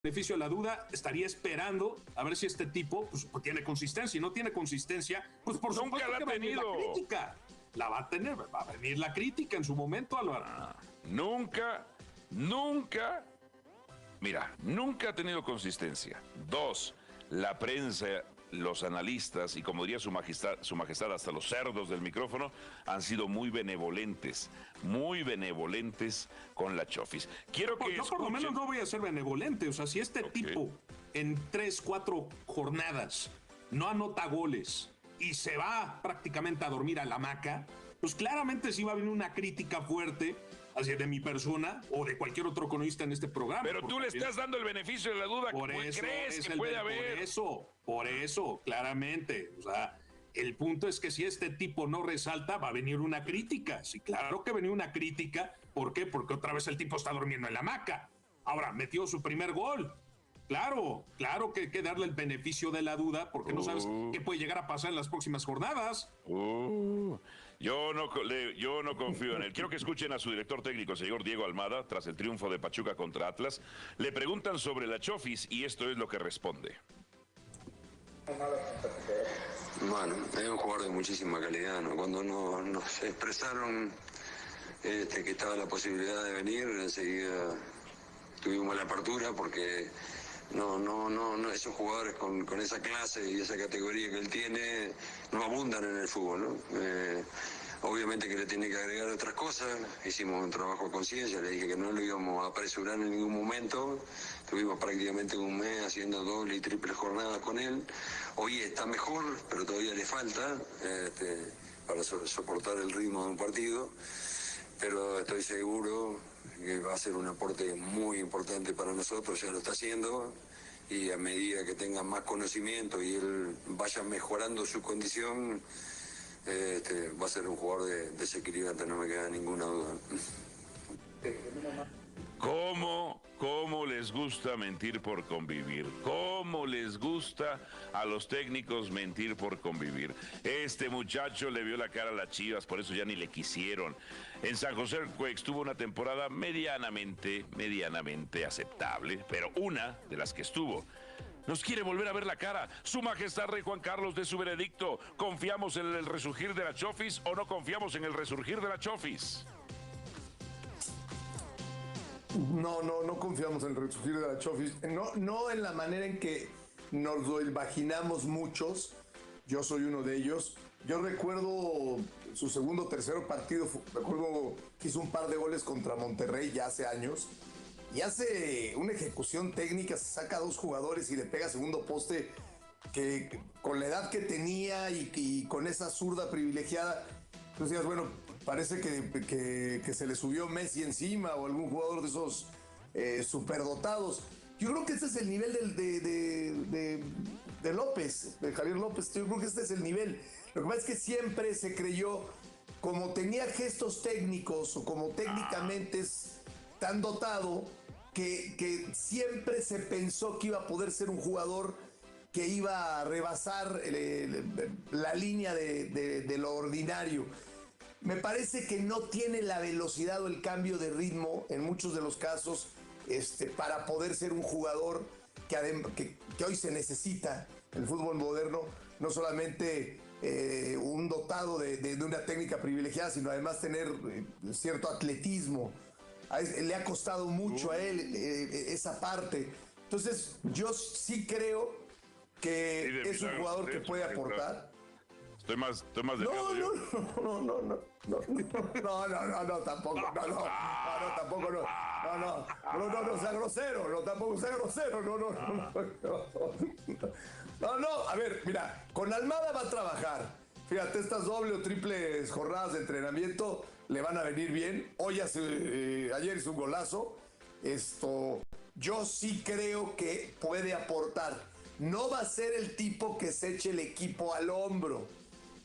beneficio de la duda, estaría esperando a ver si este tipo pues, tiene consistencia. Y no tiene consistencia, pues por Nunca supuesto la que ha va a venir tenido. la crítica. La va a tener, va a venir la crítica en su momento, Álvaro. Nunca, mira, nunca ha tenido consistencia. Dos, la prensa, los analistas y como diría su majestad hasta los cerdos del micrófono han sido muy benevolentes con la Chofis. Quiero que yo por lo menos no voy a ser benevolente, o sea, si este tipo en 3, 4 jornadas no anota goles y se va prácticamente a dormir a la hamaca, pues claramente sí va a venir una crítica fuerte hacia de mi persona o de cualquier otro cronista en este programa. Pero tú le estás dando el beneficio de la duda. Por eso ¿Crees que puede haber? Por eso, claramente. O sea, el punto es que si este tipo no resalta, va a venir una crítica. Sí, claro que va a venir una crítica. ¿Por qué? Porque otra vez el tipo está durmiendo en la hamaca. Ahora, metió su primer gol. Claro que hay que darle el beneficio de la duda porque no sabes qué puede llegar a pasar en las próximas jornadas. Yo no confío en él. Quiero que escuchen a su director técnico, el señor Diego Almada, tras el triunfo de Pachuca contra Atlas. Le preguntan sobre la Chofis y esto es lo que responde. Bueno, es un jugador de muchísima calidad, ¿no? Cuando nos expresaron que estaba la posibilidad de venir, enseguida tuvimos la apertura porque no, esos jugadores con esa clase y esa categoría que él tiene no abundan en el fútbol, ¿no? Obviamente que le tiene que agregar otras cosas, hicimos un trabajo de conciencia, le dije que no lo íbamos a apresurar en ningún momento, tuvimos prácticamente un mes haciendo doble y triple jornadas con él, hoy está mejor, pero todavía le falta para soportar el ritmo de un partido, pero estoy seguro que va a ser un aporte muy importante para nosotros, ya lo está haciendo, y a medida que tenga más conocimiento y él vaya mejorando su condición, va a ser un jugador desequilibrante, no me queda ninguna duda. ¿Cómo les gusta mentir por convivir? ¿Cómo les gusta a los técnicos mentir por convivir? Este muchacho le vio la cara a las Chivas, por eso ya ni le quisieron. En San José Cuex tuvo una temporada medianamente aceptable, pero una de las que estuvo. Nos quiere volver a ver la cara. Su Majestad Rey Juan Carlos de su veredicto. ¿Confiamos en el resurgir de la Chofis o no confiamos en el resurgir de la Chofis? No confiamos en el resurgir de la Chofis. No en la manera en que nos lo imaginamos muchos. Yo soy uno de ellos. Yo recuerdo su segundo o tercer partido. Recuerdo que hizo un par de goles contra Monterrey ya hace años. Y hace una ejecución técnica, se saca a 2 jugadores y le pega segundo poste, que con la edad que tenía y con esa zurda privilegiada, tú decías, bueno, parece que se le subió Messi encima o algún jugador de esos superdotados. Yo creo que este es el nivel de López, de Javier López. Yo creo que este es el nivel. Lo que pasa es que siempre se creyó, como tenía gestos técnicos o como técnicamente es tan dotado, que siempre se pensó que iba a poder ser un jugador que iba a rebasar la línea de lo ordinario. Me parece que no tiene la velocidad o el cambio de ritmo en muchos de los casos para poder ser un jugador que hoy se necesita en el fútbol moderno, no solamente un dotado de una técnica privilegiada, sino además tener cierto atletismo. Le ha costado mucho a él esa parte. Entonces, yo sí creo que es un jugador que puede aportar. Estoy más delgado. No, tampoco. No, sea grosero. Tampoco sea grosero. No, a ver, mira, con Almada va a trabajar. Fíjate, estas doble o triples jornadas de entrenamiento le van a venir bien. Ayer hizo un golazo. Yo sí creo que puede aportar. No va a ser el tipo que se eche el equipo al hombro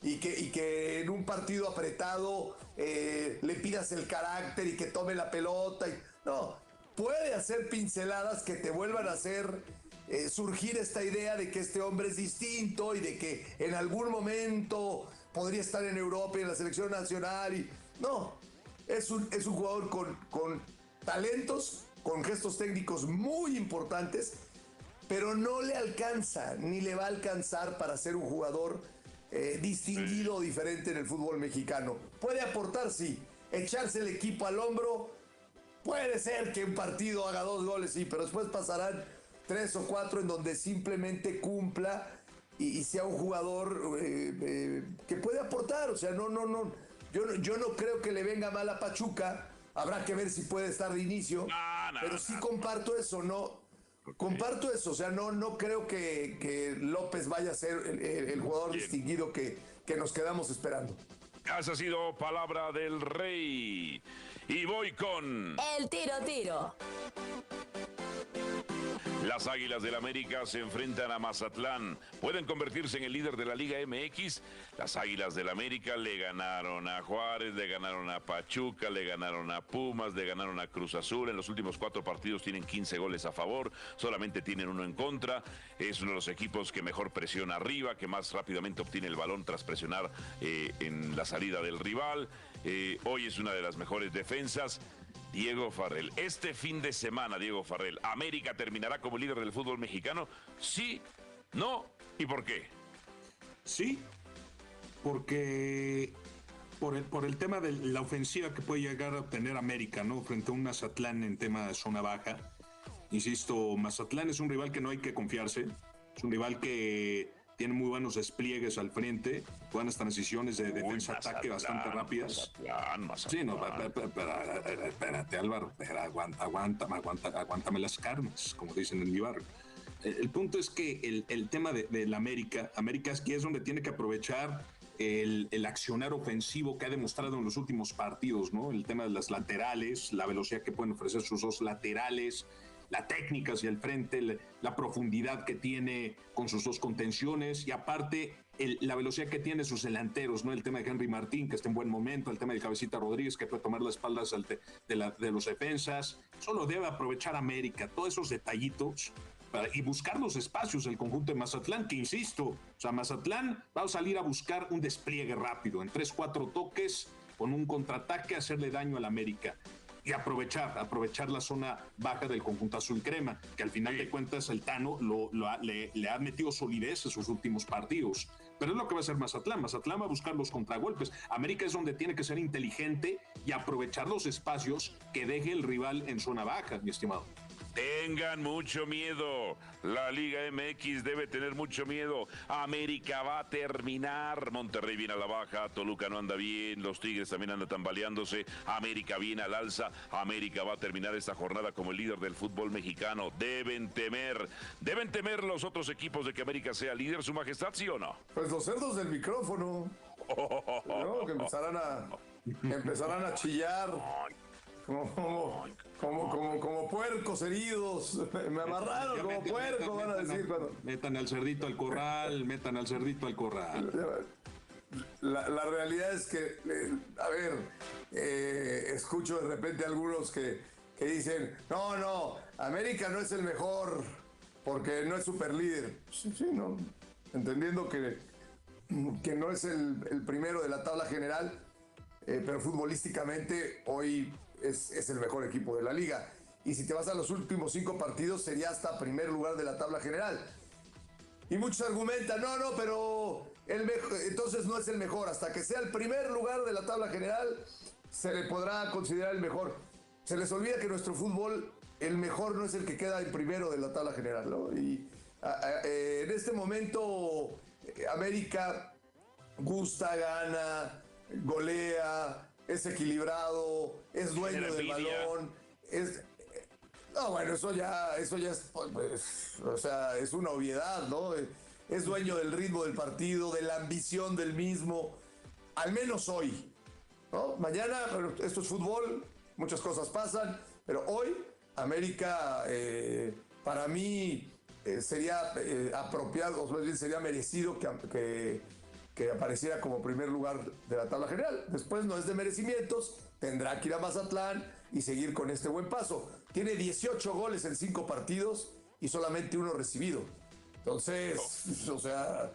y que en un partido apretado le pidas el carácter y que tome la pelota. No, puede hacer pinceladas que te vuelvan a hacer surgir esta idea de que este hombre es distinto y de que en algún momento podría estar en Europa y en la selección nacional. No, es un jugador con talentos con gestos técnicos muy importantes, pero no le alcanza, ni le va a alcanzar para ser un jugador distinguido o diferente en el fútbol mexicano. Puede aportar, sí, echarse el equipo al hombro, puede ser que un partido haga 2 goles, sí, pero después pasarán 3 o 4 en donde simplemente cumpla y sea un jugador que puede aportar. O sea, no, yo no creo que le venga mal a Pachuca. Habrá que ver si puede estar de inicio, pero sí comparto eso, ¿no? Comparto eso, o sea, no creo que López vaya a ser el jugador distinguido que nos quedamos esperando. Esa ha sido palabra del rey. Y voy con... El tiro. Las Águilas del América se enfrentan a Mazatlán. ¿Pueden convertirse en el líder de la Liga MX? Las Águilas del América le ganaron a Juárez, le ganaron a Pachuca, le ganaron a Pumas, le ganaron a Cruz Azul. En los últimos 4 partidos tienen 15 goles a favor, solamente tienen 1 en contra. Es uno de los equipos que mejor presiona arriba, que más rápidamente obtiene el balón tras presionar en la salida del rival. Hoy es una de las mejores defensas. Diego Farrell, este fin de semana, Diego Farrell, ¿América terminará como líder del fútbol mexicano? ¿Sí? ¿No? ¿Y por qué? Sí, porque por el tema de la ofensiva que puede llegar a obtener América, ¿no? Frente a un Mazatlán en tema de zona baja. Insisto, Mazatlán es un rival que no hay que confiarse, es un rival que tiene muy buenos despliegues al frente, buenas transiciones de defensa-ataque bastante rápidas. Mazatlán. Sí, no, espérate, Álvaro, aguántame las carnes, como dicen en mi barrio. El punto es que el tema del América aquí es donde tiene que aprovechar el accionar ofensivo que ha demostrado en los últimos partidos, ¿no? El tema de las laterales, la velocidad que pueden ofrecer sus 2 laterales, la técnica hacia el frente, la profundidad que tiene con sus 2 contenciones y aparte la velocidad que tiene sus delanteros, ¿no? El tema de Henry Martín, que está en buen momento, el tema de Cabecita Rodríguez, que puede tomar las espaldas de los defensas. Solo debe aprovechar América, todos esos detallitos y buscar los espacios del conjunto de Mazatlán, que insisto, o sea, Mazatlán va a salir a buscar un despliegue rápido, en 3-4 toques, con un contraataque, hacerle daño al América. Y aprovechar la zona baja del conjunto azul crema, que al final de cuentas el Tano le ha metido solidez en sus últimos partidos. Pero es lo que va a hacer Mazatlán. Mazatlán va a buscar los contragolpes. América es donde tiene que ser inteligente y aprovechar los espacios que deje el rival en zona baja, mi estimado. Tengan mucho miedo. La Liga MX debe tener mucho miedo. América va a terminar. Monterrey viene a la baja. Toluca no anda bien. Los Tigres también andan tambaleándose. América viene al alza. América va a terminar esta jornada como el líder del fútbol mexicano. Deben temer los otros equipos de que América sea líder, Su Majestad, ¿sí o no? Pues los cerdos del micrófono, ¿no? Que empezarán a chillar. Como puercos heridos, me amarraron como puerco, van a decir cuando... Metan al cerdito al corral, La realidad es que, escucho de repente algunos que dicen, no, América no es el mejor porque no es superlíder. Sí, no, entendiendo que no es el primero de la tabla general, pero futbolísticamente hoy es el mejor equipo de la liga. Y si te vas a los últimos 5 partidos, sería hasta primer lugar de la tabla general. Y muchos argumentan, pero entonces no es el mejor. Hasta que sea el primer lugar de la tabla general, se le podrá considerar el mejor. Se les olvida que nuestro fútbol, el mejor no es el que queda en primero de la tabla general, ¿no? Y en este momento, América gusta, gana, golea, es equilibrado, es dueño del balón, eso ya es, pues, o sea, es una obviedad, ¿no? Es dueño del ritmo del partido, de la ambición del mismo, al menos hoy, ¿no? Mañana, esto es fútbol, muchas cosas pasan, pero hoy América, para mí, sería apropiado, o más bien sería merecido que apareciera como primer lugar de la tabla general. Después no es de merecimientos, tendrá que ir a Mazatlán y seguir con este buen paso. Tiene 18 goles en 5 partidos y solamente 1 recibido. Entonces, o sea,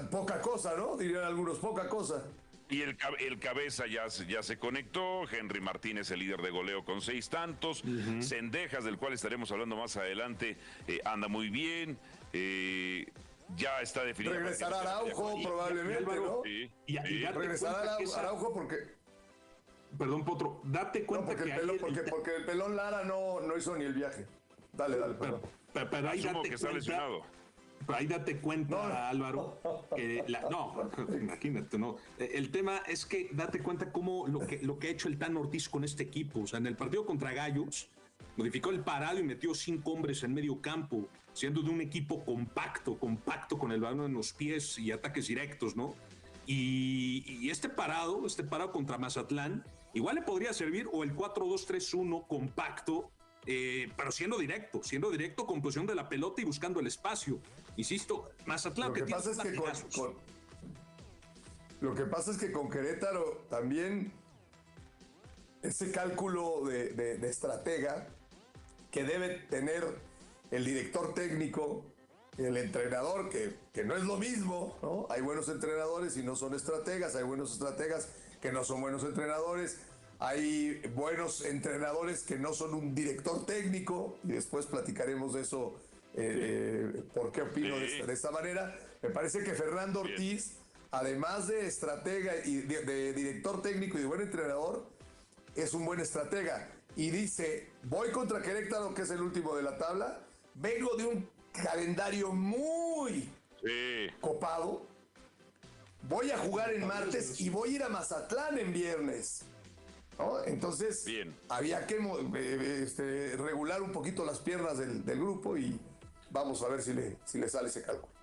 poca cosa, ¿no? Dirían algunos, poca cosa. Y el cabeza ya se conectó, Henry Martínez, el líder de goleo con 6 tantos, Cendejas, del cual estaremos hablando más adelante, anda muy bien, ya está definido. Regresará Araujo probablemente, ¿no? Sí, regresará Araujo porque... Perdón, Potro, date cuenta porque el pelón Lara no hizo ni el viaje. Dale, perdón. Pero ahí asumo date que está cuenta, lesionado. Pero ahí date cuenta, Álvaro, que imagínate, ¿no? El tema es que date cuenta cómo lo que ha hecho el Tan Ortiz con este equipo. O sea, en el partido contra Gallos, modificó el parado y metió 5 hombres en medio campo, siendo de un equipo compacto con el balón en los pies y ataques directos, ¿no? Y este parado contra Mazatlán, igual le podría servir, o el 4-2-3-1 compacto, pero siendo directo con posición de la pelota y buscando el espacio. Insisto, Mazatlán que tiene latigazos. Lo que pasa es que con Querétaro también ese cálculo de estratega que debe tener el director técnico, el entrenador, que no es lo mismo, ¿no? Hay buenos entrenadores y no son estrategas, hay buenos estrategas que no son buenos entrenadores, hay buenos entrenadores que no son un director técnico, y después platicaremos de eso, por qué opino de esta manera. Me parece que Fernando Ortiz, además de estratega y de director técnico y de buen entrenador, es un buen estratega. Y dice, voy contra Querétaro, que es el último de la tabla, vengo de un calendario muy copado, voy a jugar en martes y voy a ir a Mazatlán en viernes, ¿no? Entonces había que regular un poquito las piernas del grupo y vamos a ver si le sale ese cálculo.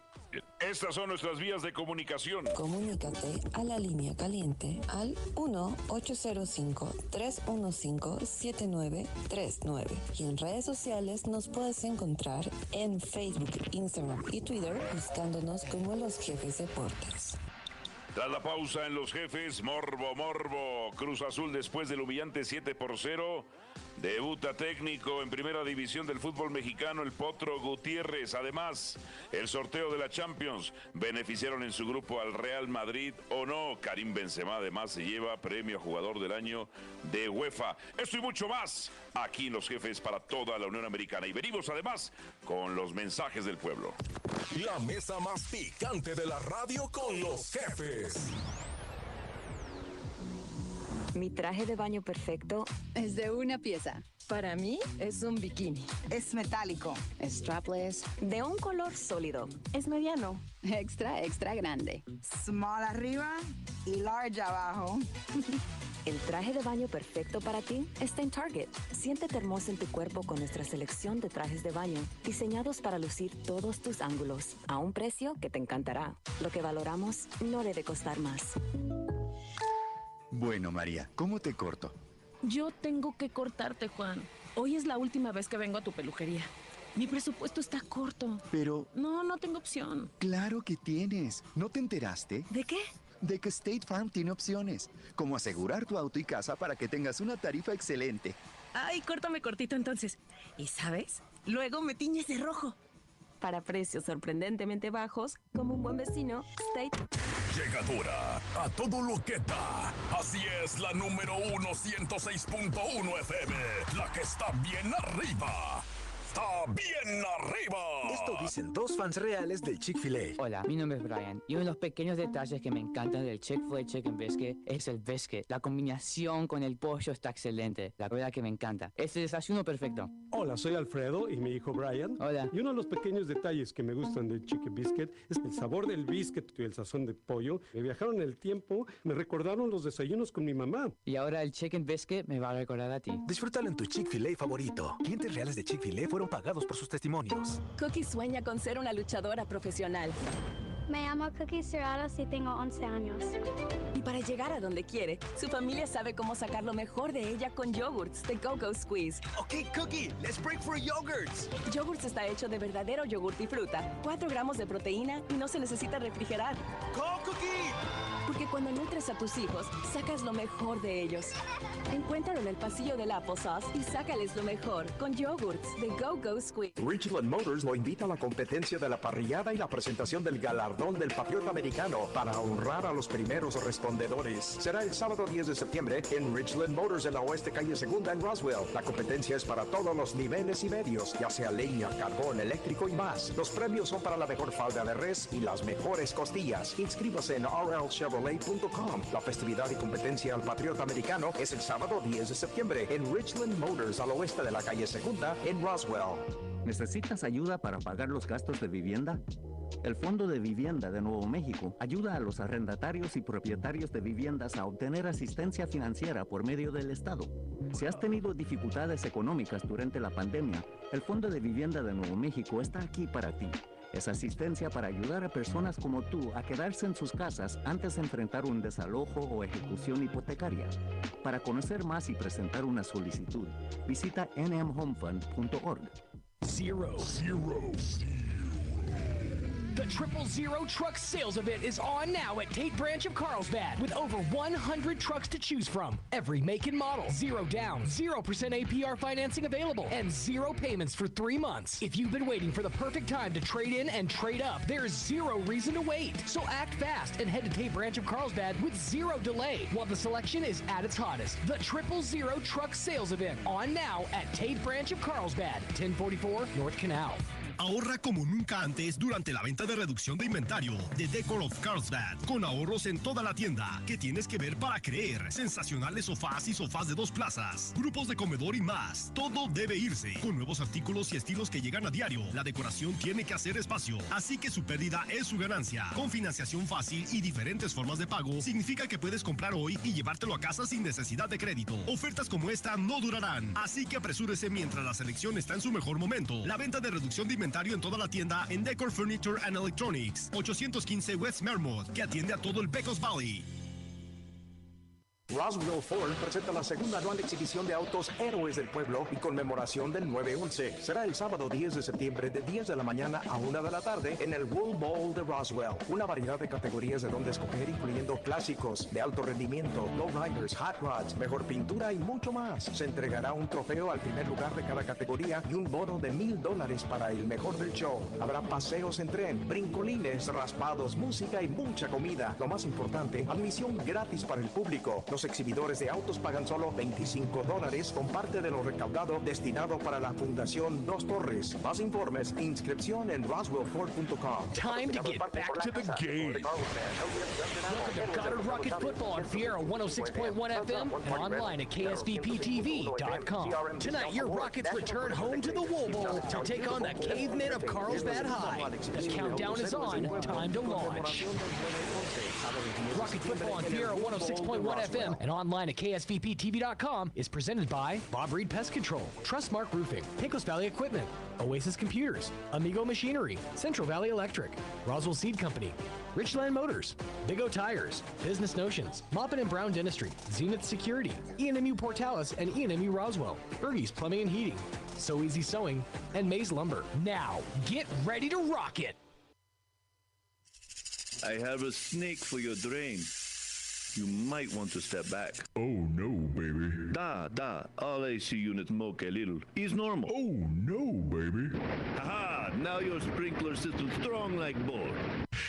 Estas son nuestras vías de comunicación. Comunícate a la línea caliente al 1-805-315-7939. Y en redes sociales nos puedes encontrar en Facebook, Instagram y Twitter buscándonos como Los Jefes Deportes. Tras la pausa en Los Jefes, morbo. Cruz Azul, después del humillante 7-0, debuta técnico en primera división del fútbol mexicano, el Potro Gutiérrez. Además, el sorteo de la Champions, beneficiaron en su grupo al Real Madrid o no. Karim Benzema además se lleva premio a jugador del año de UEFA. Esto y mucho más aquí en Los Jefes para toda la Unión Americana. Y venimos además con los mensajes del pueblo. La mesa más picante de la radio con Los Jefes. Mi traje de baño perfecto es de una pieza. Para mí es un bikini. Es metálico. Es strapless. De un color sólido. Es mediano. Extra grande. Small arriba y large abajo. El traje de baño perfecto para ti está en Target. Siéntete hermosa en tu cuerpo con nuestra selección de trajes de baño, diseñados para lucir todos tus ángulos, a un precio que te encantará. Lo que valoramos no debe costar más. Bueno, María, ¿cómo te corto? Yo tengo que cortarte, Juan. Hoy es la última vez que vengo a tu peluquería. Mi presupuesto está corto. Pero... No tengo opción. Claro que tienes. ¿No te enteraste? ¿De qué? De que State Farm tiene opciones, como asegurar tu auto y casa para que tengas una tarifa excelente. Ay, córtame cortito entonces. ¿Y sabes? Luego me tiñes de rojo. Para precios sorprendentemente bajos, como un buen vecino, State... Llegadora a todo lo que da. Así es la número 1, 106.1 FM, la que está bien arriba. ¡Está bien arriba! Esto dicen 2 fans reales del Chick-fil-A. Hola, mi nombre es Brian y uno de los pequeños detalles que me encantan del Chick-fil-A Chicken Biscuit es el biscuit. La combinación con el pollo está excelente. La verdad que me encanta. Es el desayuno perfecto. Hola, soy Alfredo y mi hijo Brian. Hola. Y uno de los pequeños detalles que me gustan del Chicken Biscuit es el sabor del biscuit y el sazón de pollo. Me viajaron en el tiempo, me recordaron los desayunos con mi mamá. Y ahora el Chicken Biscuit me va a recordar a ti. Disfrútalo en tu Chick-fil-A favorito. Clientes reales de Chick-fil-A fueron pagados por sus testimonios. Cookie sueña con ser una luchadora profesional. Me llamo Cookie Serratos y tengo 11 años. Y para llegar a donde quiere, su familia sabe cómo sacar lo mejor de ella con yogurts de Coco Squeeze. Ok, Cookie, let's break for yogurts. Yogurts está hecho de verdadero yogurt y fruta, 4 gramos de proteína y no se necesita refrigerar. ¡Go, Cookie! Porque cuando nutres a tus hijos, sacas lo mejor de ellos. Encuéntralo en el pasillo del applesauce y sácales lo mejor con yogurts de Go-Go Squeeze. Richland Motors lo invita a la competencia de la parrillada y la presentación del galardón del Patriota Americano para honrar a los primeros respondedores. Será el sábado 10 de septiembre en Richland Motors en la Oeste Calle Segunda en Roswell. La competencia es para todos los niveles y medios, ya sea leña, carbón, eléctrico y más. Los premios son para la mejor falda de res y las mejores costillas. Inscríbase en rlchevrolet.com. La festividad y competencia al Patriota Americano es el sábado 10 de septiembre en Richland Motors al oeste de la calle Segunda en Roswell. ¿Necesitas ayuda para pagar los gastos de vivienda? El Fondo de Vivienda de Nuevo México ayuda a los arrendatarios y propietarios de viviendas a obtener asistencia financiera por medio del Estado. Si has tenido dificultades económicas durante la pandemia, el Fondo de Vivienda de Nuevo México está aquí para ti. Es asistencia para ayudar a personas como tú a quedarse en sus casas antes de enfrentar un desalojo o ejecución hipotecaria. Para conocer más y presentar una solicitud, visita nmhomefund.org. The 000 Truck Sales Event is on now at Tate Branch of Carlsbad with over 100 trucks to choose from. Every make and model, 0 down, 0% APR financing available, and 0 payments for 3 months. If you've been waiting for the perfect time to trade in and trade up, there is 0 reason to wait. So act fast and head to Tate Branch of Carlsbad with 0 delay while the selection is at its hottest. The 000 Truck Sales Event on now at Tate Branch of Carlsbad, 1044 North Canal. Ahorra como nunca antes durante la venta de reducción de inventario de Decor of Carlsbad, con ahorros en toda la tienda. ¿Qué tienes que ver para creer? Sensacionales sofás y sofás de 2 plazas, grupos de comedor y más. Todo debe irse, con nuevos artículos y estilos que llegan a diario. La decoración tiene que hacer espacio, así que su pérdida es su ganancia. Con financiación fácil y diferentes formas de pago, significa que puedes comprar hoy y llevártelo a casa sin necesidad de crédito. Ofertas como esta no durarán, así que apresúrese mientras la selección está en su mejor momento. La venta de reducción de inventario en toda la tienda en Decor Furniture and Electronics, 815 West Mermouth, que atiende a todo el Pecos Valley. Roswell Ford presenta la segunda anual exhibición de autos Héroes del Pueblo y conmemoración del 9/11. Será el sábado 10 de septiembre de 10 de la mañana a 1 de la tarde en el World Bowl de Roswell. Una variedad de categorías de donde escoger, incluyendo clásicos, de alto rendimiento, lowriders, hot rods, mejor pintura y mucho más. Se entregará un trofeo al primer lugar de cada categoría y un bono de $1,000 para el mejor del show. Habrá paseos en tren, brincolines, raspados, música y mucha comida. Lo más importante, admisión gratis para el público. Los exhibidores de autos pagan solo $25 con parte de lo recaudado destinado para la Fundación Dos Torres. Más informes e inscripción en roswellford.com. Time to get back to the game. Welcome to Goddard Rocket Football on Fiera 106.1 FM and online at ksvptv.com. Tonight, your Rockets return home to the Wool Bowl to take on the Cavemen of Carlsbad High. The countdown is on. Time to launch. Rocket Football on Fiera 106.1 FM and online at ksvptv.com is presented by Bob Reed Pest Control, Trustmark Roofing, Pecos Valley Equipment, Oasis Computers, Amigo Machinery, Central Valley Electric, Roswell Seed Company, Richland Motors, Big O Tires, Business Notions, Moppin and Brown Dentistry, Zenith Security, E&MU Portales and E&MU Roswell, Bergie's Plumbing and Heating, So Easy Sewing, and Maze Lumber. Now, get ready to rock it! I have a snake for your drain. You might want to step back. Oh no, baby. All AC units moke a little. Is normal. Oh no, baby. Haha, now your sprinkler system's strong like bull.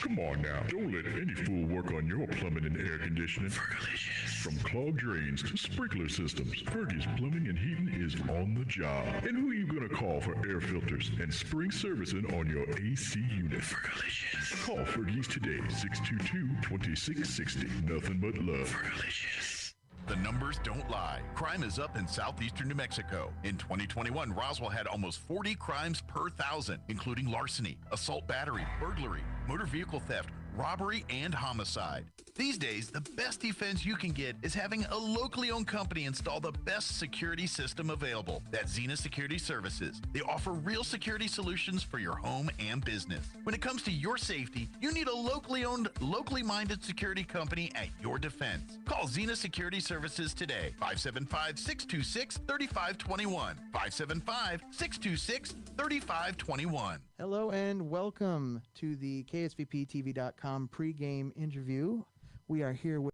Come on now, don't let any fool work on your plumbing and air conditioning. Fergalicious. From clogged drains to sprinkler systems, Fergie's Plumbing and Heating is on the job. And who you gonna call for air filters and spring servicing on your AC unit? Fergalicious. Call Fergie's today, 622-2660. Nothing but love. Fergalicious. The numbers don't lie. Crime is up in southeastern New Mexico. In 2021, Roswell had almost 40 crimes per 1,000, including larceny, assault battery, burglary, motor vehicle theft, robbery, and homicide. These days, the best defense you can get is having a locally owned company install the best security system available. That's Zenith Security Services. They offer real security solutions for your home and business. When it comes to your safety, you need a locally owned, locally minded security company at your defense. Call Zenith Security Services today, 575-626-3521, 575-626-3521. Hello and welcome to the KSVPTV.com pregame interview We are here with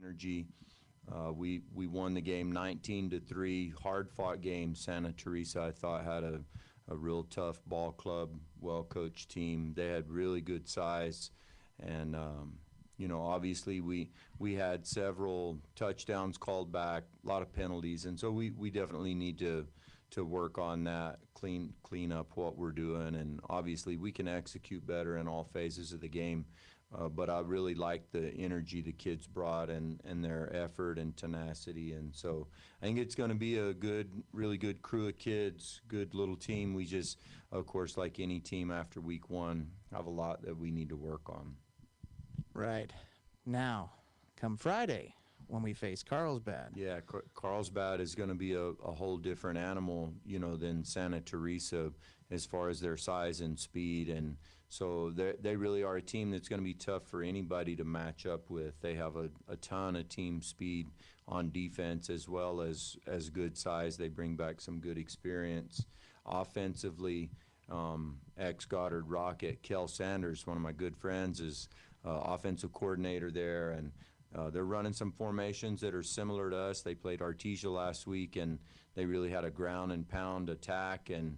energy. We won the game 19-3, hard-fought game. Santa Teresa, I thought, had a real tough ball club, well-coached team. They had really good size, and obviously we had several touchdowns called back, a lot of penalties, and so we definitely need to work on that, clean up what we're doing, and obviously we can execute better in all phases of the game. But I really liked the energy the kids brought and their effort and tenacity. And so I think it's going to be a really good crew of kids, good little team. We just, of course, like any team after week one, have a lot that we need to work on. right now, come Friday when we face Carlsbad. Yeah, Carlsbad is going to be a whole different animal, than Santa Teresa as far as their size and speed. And so they really are a team that's going to be tough for anybody to match up with. They have a ton of team speed on defense as well as good size. They bring back some good experience. Offensively, ex-Goddard Rocket, Kel Sanders, one of my good friends, is offensive coordinator there, and they're running some formations that are similar to us. They played Artesia last week, and they really had a ground and pound attack, and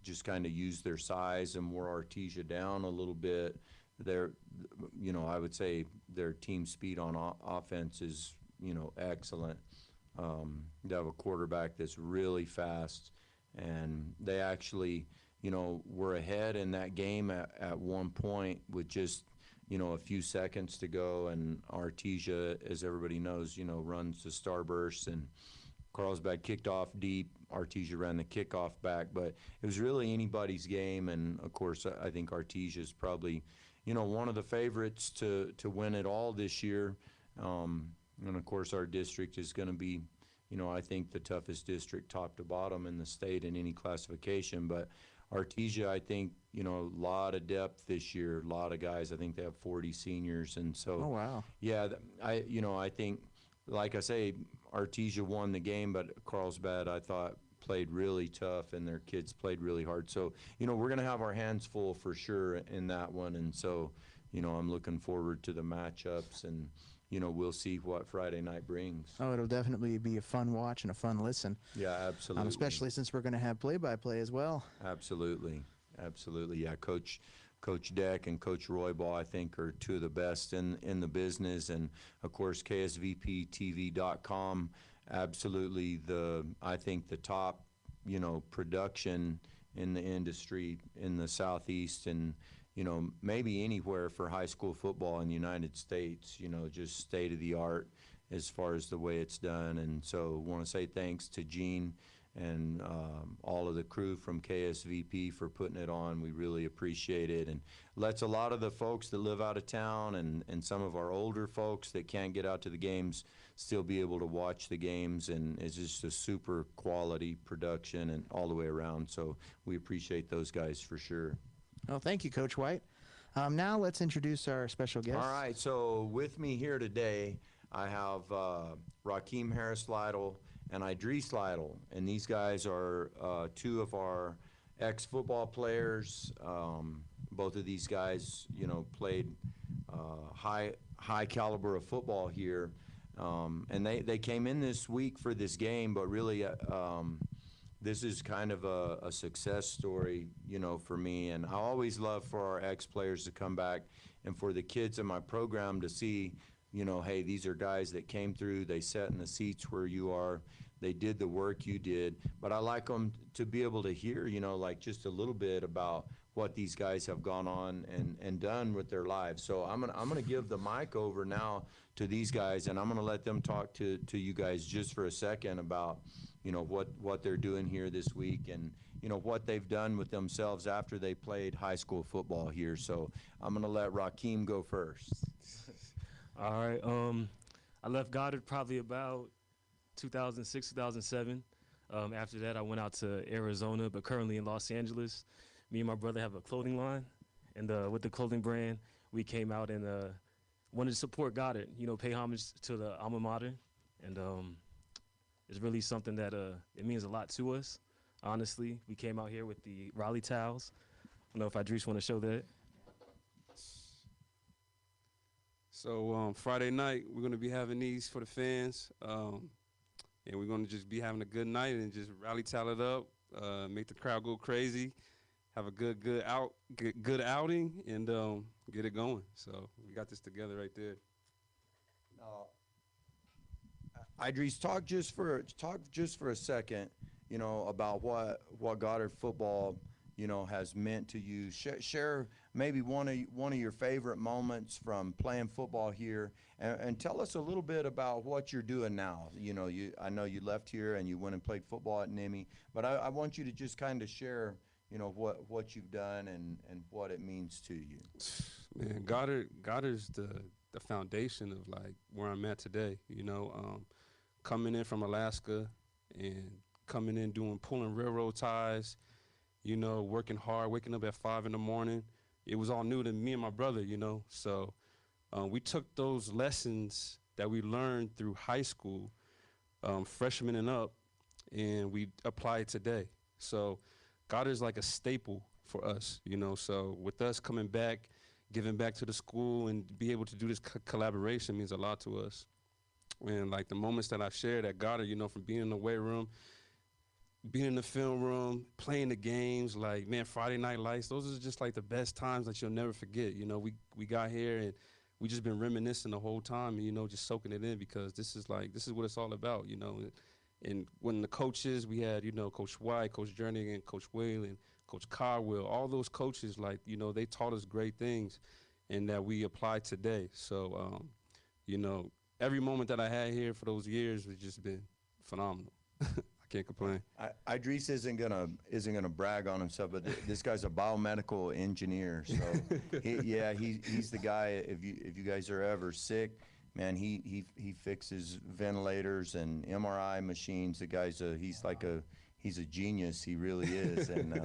just kind of used their size and wore Artesia down a little bit. I would say their team speed on offense is, excellent. They have a quarterback that's really fast, and they actually, were ahead in that game at one point with just, a few seconds to go, and Artesia, as everybody knows, runs the starbursts, and Carlsbad kicked off deep. Artesia ran the kickoff back, but it was really anybody's game. And of course, I think Artesia is probably, one of the favorites to win it all this year. And of course, our district is going to be, I think the toughest district top to bottom in the state in any classification. But Artesia, I think, a lot of depth this year, a lot of guys. I think they have 40 seniors, and so. Oh, wow. Yeah, I think, like I say, Artesia won the game, but Carlsbad, I thought, played really tough, and their kids played really hard. So, we're going to have our hands full for sure in that one. And so, I'm looking forward to the matchups, and, we'll see what Friday night brings. Oh, it'll definitely be a fun watch and a fun listen. Yeah, absolutely. Especially since we're going to have play-by-play as well. Absolutely. Yeah, Coach Deck and Coach Roybal, I think, are two of the best in the business. And, of course, KSVPTV.com, absolutely I think the top, production in the industry in the Southeast and, maybe anywhere for high school football in the United States, just state of the art as far as the way it's done. And so I want to say thanks to Gene and all of the crew from KSVP for putting it on. We really appreciate it, and lets a lot of the folks that live out of town and some of our older folks that can't get out to the games still be able to watch the games, and it's just a super quality production and all the way around. So we appreciate those guys for sure. Well, thank you, Coach White. Now let's introduce our special guest. All right, so with me here today, I have Rakeem Harris-Lytle and Idris Lytle, and these guys are two of our ex-football players. Both of these guys, played high caliber of football here, and they came in this week for this game, but really this is kind of a success story, for me. And I always love for our ex-players to come back and for the kids in my program to see, hey, these are guys that came through, they sat in the seats where you are, they did the work you did. But I like them to be able to hear, like just a little bit about what these guys have gone on and done with their lives. So I'm gonna give the mic over now to these guys, and I'm gonna let them talk to you guys just for a second about, what they're doing here this week and, what they've done with themselves after they played high school football here. So I'm gonna let Rakeem go first. All right. I left Goddard probably about 2006, 2007. After that, I went out to Arizona, but currently in Los Angeles. Me and my brother have a clothing line, and with the clothing brand, we came out and wanted to support Goddard, pay homage to the alma mater. And it's really something that it means a lot to us. Honestly, we came out here with the Raleigh towels. I don't know if Idris want to show that. So Friday night, we're going to be having these for the fans. And we're going to just be having a good night and just rally towel it up, make the crowd go crazy, have a good outing, and get it going. So we got this together right there. Idris, talk just for a second, about what Goddard football, has meant to you. Share maybe one of your favorite moments from playing football here, and tell us a little bit about what you're doing now. I know you left here and you went and played football at NIMI, but I want you to just kind of share, what you've done and what it means to you. Man, Goddard's the foundation of like where I'm at today. Coming in from Alaska and coming in pulling railroad ties, working hard, waking up at 5 in the morning. It was all new to me and my brother, So we took those lessons that we learned through high school, freshman and up, and we apply it today. So Goddard's like a staple for us, So with us coming back, giving back to the school and be able to do this collaboration means a lot to us. And like the moments that I shared at Goddard, from being in the weight room, being in the film room, playing the games, like, man, Friday Night Lights, those are just like the best times that you'll never forget. We got here and we just been reminiscing the whole time and, just soaking it in because this is what it's all about, And when the coaches, we had, Coach White, Coach Jernigan, Coach Whalen, Coach Caldwell, all those coaches, like, they taught us great things and that we apply today. So, every moment that I had here for those years has just been phenomenal. I can't complain. Idris isn't gonna brag on himself, but this guy's a biomedical engineer. So he's the guy. If you guys are ever sick, man, he fixes ventilators and MRI machines. The guy's he's a genius. He really is. And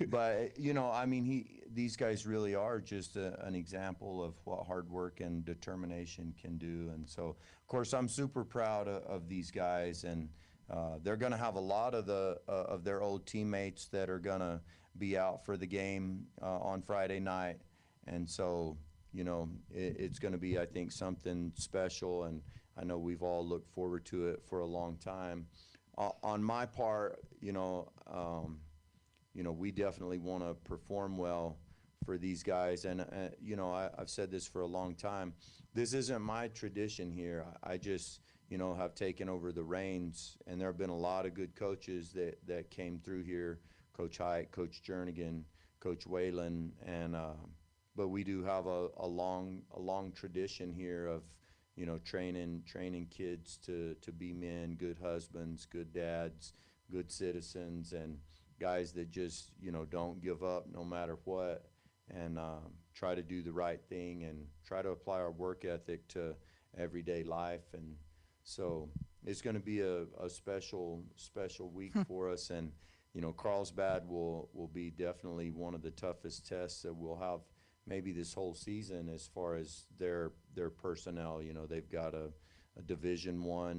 but these guys really are just an example of what hard work and determination can do. And so, of course, I'm super proud of these guys. And they're going to have a lot of their old teammates that are going to be out for the game on Friday night. And so, it's going to be, I think, something special. And I know we've all looked forward to it for a long time. On my part, we definitely want to perform well for these guys. And, I've said this for a long time. This isn't my tradition here. I just, have taken over the reins. And there have been a lot of good coaches that came through here, Coach Hite, Coach Jernigan, Coach Whalen. And but we do have a long tradition here of, training kids to be men, good husbands, good dads, good citizens, and guys that just, don't give up no matter what, and try to do the right thing and try to apply our work ethic to everyday life. And so it's going to be a special week for us. And, Carlsbad will be definitely one of the toughest tests that we'll have maybe this whole season as far as their personnel. They've got a Division I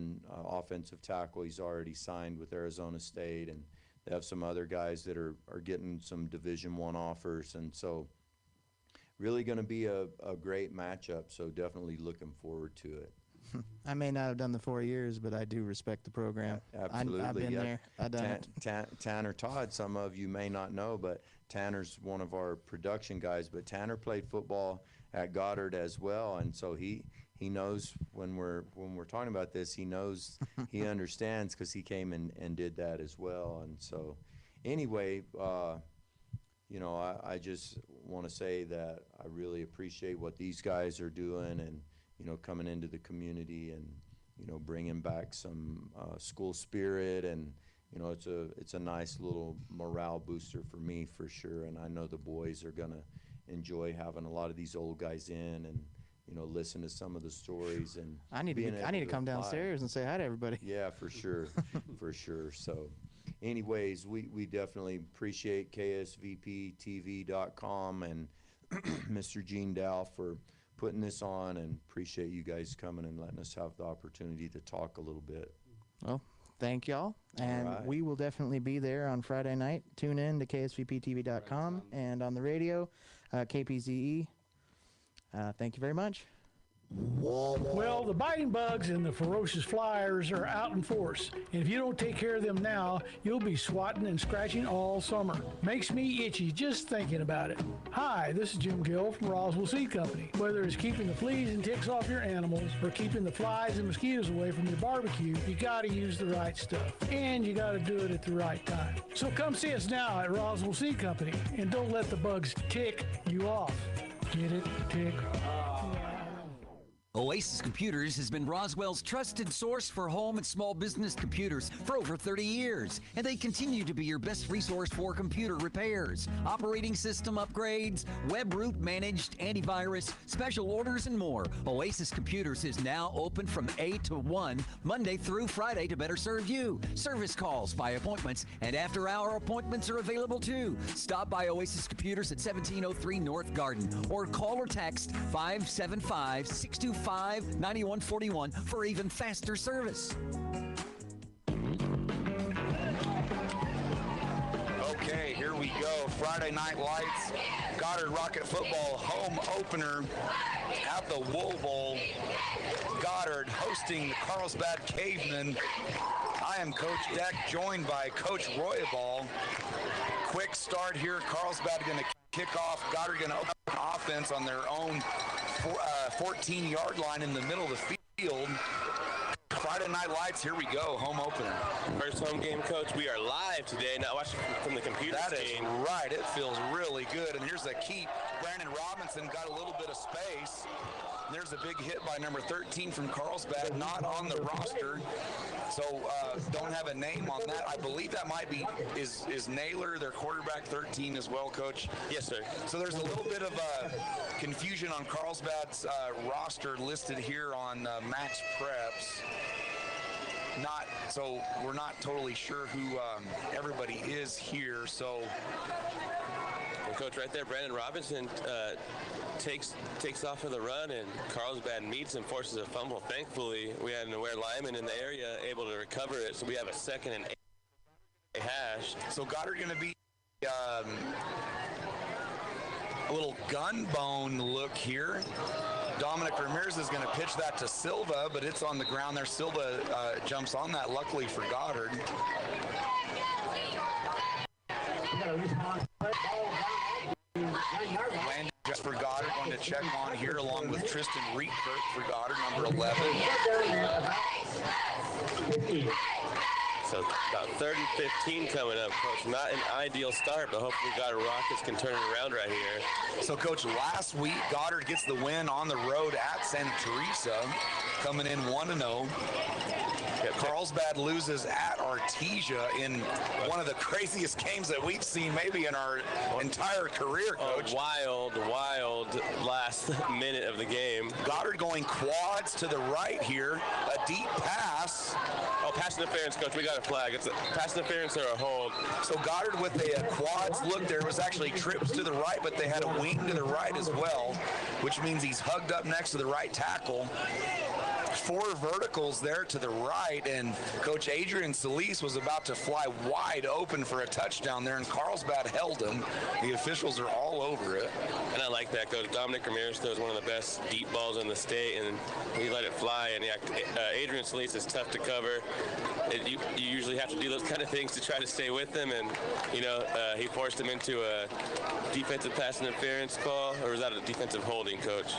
offensive tackle. He's already signed with Arizona State, and they have some other guys that are getting some Division I offers. And so really going to be a great matchup, so definitely looking forward to it. I may not have done the 4 years, but I do respect the program. Absolutely. I've been there. I've done it. Tanner Todd, some of you may not know, but Tanner's one of our production guys. But Tanner played football at Goddard as well, and so he knows when we're talking about this. He knows, he understands because he came and did that as well. And so, anyway, I just want to say that I really appreciate what these guys are doing, and coming into the community and bringing back some school spirit. And it's a nice little morale booster for me for sure. And I know the boys are gonna enjoy having a lot of these old guys in and listen to some of the stories. And I need to come downstairs and say hi to everybody. Yeah, for sure. For sure. So anyways, we definitely appreciate KSVPTV.com and Mr. Gene Dow for putting this on, and appreciate you guys coming and letting us have the opportunity to talk a little bit. Well, thank y'all. And right. we will definitely be there on Friday night. Tune in to ksvptv.com and on the radio, KPZE. Thank you very much. Well, the biting bugs and the ferocious flyers are out in force, and if you don't take care of them now, you'll be swatting and scratching all summer. Makes me itchy just thinking about it. Hi, this is Jim Gill from Roswell Seed Company. Whether it's keeping the fleas and ticks off your animals or keeping the flies and mosquitoes away from your barbecue, you gotta use the right stuff, and you gotta do it at the right time. So come see us now at Roswell Seed Company, and don't let the bugs tick you off. Get it? Tick. Oasis Computers has been Roswell's trusted source for home and small business computers for over 30 years, and they continue to be your best resource for computer repairs, operating system upgrades, web root managed, antivirus, special orders, and more. Oasis Computers is now open from 8 to 1, Monday through Friday to better serve you. Service calls by appointments and after-hour appointments are available too. Stop by Oasis Computers at 1703 North Garden or call or text 575-625-9141 for even faster service. Okay, here we go. Friday Night Lights, Goddard Rocket Football home opener at the Wool Bowl. Goddard hosting the Carlsbad Cavemen. I am Coach Deck, joined by Coach Roybal. Quick start here. Carlsbad going to kick off. Goddard going to open offense on their own 14-yard line in the middle of the field. Friday Night Lights, here we go, home opener. First home game, Coach. We are live today, not watching from the computer screen. That is right. It feels really good. And here's the key. Brandon Robinson got a little bit of space. There's a big hit by number 13 from Carlsbad, not on the roster. So don't have a name on that. I believe that might be, is Naylor, their quarterback, 13 as well, Coach? Yes, sir. So there's a little bit of confusion on Carlsbad's roster listed here on Max Preps. So we're not totally sure who everybody is here. So, well, Coach, right there, Brandon Robinson takes off for the run, and Carlsbad meets and forces a fumble. Thankfully, we had an aware lineman in the area able to recover it, so we have a 2nd and 8 hash. So Goddard going to be a little gun bone look here. Dominic Ramirez is going to pitch that to Silva, but it's on the ground there. Silva jumps on that, luckily for Goddard. Landon just for Goddard, going to check on here along with Tristan Rietkirk for Goddard, number 11. So about 3rd and 15 coming up, Coach. Not an ideal start, but hopefully Goddard Rockets can turn it around right here. So, Coach, last week, Goddard gets the win on the road at Santa Teresa, coming in 1-0. Carlsbad loses at Artesia in one of the craziest games that we've seen maybe in our entire career, Coach. A wild last minute of the game. Goddard going quads to the right here. A deep pass. Oh, pass interference, Coach. We got a flag. It's a pass interference or a hold. So Goddard with a quads look. There was actually trips to the right, but they had a wing to the right as well, which means he's hugged up next to the right tackle. 4 verticals there to the right, and Coach Adrian Solis was about to fly wide open for a touchdown there, and Carlsbad held him. The officials are all over it. And I like that, Coach. Dominic Ramirez throws one of the best deep balls in the state, and he let it fly. And yeah, Adrian Solis is tough to cover. You usually have to do those kind of things to try to stay with him, and he forced him into a defensive pass interference call, or was that a defensive holding, Coach?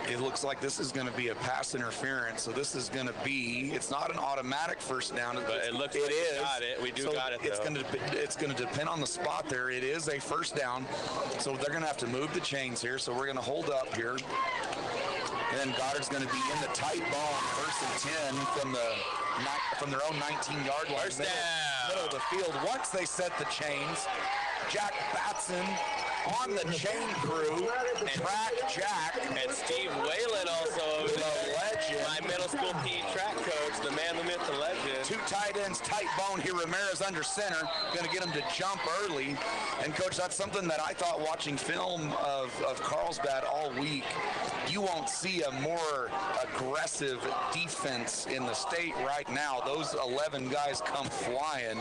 It looks like this is going to be a pass interference, so this is going to be, it's not an automatic first down. But it looks like we got it. We got it, though. It's going to depend on the spot there. It is a first down, so they're going to have to move the chains here, so we're going to hold up here. And then Goddard's going to be in the tight ball, 1st and 10 from their own 19-yard line. First down. Middle of the field. Once they set the chains, Jack Batson on the chain crew, Track Jack. And Steve Whalen also. The legend. My middle school PE track coach, the man, the myth, the legend. 2 tight ends, tight bone here. Ramirez under center, going to get him to jump early. And, Coach, that's something that I thought watching film of Carlsbad all week. You won't see a more aggressive defense in the state right now. Those 11 guys come flying.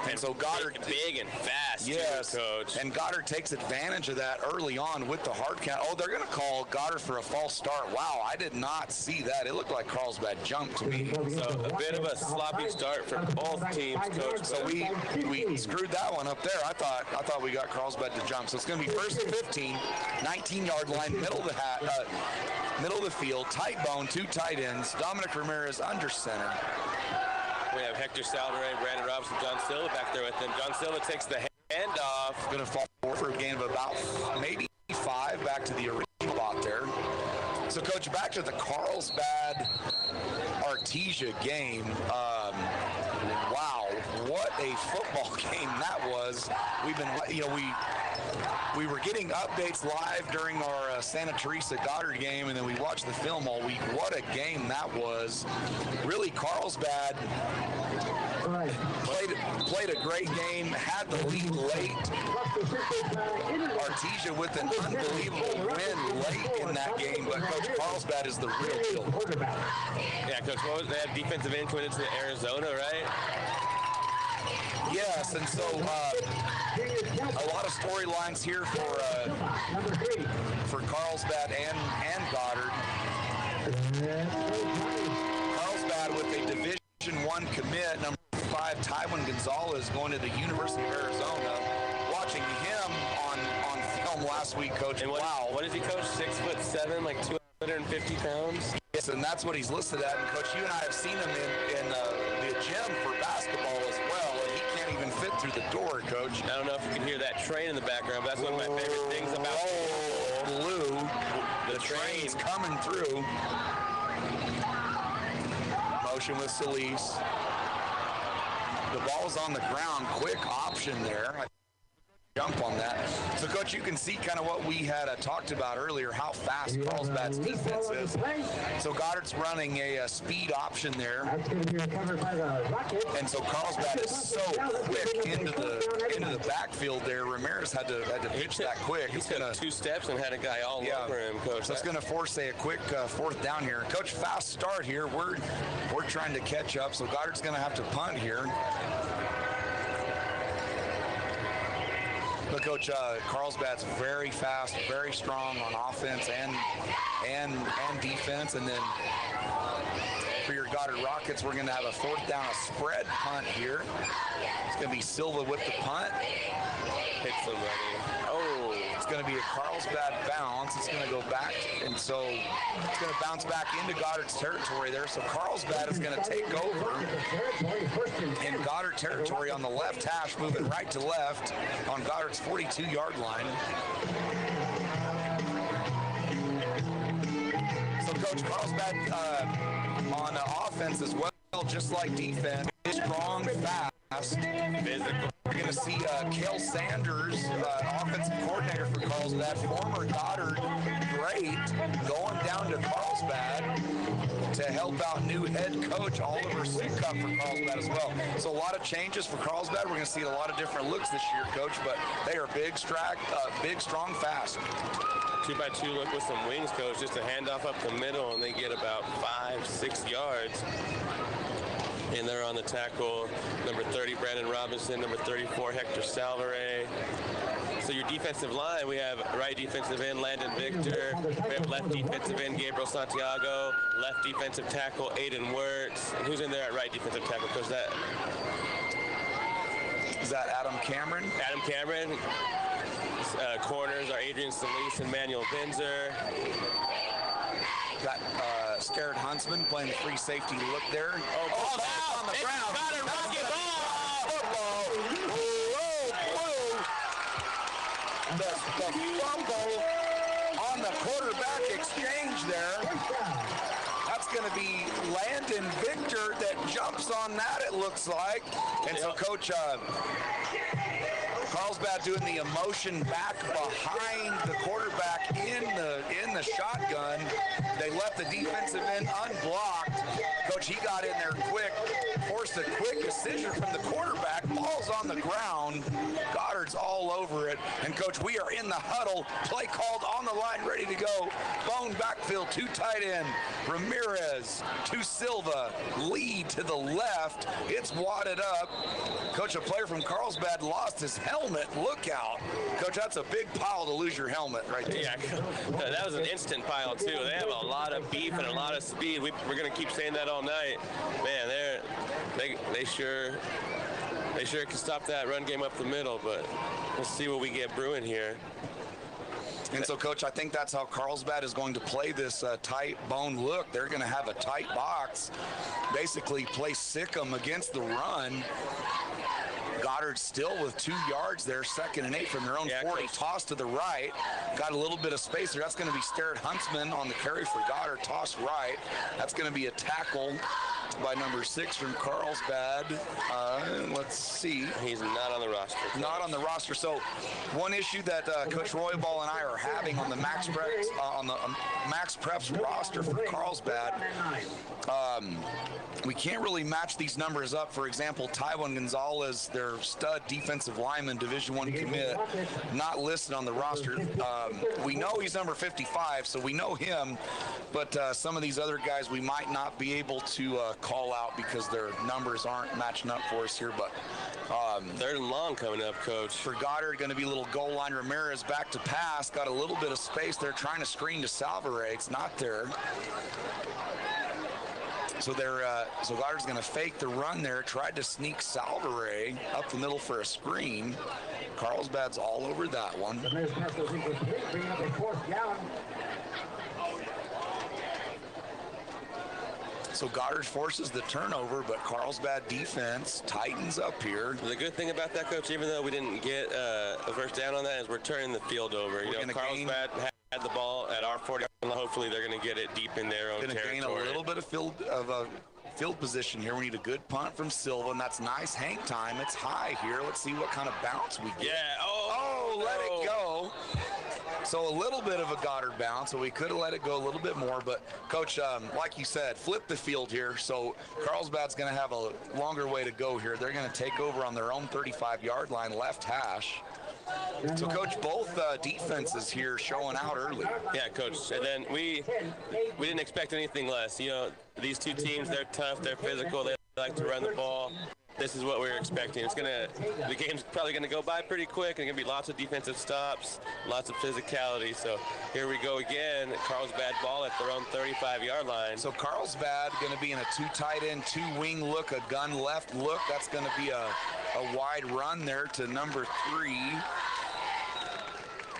And so Goddard, big and fast, yes, too, Coach. And Goddard takes advantage of that early on with the hard count. Oh, they're going to call Goddard for a false start. Wow, I did not see that. It looked like Carlsbad jumped to me. So a bit of a sloppy start for both teams, Coach. So we screwed that one up there. I thought we got Carlsbad to jump. So it's going to be 1st and 15, 19-yard line, middle of the field, tight bone, 2 tight ends. Dominic Ramirez under center. We have Hector Salvare, Brandon Robinson, John Silva back there with him. John Silva takes the handoff. Going to fall forward for a gain of about maybe 5 back to the original spot there. So, Coach, back to the Carlsbad-Artesia game. Wow, what a football game that was. We've been, we were getting updates live during our Santa Teresa Goddard game, and then we watched the film all week. What a game that was. Really, Carlsbad played a great game, had the lead late. Artesia with an unbelievable win late in that game, but Coach, Carlsbad is the real deal. Yeah, Coach, they had defensive end coming into Arizona, right? Yes, and so a lot of storylines here for Carlsbad and Goddard. Carlsbad with a Division I commit, number 5, Tywin Gonzalez, going to the University of Arizona. Watching him on film last week, Coach. And what is he, Coach? 6'7", like 250 pounds? Yes, and that's what he's listed at. And Coach, you and I have seen him in the gym for basketball as well, and he can't even fit through the door, Coach. I don't know if you can hear that train in the background, but that's one of my favorite things about blue. The train's coming through. Motion with Solis. The ball's on the ground. Quick option there. Jump on that. So, Coach, you can see kind of what we had talked about earlier, how fast Carlsbad's defense is. So Goddard's running a speed option there. And so Carlsbad is so quick into the backfield there. Ramirez had to pitch that quick. He took 2 steps and had a guy all over him, Coach. So it's going to force a quick 4th down here. Coach, fast start here. We're trying to catch up, so Goddard's going to have to punt here. But Coach, Carlsbad's very fast, very strong on offense and defense. And then for your Goddard Rockets, we're going to have a 4th down, a spread punt here. It's going to be Silva with the punt. Hit somebody. Oh, it's going to be a Carlsbad bounce. It's going to go back, and so it's going to bounce back into Goddard's territory there. So Carlsbad is going to take over in Goddard territory on the left hash, moving right to left on Goddard's 42-yard line. So Coach, Carlsbad on offense as well, just like defense, strong, fast, physical. We're going to see Cale Sanders, offensive coordinator for Carlsbad, former Goddard great, going down to Carlsbad to help out new head coach Oliver Sukup for Carlsbad as well. So a lot of changes for Carlsbad. We're going to see a lot of different looks this year, Coach, but they are big, strong, fast. 2x2 look with some wings, Coach. Just a handoff up the middle, and they get about 5-6 yards. And they're on the tackle, number 30, Brandon Robinson, number 34, Hector Salvare. So your defensive line, we have right defensive end, Landon Victor. We have left defensive end, Gabriel Santiago. Left defensive tackle, Aiden Wirtz. And who's in there at right defensive tackle? Because is that Adam Cameron? Adam Cameron. Corners are Adrian Solis and Manuel Binzer. Got Scared Huntsman playing the free safety look there. Oh, that's on the ground. Goddard Rocket Football. The fumble on the quarterback exchange there. That's going to be Landon Victor that jumps on that, it looks like. And so, Coach, Carlsbad doing the emotion back behind the quarterback in the shotgun. They left the defensive end unblocked. Coach, he got in there quick, forced a quick decision from the quarterback. Ball's on the ground. Goddard's all over it. And Coach, we are in the huddle. Play called on the line, ready to go. Bone backfield, 2 tight end. Ramirez to Silva. Lee to the left. It's wadded up. Coach, a player from Carlsbad lost his helmet. Look out. Coach, that's a big pile to lose your helmet right there. Yeah, that was an instant pile, too. They have a lot of beef and a lot of speed. We're going to keep saying that all night. Man, they sure can stop that run game up the middle, but let's see what we get brewing here. And so, Coach, I think that's how Carlsbad is going to play this tight bone look. They're going to have a tight box, basically play Sikkim against the run. Goddard still with 2 yards there, 2nd and 8 from their own 40. Coach. Toss to the right. Got a little bit of space there. That's going to be Starrett Huntsman on the carry for Goddard. Toss right. That's going to be a tackle by number 6 from Carlsbad. Let's see. He's not on the roster. Not on the roster. So one issue that Coach Roybal and I are having on the Max Preps roster for Carlsbad, we can't really match these numbers up. For example, Tywin Gonzalez, their stud defensive lineman, Division I commit, not listed on the roster. We know he's number 55, so we know him, but some of these other guys we might not be able to call out because their numbers aren't matching up for us here. But 3rd and long coming up, Coach. For Goddard, going to be a little goal line. Ramirez back to pass, got a little bit of space there, trying to screen to Salvare. It's not there. So so Goddard's going to fake the run there, tried to sneak Salvare up the middle for a screen. Carlsbad's all over that one. So Goddard forces the turnover, but Carlsbad defense tightens up here. The good thing about that, Coach, even though we didn't get a first down on that, is we're turning the field over. You know, Carlsbad had the ball at our 40. Hopefully they're going to get it deep in their own territory. Gain a little bit of field position here. We need a good punt from Silva, and that's nice hang time. It's high here. Let's see what kind of bounce we get. Yeah. Let it go. So a little bit of a Goddard bounce, so we could have let it go a little bit more. But, Coach, like you said, flip the field here. So Carlsbad's going to have a longer way to go here. They're going to take over on their own 35-yard line, left hash. So, Coach, both defenses here showing out early. Yeah, Coach. And then we didn't expect anything less. You know, these two teams, they're tough, they're physical, they like to run the ball. This is what we were expecting. The game's probably going to go by pretty quick, and going to be lots of defensive stops, lots of physicality. So here we go again. Carlsbad ball at their own 35-yard line. So Carlsbad going to be in a 2 tight end, 2 wing look, a gun left look. That's going to be a wide run there to number 3.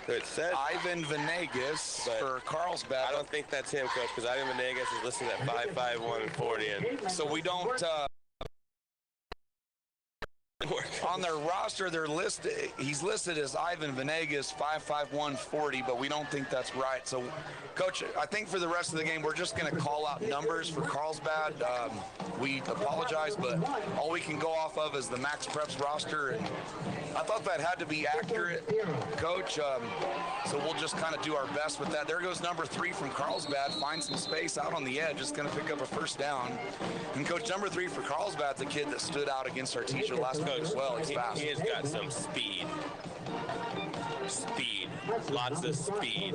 It said Ivan Venegas for Carlsbad. I don't think that's him, Coach, because Ivan Venegas is listed at 5'5", 140. And so we don't... on their roster, he's listed as Ivan Venegas, 5'5", 140, but we don't think that's right. So, Coach, I think for the rest of the game, we're just going to call out numbers for Carlsbad. We apologize, but all we can go off of is the Max Preps roster, and I thought that had to be accurate, Coach. So we'll just kind of do our best with that. There goes number 3 from Carlsbad, find some space out on the edge, just going to pick up a first down. And, Coach, number 3 for Carlsbad's a kid that stood out against our teacher last week as well. He's fast. He has got some speed. Speed. Lots of speed.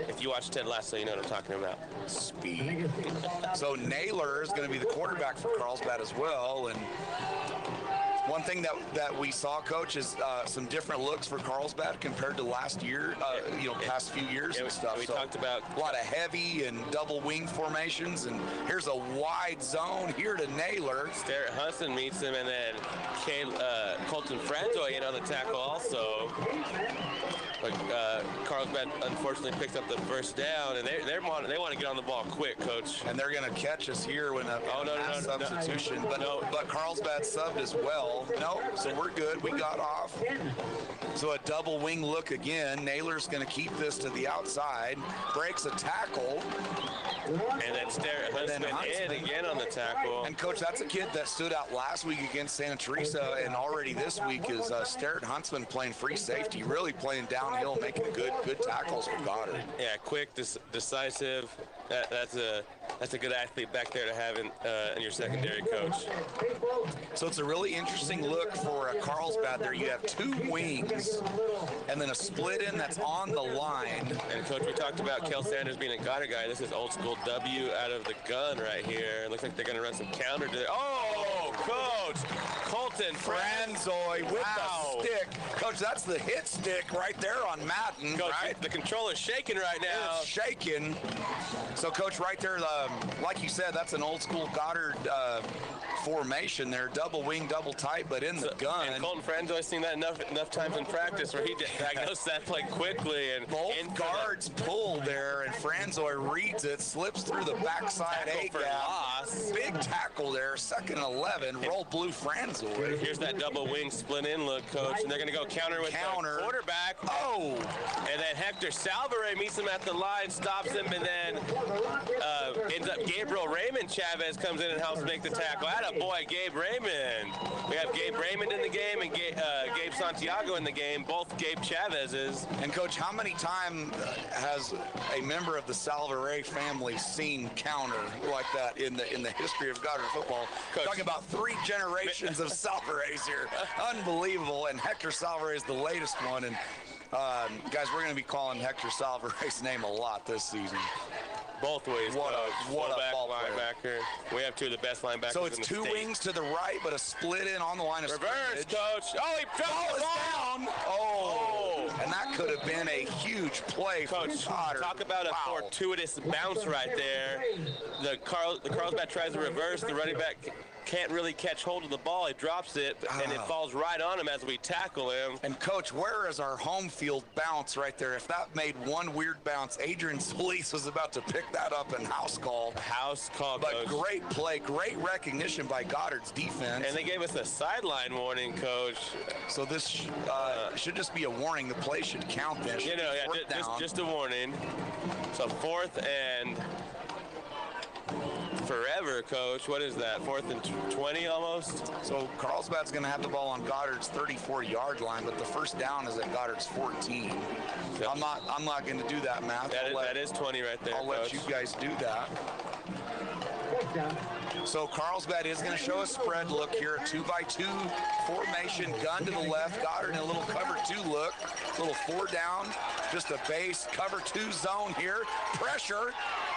If you watch Ted Lasso, you know what I'm talking about. Speed. So Naylor is going to be the quarterback for Carlsbad as well. And one thing that we saw, Coach, is some different looks for Carlsbad compared to last year, past few years and stuff. We talked about a lot of heavy and double wing formations, and here's a wide zone here to Naylor. Starrett Hudson meets him, and then Colton Franzoy in on the tackle also. But Carlsbad unfortunately picked up the first down, and they want to get on the ball quick, Coach. And they're going to catch us here when a substitution. But Carlsbad subbed as well. ball. No, so we're good. We got off. So a double wing look again. Naylor's going to keep this to the outside. Breaks a tackle. And then Huntsman in again on the tackle. And, Coach, that's a kid that stood out last week against Santa Teresa, and already this week is Starrett Huntsman playing free safety, really playing downhill, making good tackles for Goddard. Yeah, quick, decisive. That's a good athlete back there to have in your secondary, Coach. So it's a really interesting look for Carlsbad there. You have two wings and then a split in that's on the line. And, Coach, we talked about Kel Sanders being a Goddard guy. This is old school W out of the gun right here. It looks like they're going to run some counter to Oh, Coach! Colton Franzoy with the stick. Coach, that's the hit stick right there on Madden, Coach, right? The controller's shaking right now. It's shaking. So, Coach, right there, like you said, that's an old school Goddard formation there. Double wing, double tight, but in the gun. And Colton Franzoy's seen that enough times in practice where he diagnosed that play quickly. And both guards pull there, and Franzoy reads it, slips through the backside A-gap. Big tackle there, 2nd and 11. Roll blue Franzoy. Here's that double wing split in look, Coach. And they're going to go counter with the quarterback. Oh! And then Hector Salvare meets him at the line, stops him, and then ends up Gabriel Raymond Chavez comes in and helps make the tackle. Attaboy, Gabe Raymond. We have Gabe Raymond in the game and Gabe Santiago in the game, both Gabe Chavez's. And, Coach, how many times has a member of the Salvare family seen counter like that in the history of Goddard football? Coach, talking about 3 generations of Salvares here. Unbelievable. And Hector Salvare is the latest one. And, guys, we're going to be calling Hector Salvare's name a lot this season. Both ways. What a ball linebacker. We have two of the best linebackers. So it's in the two state. wings to the right, but a split in on the line of reverse, scrimmage. Coach. Oh, he dropped the ball down. Oh, and that could have been a huge play, Coach. For Goddard. Talk about a fortuitous bounce right there. The Carlsbad tries to reverse. The running back can't really catch hold of the ball. He drops it, and it falls right on him as we tackle him. And, Coach, where is our home field bounce right there? If that made one weird bounce, Adrian Solis was about to pick that up and house call. House call, But Coach. great play, great recognition by Goddard's defense. And they gave us a sideline warning, Coach. So this should just be a warning. The play should count this. You know, yeah, just a warning. So 4th and forever, Coach. What is that? 4th and 20 almost? So Carlsbad's going to have the ball on Goddard's 34-yard line, but the first down is at Goddard's 14. Yep. I'm not going to do that math. That is 20 right there, I'll let you guys do that. So Carlsbad is going to show a spread look here, a 2-by-2 formation, gun to the left. Goddard in a little cover 2 look, little 4 down, just a base cover 2 zone here. Pressure.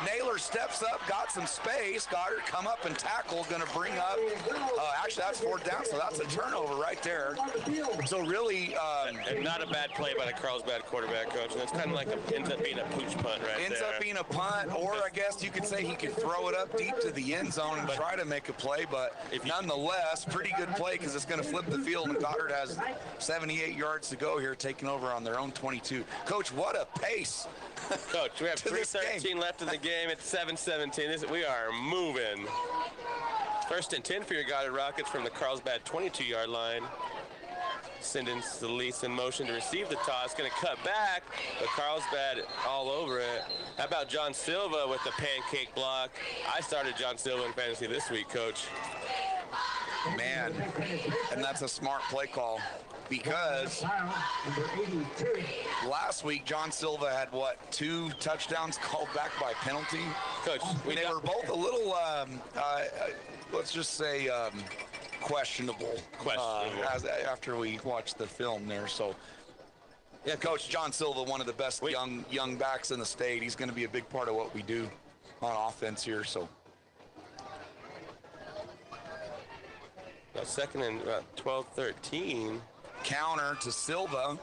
Naylor steps up, got some space. Goddard come up and tackle, going to bring up. Actually, that's 4th down, so that's a turnover right there. So really, and not a bad play by the Carlsbad quarterback, Coach. And it's kind of like ends up being a pooch punt right there. Ends up being a punt, or I guess you could say he could throw it up deep to the end zone and try to make a play, but nonetheless, pretty good play because it's going to flip the field, and Goddard has 78 yards to go here, taking over on their own 22. Coach, what a pace. Coach, we have 3:13 left in the game. It's 7-17. We are moving. 1st and 10 for your Goddard Rockets from the Carlsbad 22-yard line. Sending Solis in motion to receive the toss. Going to cut back, but Carlsbad all over it. How about John Silva with the pancake block? I started John Silva in fantasy this week, Coach. Man, and that's a smart play call. Because last week, John Silva had, 2 touchdowns called back by penalty? Coach, they were both a little, let's just say, questionable. After we watched the film there. So, yeah, Coach, John Silva, one of the best young backs in the state. He's going to be a big part of what we do on offense here. So. About 2nd and about 12-13. Counter to Silva.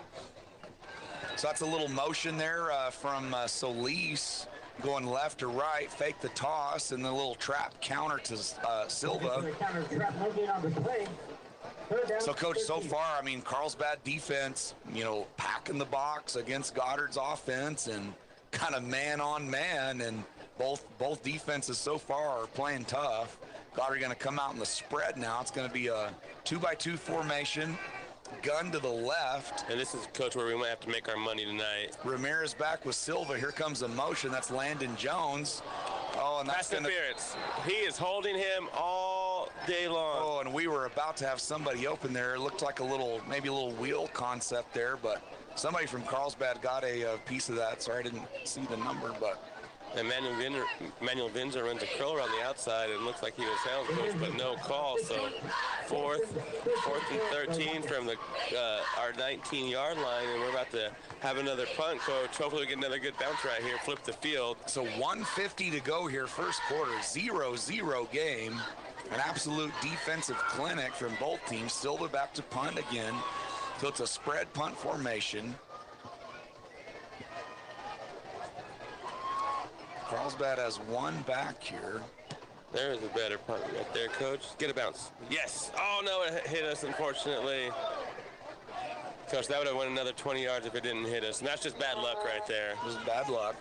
So that's a little motion there from Solis going left to right, fake the toss, and the little trap counter to Silva. So, Coach, so far, I mean, Carlsbad defense, packing the box against Goddard's offense and kind of man on man, and both defenses so far are playing tough. Goddard going to come out in the spread now. It's going to be a 2-by-2 formation. Gun to the left. And this is, Coach, where we might have to make our money tonight. Ramirez back with Silva. Here comes a motion. That's Landon Jones. Oh, and that's interference. He is holding him all day long. Oh, and we were about to have somebody open there. It looked like maybe a little wheel concept there, but somebody from Carlsbad got a piece of that. Sorry, I didn't see the number, but. And Manuel Vinzer runs a curler on the outside, and looks like he was sound coach, but no call. So fourth and 13 from our 19-yard line, and we're about to have another punt, Coach. Hopefully we get another good bounce right here, flip the field. So 1:50 to go here, first quarter, 0-0 game. An absolute defensive clinic from both teams. Silva back to punt again. So it's a spread punt formation. Carlsbad has one back here. There is a better punt right there, Coach. Get a bounce. Yes. Oh, no, it hit us, unfortunately. Coach, that would have won another 20 yards if it didn't hit us. And that's just bad luck right there. It was bad luck.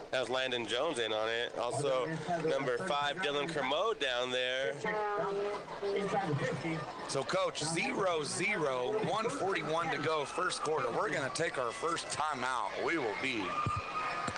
That was Landon Jones in on it. Also, number 5, Dylan Kermode down there. So, Coach, 0-0, 1:41 to go, first quarter. We're going to take our first timeout. We will be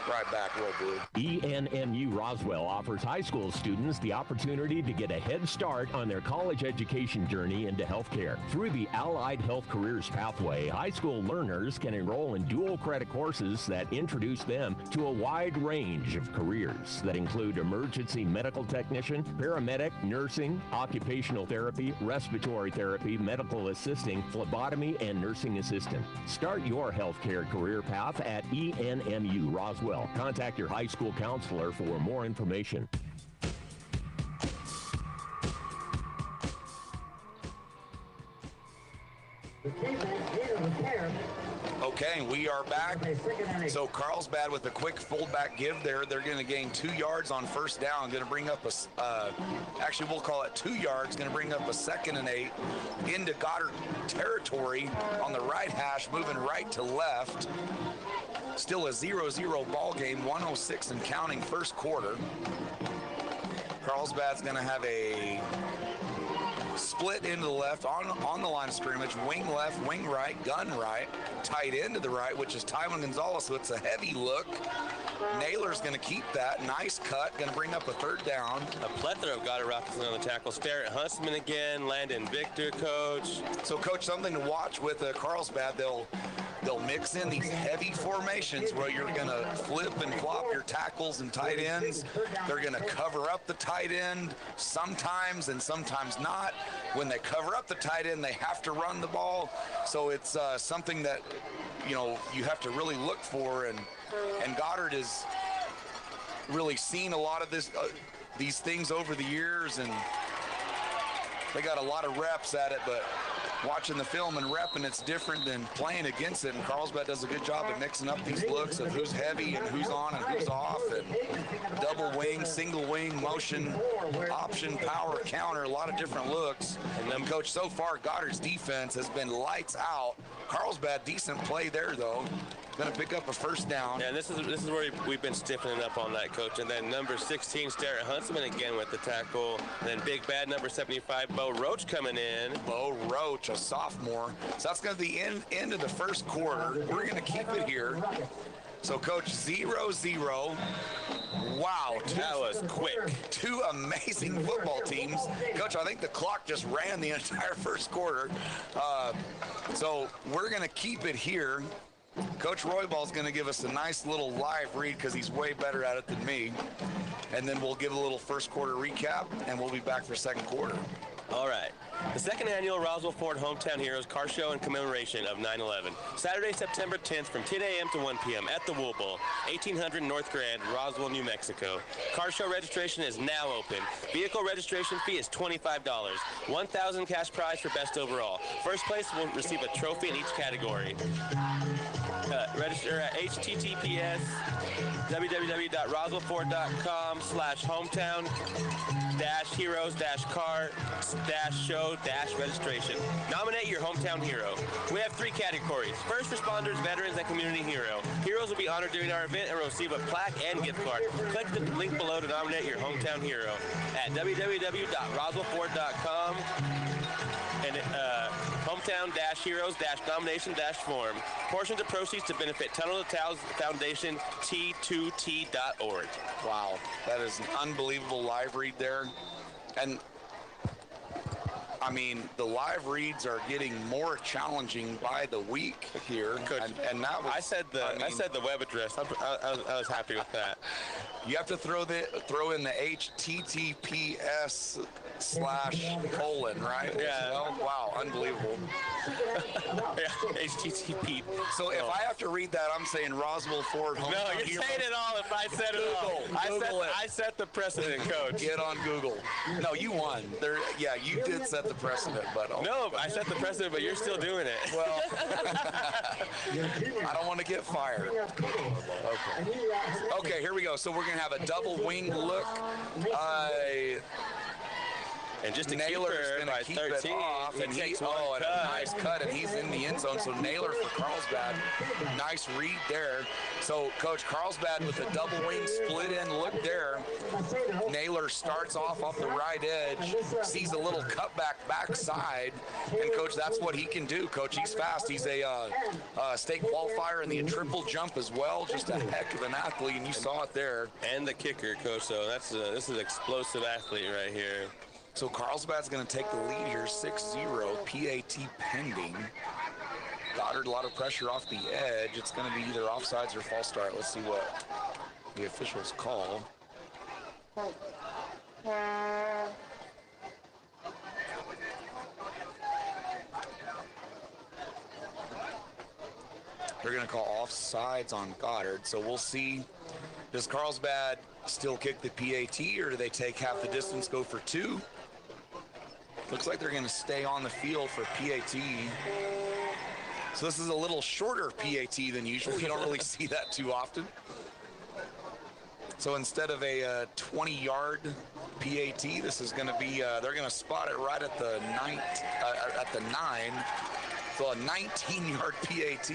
right back, Will Blue. ENMU Roswell offers high school students the opportunity to get a head start on their college education journey into healthcare. Through the Allied Health Careers Pathway, high school learners can enroll in dual credit courses that introduce them to a wide range of careers that include emergency medical technician, paramedic, nursing, occupational therapy, respiratory therapy, medical assisting, phlebotomy, and nursing assistant. Start your healthcare career path at ENMU Roswell. Contact your high school counselor for more information. Okay, we are back. So Carlsbad with a quick fullback give there. They're going to gain 2 yards on first down. Going to bring up actually we'll call it 2 yards. Going to bring up a 2nd and 8 into Goddard territory on the right hash, moving right to left. Still a 0-0 ball game, 1:06 and counting, first quarter. Carlsbad's going to have a split into the left on the line of scrimmage, wing left, wing right, gun right, tight end to the right, which is Tywin Gonzalez, so it's a heavy look. Naylor's going to keep that. Nice cut. Going to bring up a 3rd down. A plethora of Goddard Rockets on the tackle. Starrett Huntsman again, Landon Victor, Coach. So, Coach, something to watch with Carlsbad. They'll mix in these heavy formations where you're going to flip and flop your tackles and tight ends. They're going to cover up the tight end sometimes and sometimes not. When they cover up the tight end, they have to run the ball. So it's something that, you have to really look for. And Goddard has really seen a lot of these things over the years, and they got a lot of reps at it, but watching the film and repping, it's different than playing against it, and Carlsbad does a good job at mixing up these looks of who's heavy and who's on and who's off, and double wing, single wing, motion, option, power, counter, a lot of different looks. And then, Coach, so far, Goddard's defense has been lights out. Carlsbad, decent play there, though. Going to pick up a 1st down. Yeah, and this is where we've been stiffening up on that, Coach. And then number 16, Starrett Huntsman again with the tackle. And then big bad number 75, Bo Roach coming in. Bo Roach, a sophomore. So that's going to be end of the first quarter. We're going to keep it here. So, Coach, 0-0. Wow, that was quick. 2 amazing football teams. Coach, I think the clock just ran the entire first quarter. So we're going to keep it here. Coach Royball's going to give us a nice little live read because he's way better at it than me. And then we'll give a little first quarter recap, and we'll be back for second quarter. All right. The second annual Roswell Ford Hometown Heroes Car Show in commemoration of 9/11. Saturday, September 10th from 10 a.m. to 1 p.m. at the Wool Bowl, 1800 North Grand, Roswell, New Mexico. Car show registration is now open. Vehicle registration fee is $25. $1,000 cash prize for best overall. First place will receive a trophy in each category. Register at https www.roswell4.com/hometown-heroes-car-show-registration. Nominate your hometown hero. We have 3 categories: first responders, veterans, and community hero. Heroes will be honored during our event and will receive a plaque and gift card. Click the link below to nominate your hometown hero at www.roswell4.com and hometown-heroes-nomination-form. Portions of proceeds to benefit Tunnel to Towns Foundation, T2T.org. Wow, that is an unbelievable live read there. And I mean, the live reads are getting more challenging by the week here. And that was, I said the web address. I was happy with that. You have to throw in the HTTPS/:, right? Yeah. Well, wow, unbelievable. Yeah, HTTP. So if I have to read that, I'm saying Roswell Ford Hometown No, you're Heroes. saying it all if I said it all. Google it. I set the precedent, Coach. Get on Google. No, you won. Yeah, you did set the precedent, but no, I set the precedent, but you're still doing it. Well, I don't want to get fired. Okay, here we go. So we're gonna have a double wing look. And just to Naylor's keep going to keep 13, it off, and a nice cut, and he's in the end zone. So Naylor for Carlsbad, nice read there. So Coach Carlsbad with a double wing split in look there. Naylor starts off the right edge, sees a little cutback backside, and Coach, that's what he can do. Coach, he's fast. He's a state qualifier in the triple jump as well. Just a heck of an athlete, and you saw it there. And the kicker, Coach. So this is an explosive athlete right here. So Carlsbad's going to take the lead here, 6-0, PAT pending. Goddard, a lot of pressure off the edge. It's going to be either offsides or false start. Let's see what the officials call. They're going to call offsides on Goddard, so we'll see. Does Carlsbad still kick the PAT, or do they take half the distance, go for 2? Looks like they're going to stay on the field for PAT. So this is a little shorter PAT than usual. You don't really see that too often. So instead of a 20-yard PAT, this is going to be, they're going to spot it right at the 9. So a 19-yard PAT.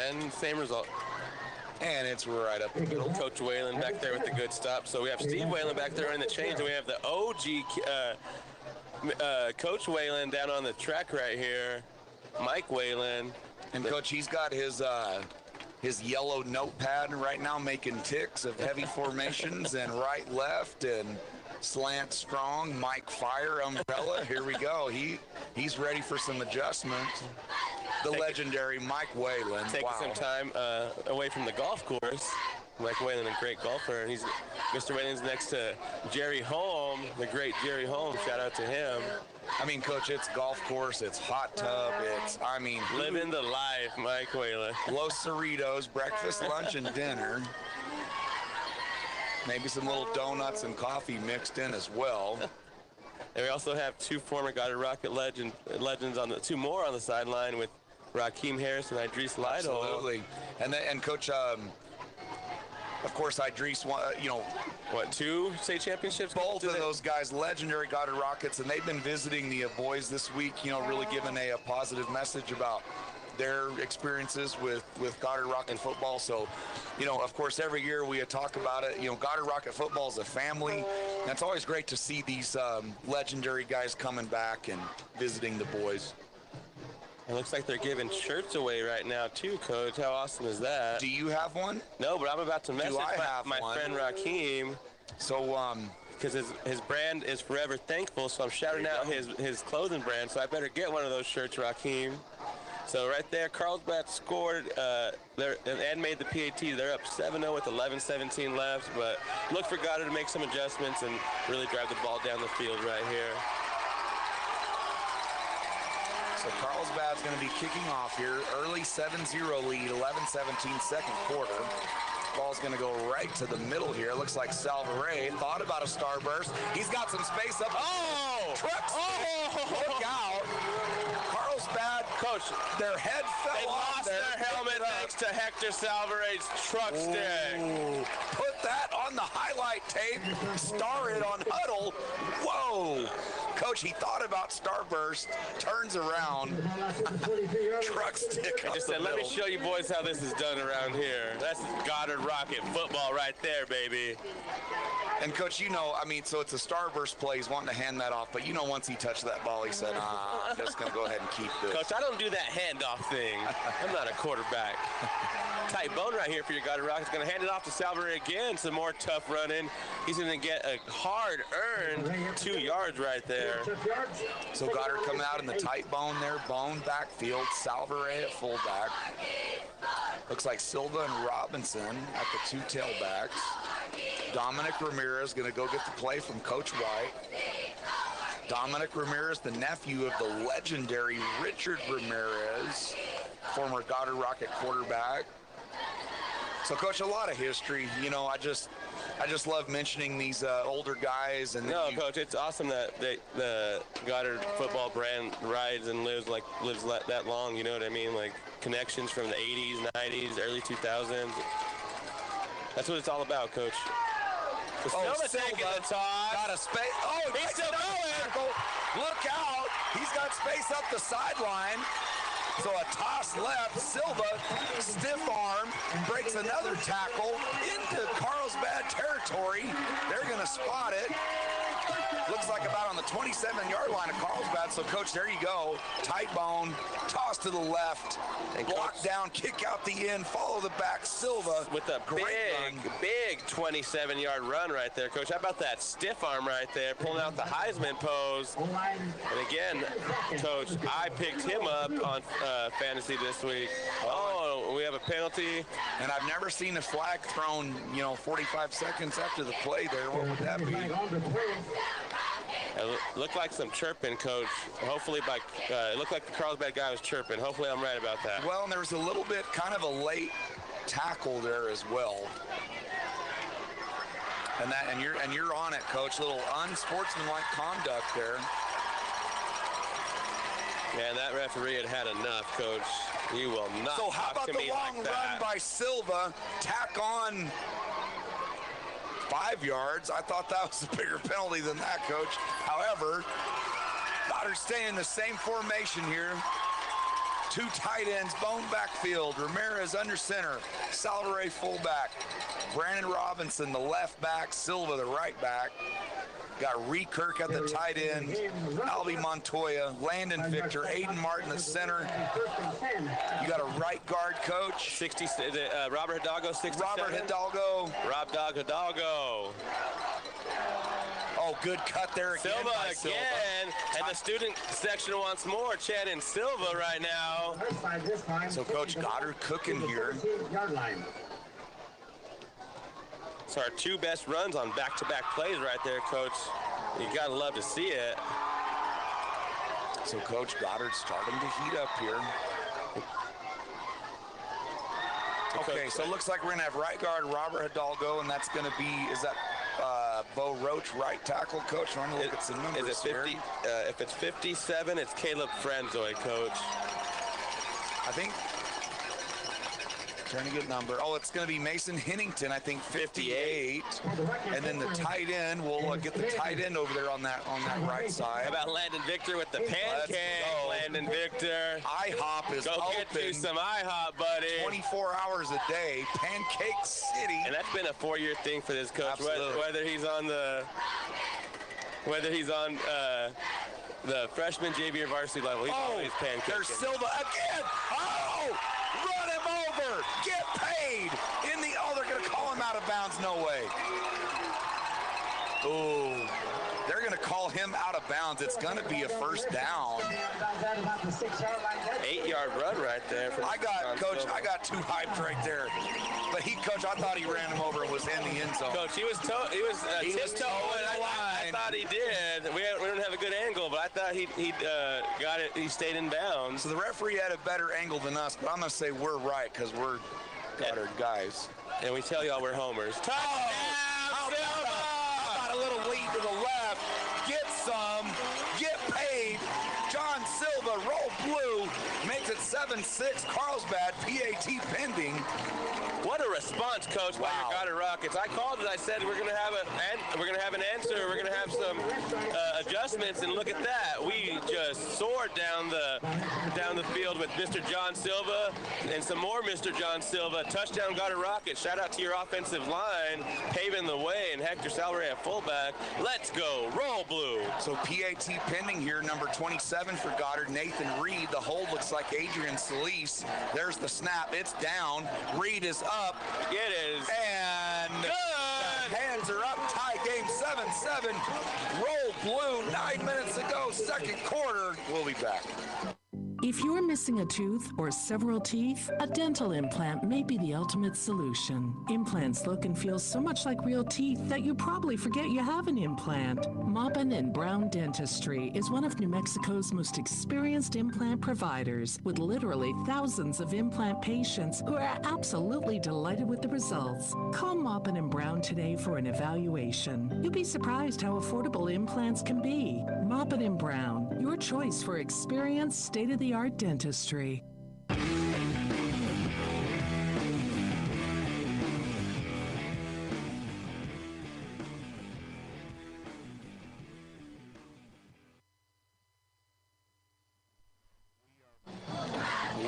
And same result. And it's right up the middle. Coach Whalen back there with the good stop. So we have Steve Whalen back there in the chains, and we have the OG Coach Whalen down on the track right here, Mike Whalen. And Coach, he's got his yellow notepad right now making ticks of heavy formations and right, left, and slant strong, Mike fire, umbrella. Here we go. He's ready for some adjustments. The legendary Mike Whalen. Taking some time away from the golf course. Mike Whalen, a great golfer, and Mr. Whalen's next to Jerry Holm, the great Jerry Holm. Shout out to him. I mean, Coach, it's golf course, it's hot tub, living the life, Mike Whalen. Los Cerritos, breakfast, lunch, and dinner. Maybe some little donuts and coffee mixed in as well. And we also have 2 former Goddard Rocket legends two more on the sideline with Rakeem Harris and Idris Lytle. Absolutely. And Coach, of course, Idris, 2 state championships? Both of those guys, legendary Goddard Rockets, and they've been visiting the boys this week, really giving a positive message about their experiences with Goddard Rocket football. So, of course, every year we talk about it. Goddard Rocket football is a family, and it's always great to see these legendary guys coming back and visiting the boys. It looks like they're giving shirts away right now, too, Coach. How awesome is that? Do you have one? No, but I'm about to message my friend Rakeem. So, because his brand is Forever Thankful, so I'm shouting out his clothing brand, so I better get one of those shirts, Rakeem. So right there, Carlsbad scored and made the PAT. They're up 7-0 with 11:17 left, but look for Goddard to make some adjustments and really drive the ball down the field right here. So Carlsbad's going to be kicking off here. Early 7-0 lead, 11-17 second quarter. Ball's going to go right to the middle here. Looks like Salvaray thought about a starburst. He's got some space up. Oh! Trucks! Oh! Look out. Carlsbad Coach, their head fell they off. lost their helmet thanks to Hector Salvare's truck stick. Put that on the highlight tape. Star it on Huddle. Whoa. Coach, he thought about Starburst, turns around, truck stick. I just said, let me show you boys how this is done around here. That's Goddard Rocket football right there, baby. And Coach, you know, I mean, so it's a Starburst play. He's wanting to hand that off, but you know, once he touched that ball, he said, I'm just going to go ahead and keep this. Coach, I don't do that handoff thing. I'm not a quarterback. Tight bone right here for your Goddard Rockets. Going to hand it off to Salvare again. Some more tough running. He's going to get a hard-earned 2 yards right there. So Goddard coming out in the tight bone there, bone backfield. Salvare at fullback. Looks like Silva and Robinson at the 2 tailbacks. Dominic Ramirez going to go get the play from Coach White. Dominic Ramirez, the nephew of the legendary Richard Ramirez, former Goddard Rocket quarterback. So, Coach, a lot of history. You know, I just love mentioning these older guys. And no, Coach, it's awesome that the Goddard football brand rides and lives that long. You know what I mean? Like connections from the 80s, 90s, early 2000s. That's what it's all about, Coach. Silva taking the toss. Got a space. Oh, he's still going. Look out. He's got space up the sideline. So a toss left. Silva, stiff arm, breaks another tackle into Carlsbad territory. They're going to spot it. Looks like about on the 27-yard line of Carlsbad. So, Coach, there you go. Tight bone, toss to the left, and block down, kick out the end, follow the back. Silva with a big 27-yard run right there, Coach. How about that stiff arm right there, pulling out the Heisman pose. And again, Coach, I picked him up on fantasy this week. Oh, we have a penalty. And I've never seen a flag thrown, 45 seconds after the play there. What would that be? It looked like some chirping, Coach. Hopefully it looked like the Carlsbad guy was chirping. Hopefully I'm right about that. Well, and there was a little bit kind of a late tackle there as well. And you're on it, Coach. Little unsportsmanlike conduct there. Man, that referee had enough, Coach. You will not. So how about the long run by Silva? Tack on 5 yards. I thought that was a bigger penalty than that, Coach. However, Goddard staying in the same formation here. 2 tight ends, bone backfield. Ramirez under center. Salvare fullback. Brandon Robinson, the left back. Silva, the right back. Got Rekirk at the tight end. Albie Montoya, Landon Victor, Aiden Martin at center. You got a right guard, Coach. 60. Robert Hidalgo, 67. Robert Hidalgo. Rob Dog Hidalgo. Oh, good cut there again. Silva again. And the student section wants more. Channing Silva right now. So, Coach, Goddard cooking here. So our 2 best runs on back-to-back plays right there, Coach. You gotta love to see it. So Coach Goddard starting to heat up here. Okay, so it looks like we're gonna have right guard Robert Hidalgo, and that's gonna be, is that Bo Roach, right tackle, Coach? I want to look at some numbers. Is it 50? If it's 57, it's Caleb Franzoy, Coach. I think. Trying to get number. Oh, it's going to be Mason Hennington, I think 58. And then the tight end, we'll get the tight end over there on that right side. How about Landon Victor with the pancake? Landon Victor. IHOP is open. Go get you some IHOP, buddy. 24 hours a day. Pancake City. And that's been a 4-year thing for this coach. Absolutely. Whether he's on the freshman, JV, or varsity level, he's always pancaking. There's Silva again. Oh! Run him over! Get paid! They're going to call him out of bounds. No way. Ooh. They're going to call him out of bounds. It's going to be a first down. 8-yard run right there. I got 2 hyped right there. But Coach, I thought he ran him over and was in the end zone. Coach, he was tiptoeing. I thought he did. We don't have a good angle, but I thought he got it. He stayed in bounds. So the referee had a better angle than us, but I'm going to say we're right because we're Goddard guys. And we tell y'all we're homers. Touchdown, Silva! How about a little lead to the left? Get some. Get paid. John Silva, roll blue. Make 7-6 Carlsbad, PAT pending. What a response, Coach, by your Goddard Rockets. I called it. I said we're gonna have an answer. We're gonna have some adjustments, and look at that. We just soared down the field with Mr. John Silva and some more Mr. John Silva. Touchdown, Goddard Rockets. Shout out to your offensive line, paving the way, and Hector Salary at fullback. Let's go, roll blue. So PAT pending here, number 27 for Goddard, Nathan Reed. The hold looks like Adrian Solis. There's the snap. It's down. Reed is up. It is. And good. The hands are up. Tie game 7-7. Roll blue. 9 minutes to go. Second quarter. We'll be back. If you're missing a tooth or several teeth, a dental implant may be the ultimate solution. Implants look and feel so much like real teeth that you probably forget you have an implant. Maupin and Brown Dentistry is one of New Mexico's most experienced implant providers, with literally thousands of implant patients who are absolutely delighted with the results. Call Maupin and Brown today for an evaluation. You'll be surprised how affordable implants can be. Maupin and Brown, your choice for experienced, state-of-the-art dentistry.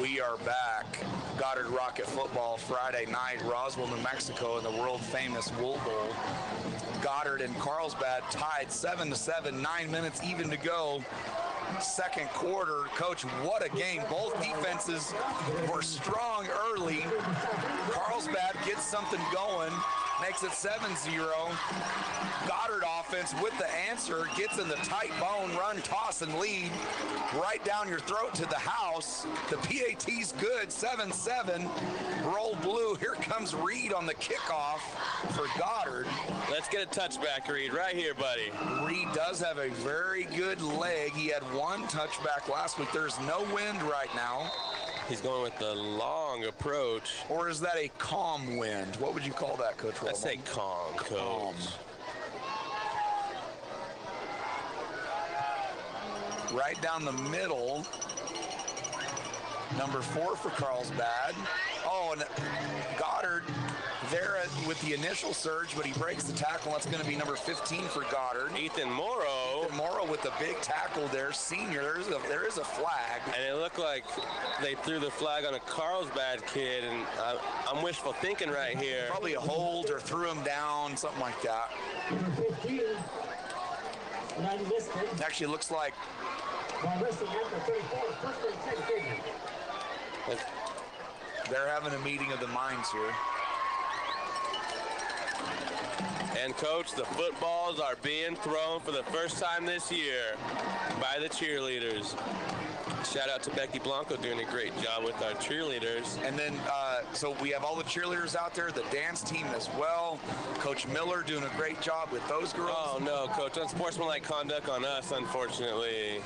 We are back. Goddard Rocket football Friday night, Roswell, New Mexico, in the world-famous Wool Bowl. Goddard and Carlsbad tied 7-7, 9 minutes even to go. Second quarter. Coach, what a game. Both defenses were strong early. Carlsbad gets something going, makes it 7-0. Goddard offense with the answer, gets in the tight bone, run, toss, and lead right down your throat to the house. The PAT's good, 7-7. Roll blue. Here comes Reed on the kickoff for Goddard. Let's get a touchback, Reed, right here, buddy. Reed does have a very good leg. He had one touchback last week. There's no wind right now. He's going with the long approach. Or is that a calm wind? What would you call that, Coach Romo? I'd say calm, Coach. Right down the middle. Number 4 for Carlsbad. Oh, and Goddard there with the initial surge, but he breaks the tackle. That's going to be number 15 for Goddard. Ethan Morrow. Ethan Morrow with the big tackle there. Senior, there is a flag. And it looked like they threw the flag on a Carlsbad kid, and I'm wishful thinking right here. Probably a hold or threw him down, something like that. It actually looks like they're having a meeting of the minds here. And, Coach, the footballs are being thrown for the first time this year by the cheerleaders. Shout out to Becky Blanco doing a great job with our cheerleaders. And then, so we have all the cheerleaders out there, the dance team as well. Coach Miller doing a great job with those girls. Oh, no, Coach, unsportsmanlike conduct on us, unfortunately.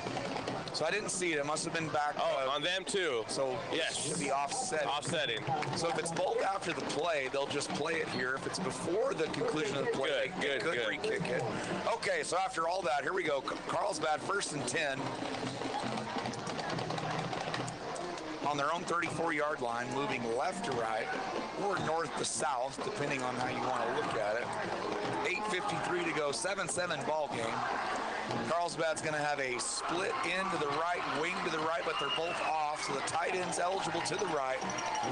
So I didn't see it. It must have been back. On them, too. So yes, it should be offsetting. So if it's both after the play, they'll just play it here. If it's before the conclusion of the play, they could re-kick it. Okay, so after all that, here we go. Carlsbad 1st and 10. On their own 34-yard line, moving left to right or north to south, depending on how you want to look at it. 8:53 to go, 7-7 ball game. Carlsbad's going to have a split end to the right, wing to the right, but they're both off, so the tight end's eligible to the right.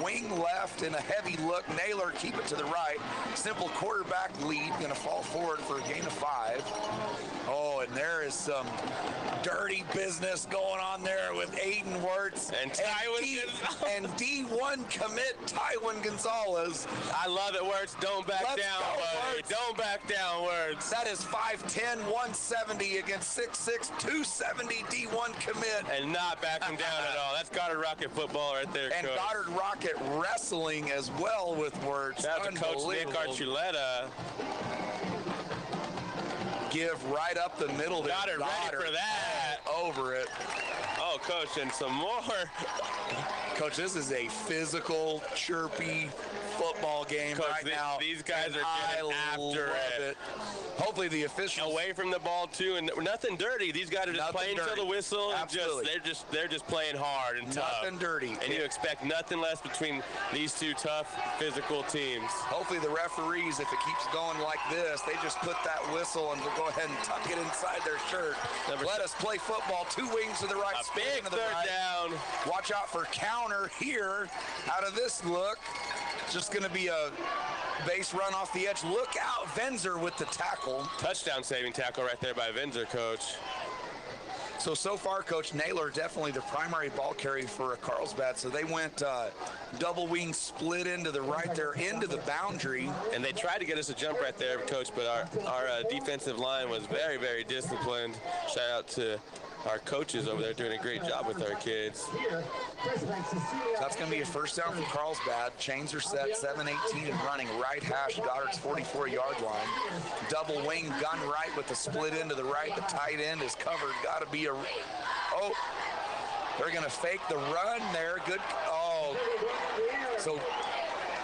Wing left and a heavy look. Naylor, keep it to the right. Simple quarterback lead, going to fall forward for a gain of 5. Oh, and there is some dirty business going on there with Aiden Wirtz and D1 commit Tywin Gonzalez. I love it, Wirtz. Don't back down, buddy. Don't back down, Wirtz. That is 5'10", 170 against 6'6", 270 D1 commit. And not backing down at all. That's Goddard Rocket football right there, and Coach. Goddard Rocket wrestling as well with Wirtz. Shout out to Coach Nick Archuleta. Give right up the middle there. Goddard ready for that. Over it. Oh, Coach, and some more. Coach, this is a physical, chirpy, football game Coach, right now. These guys and are getting I after love it. Hopefully the officials away from the ball too, and nothing dirty. These guys are just playing till the whistle. Absolutely. And they're just playing hard and tough. Nothing dirty. And you expect nothing less between these two tough physical teams. Hopefully the referees, if it keeps going like this, they just put that whistle and they'll go ahead and tuck it inside their shirt. Let us play football. 2 wings to the right. A big to the third right. down. Watch out for counter here. Out of this look, just going to be a base run off the edge. Look out, Venzer with the tackle. Touchdown saving tackle right there by Venzer, Coach. So far, Coach Naylor definitely the primary ball carrier for Carlsbad. So they went double wing split into the right there, into the boundary. And they tried to get us a jump right there, Coach, but our defensive line was very, very disciplined. Shout out to our coaches over there doing a great job with our kids. So that's going to be a first down for Carlsbad. Chains are set, 7-18 and running. Right hash, Goddard's 44-yard line. Double wing, gun right with the split into the right. The tight end is covered. Got to be a... Oh, they're going to fake the run there. Good... Oh, so...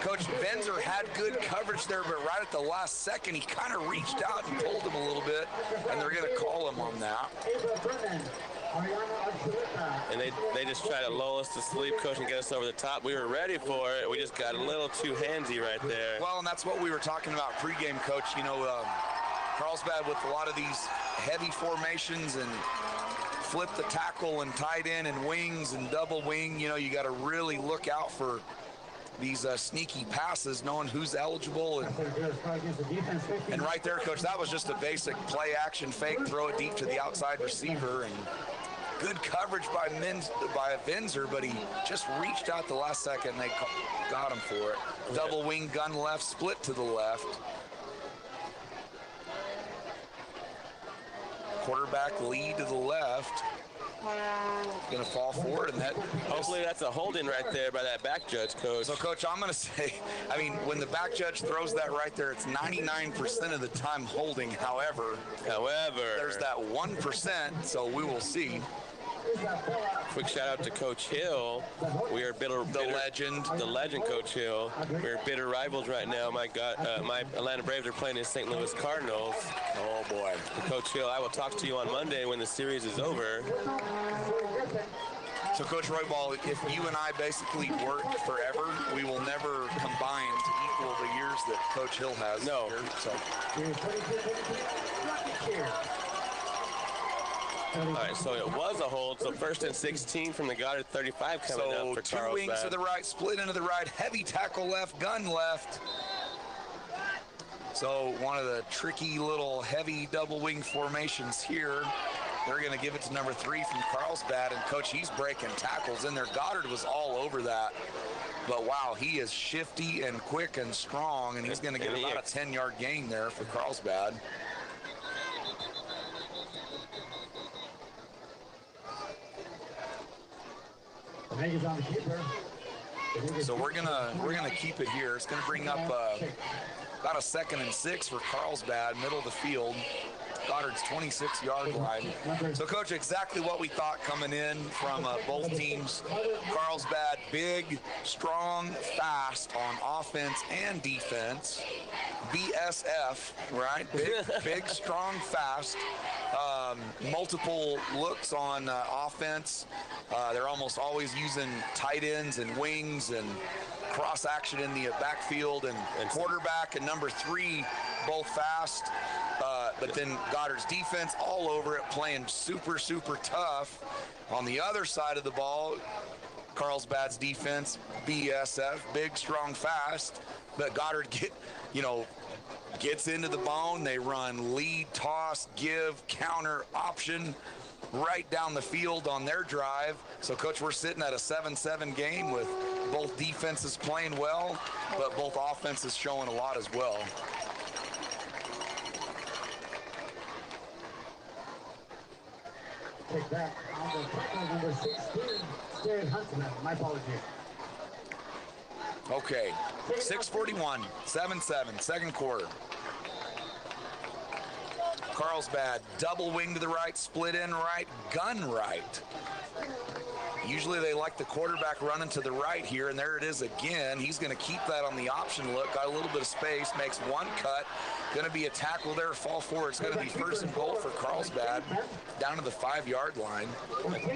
Coach Venzer had good coverage there, but right at the last second, he kind of reached out and pulled him a little bit, and they're going to call him on that. And they just try to lull us to sleep, Coach, and get us over the top. We were ready for it. We just got a little too handsy right there. Well, and that's what we were talking about pregame, Coach. You know, Carlsbad with a lot of these heavy formations and flip the tackle and tight end and wings and double wing. You know, you got to really look out for these sneaky passes, knowing who's eligible. And right there, Coach, that was just a basic play action fake, throw it deep to the outside receiver, and good coverage by Venzer, but he just reached out the last second and they got him for it. Double wing gun left, split to the left. Quarterback lead to the left. Going to fall forward, and that hopefully that's a holding right there by that back judge, Coach. So, Coach, I'm going to say, I mean, when the back judge throws that right there, it's 99% of the time holding. However, there's that 1%, so we will see. Quick shout out to Coach Hill. We are bitter, the legend Coach Hill. We're bitter rivals right now. My Atlanta Braves are playing the St. Louis Cardinals. Oh boy. Coach Hill, I will talk to you on Monday when the series is over. So Coach Roybal, if you and I basically work forever, we will never combine to equal the years that Coach Hill has. No. Here, so. All right, so it was a hold. So 1st and 16 from the Goddard 35 coming up for Carlsbad. So 2 wings to the right, split into the right, heavy tackle left, gun left. So one of the tricky little heavy double wing formations here. They're going to give it to number 3 from Carlsbad, and Coach, he's breaking tackles in there. Goddard was all over that. But wow, he is shifty and quick and strong, and he's going to get about a 10-yard gain there for Carlsbad. So we're gonna keep it here. It's gonna bring up about a 2nd and 6 for Carlsbad, middle of the field. Goddard's 26-yard line. So, Coach, exactly what we thought coming in from both teams. Carlsbad, big, strong, fast on offense and defense. BSF, right? Big, strong, fast. Multiple looks on offense. They're almost always using tight ends and wings and cross action in the backfield, and quarterback and number 3 both fast. But then Goddard's defense all over it, playing super, super tough. On the other side of the ball, Carlsbad's defense, BSF, big, strong, fast. But Goddard gets into the bone. They run lead, toss, give, counter, option right down the field on their drive. So, Coach, we're sitting at a 7-7 game with both defenses playing well, but both offenses showing a lot as well. Take that on the number 16, Jared Huntsman. My apologies. Okay, 6:41, 7-7, second quarter. Carlsbad, double wing to the right, split in right, gun right. Usually they like the quarterback running to the right here, and there it is again. He's going to keep that on the option look. Got a little bit of space, makes one cut. Going to be a tackle there, fall forward. It's going to be first and goal for Carlsbad down to the 5-yard line.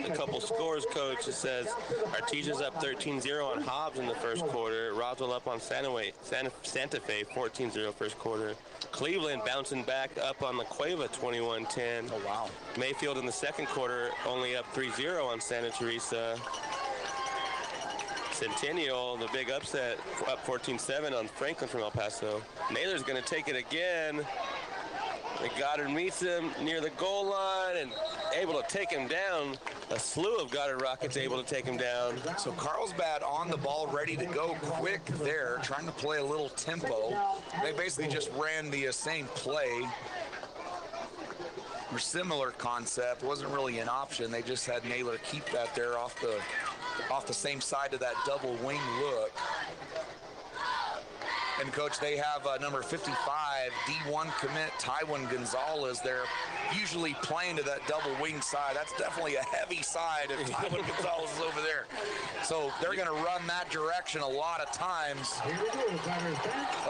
A couple scores, Coach. It says Artesia's up 13-0 on Hobbs in the first quarter. Roswell up on Santa Fe 14-0 first quarter. Cleveland bouncing back up on La Cueva 21-10. Oh, wow. Mayfield in the second quarter only up 3-0 on Santa Teresa. Centennial, the big upset, up 14-7 on Franklin from El Paso. Naylor's going to take it again. Goddard meets him near the goal line and able to take him down. A slew of Goddard Rockets able to take him down. So Carlsbad on the ball, ready to go quick there, trying to play a little tempo. They basically just ran the same play. Or similar concept. Wasn't really an option. They just had Naylor keep that there off the same side of that double wing look. And Coach, they have number 55, D1 commit Tywin Gonzalez there, usually playing to that double wing side. That's definitely a heavy side if Tywin Gonzalez is over there. So they're going to run that direction a lot of times.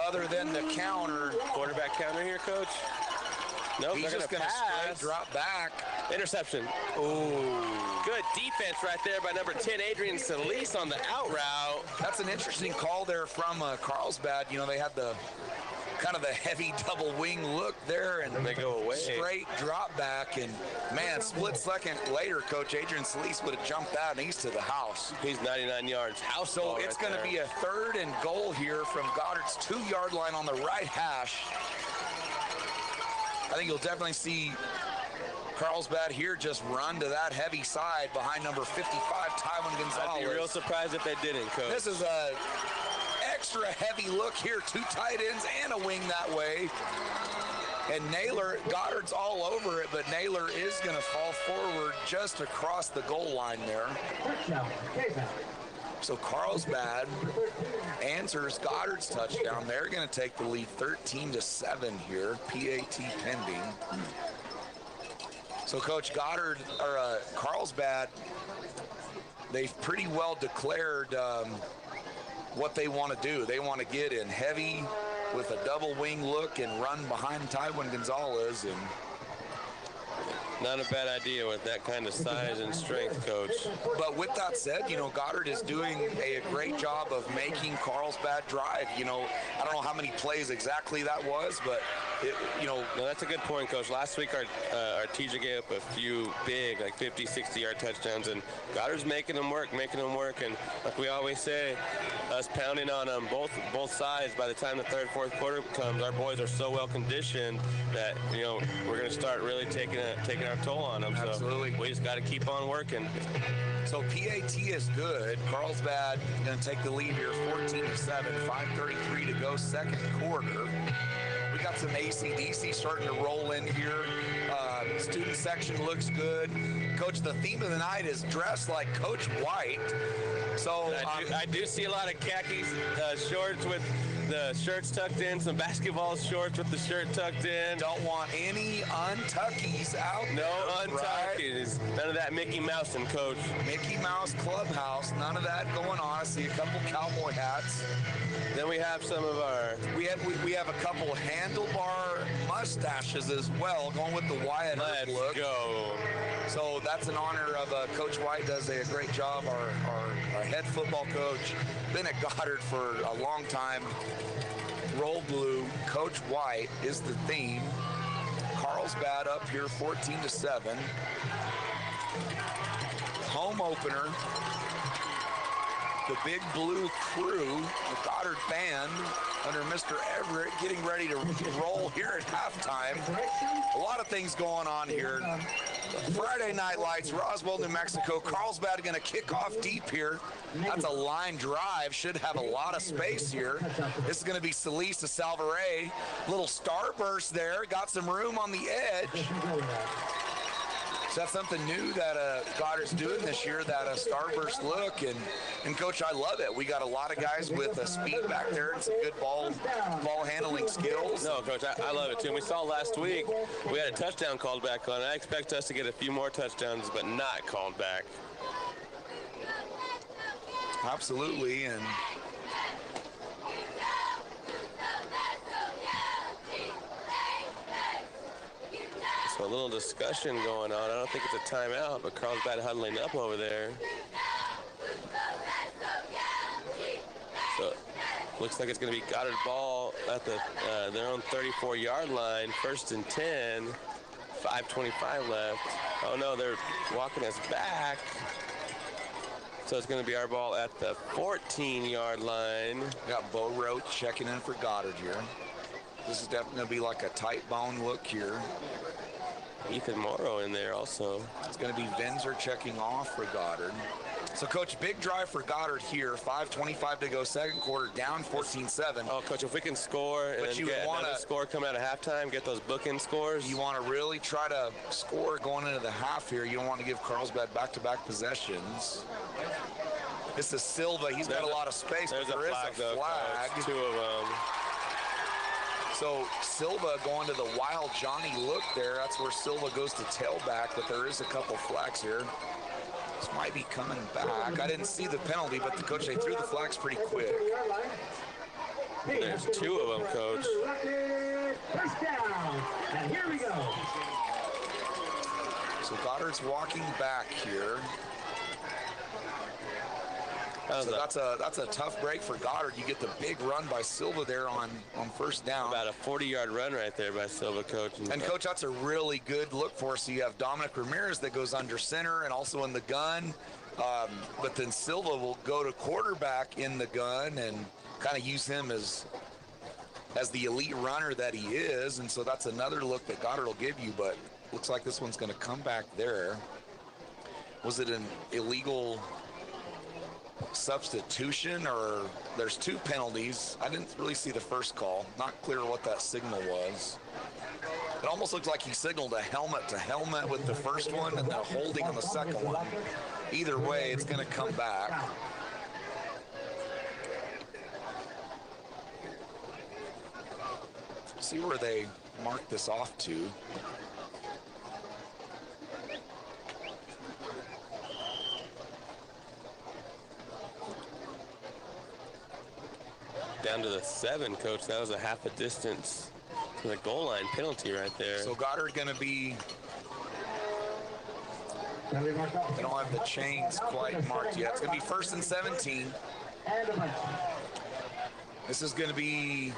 Other than the counter. Quarterback counter here, Coach. Nope, he's just going to straight drop back. Interception. Ooh. Good defense right there by number 10, Adrian Solis on the out route. That's an interesting call there from Carlsbad. You know, they had the kind of the heavy double wing look there, and they go away. Straight drop back, and man, split second later, Coach Adrian Solis would have jumped out, and he's to the house. He's 99 yards. House so it's going to be a 3rd and goal here from Goddard's 2-yard line on the right hash. I think you'll definitely see Carlsbad here just run to that heavy side behind number 55, Tywin Gonzalez. I'd be real surprised if they didn't, Coach. This is a extra heavy look here, 2 tight ends and a wing that way. And Naylor, Goddard's all over it, but Naylor is going to fall forward just across the goal line there. So Carlsbad answers Goddard's touchdown. They're going to take the lead 13-7 here, PAT pending. So Coach Goddard, or Carlsbad, they've pretty well declared what they want to do. They want to get in heavy with a double wing look and run behind Tywin Gonzalez. And not a bad idea with that kind of size and strength, Coach. But with that said, you know, Goddard is doing a great job of making Carlsbad drive. You know, I don't know how many plays exactly that was, but, you know. No, that's a good point, Coach. Last week, Artesia gave up a few big, like 50, 60-yard touchdowns, and Goddard's making them work. And like we always say, us pounding on them both sides, by the time the 3rd, 4th quarter comes, our boys are so well conditioned that, you know, we're going to start really taking our toll on them. Absolutely. So we just got to keep on working. So PAT is good. Carlsbad going to take the lead here, 14-7, 5:33 to go, 2nd quarter. We got some AC/DC starting to roll in here. Student section looks good. Coach, the theme of the night is dressed like Coach White. So I do see a lot of khakis shorts with the shirts tucked in, some basketball shorts with the shirt tucked in. Don't want any untuckies out there. No untuckies. Right? None of that Mickey Mouse and Coach. Mickey Mouse Clubhouse. None of that going on. I see a couple cowboy hats. Then we have some of our... We have a couple handlebar mustaches as well, going with the Wyatt Earp look. Let's go. So that's an honor of Coach White. Does a great job. Our head football coach, been at Goddard for a long time. Roll blue. Coach White is the theme. Carlsbad up here 14-7. Home opener. The Big Blue Crew, the Goddard band, under Mr. Everett, getting ready to roll here at halftime. A lot of things going on here. Friday Night Lights, Roswell, New Mexico. Carlsbad going to kick off deep here. That's a line drive. Should have a lot of space here. This is going to be Solis to Salvare. Little starburst there. Got some room on the edge. So that's something new that Goddard's doing this year, that starburst look. And Coach, I love it. We got a lot of guys with speed back there and some good ball handling skills. No, Coach, I love it too. And we saw last week we had a touchdown called back on. I expect us to get a few more touchdowns, but not called back. Absolutely, and so a little discussion going on. I don't think it's a timeout, but Carlsbad huddling up over there. So looks like it's going to be Goddard ball at their own 34-yard line, 1st and 10, 5:25 left. Oh no, they're walking us back. So it's going to be our ball at the 14-yard line. We got Bo Roach checking in for Goddard here. This is definitely going to be like a tight bone look here. Ethan Morrow in there also. It's going to be Venzer checking off for Goddard. So, Coach, big drive for Goddard here. 5:25 to go, second quarter, down 14-7. Oh, Coach, if we can score and then get another score coming out of halftime, get those bookend scores. You want to really try to score going into the half here. You don't want to give Carlsbad back-to-back possessions. This is Silva. He's got a lot of space, but there is a flag. Coach, 2 of them. So Silva going to the wild Johnny look there. That's where Silva goes to tailback, but there is a couple flags here. This might be coming back. I didn't see the penalty, but the coach, they threw the flags pretty quick. There's 2 of them, Coach. First down, and here we go. So Goddard's walking back here. So that's a tough break for Goddard. You get the big run by Silva there on first down. About a 40-yard run right there by Silva, Coach. And Coach, that's a really good look for us. So you have Dominic Ramirez that goes under center and also in the gun. But then Silva will go to quarterback in the gun and kind of use him as the elite runner that he is. And so that's another look that Goddard will give you, but looks like this one's going to come back there. Was it an illegal substitution, or there's 2 penalties? I didn't really see the first call. Not clear what that signal was. It almost looked like he signaled a helmet to helmet with the first one and then a holding on the second one. Either way, it's going to come back. See where they mark this off to. Down to the 7, Coach. That was a half a distance to the goal line penalty right there. So Goddard going to be, they don't have the chains quite marked yet. It's going to be 1st and 17. This is going to be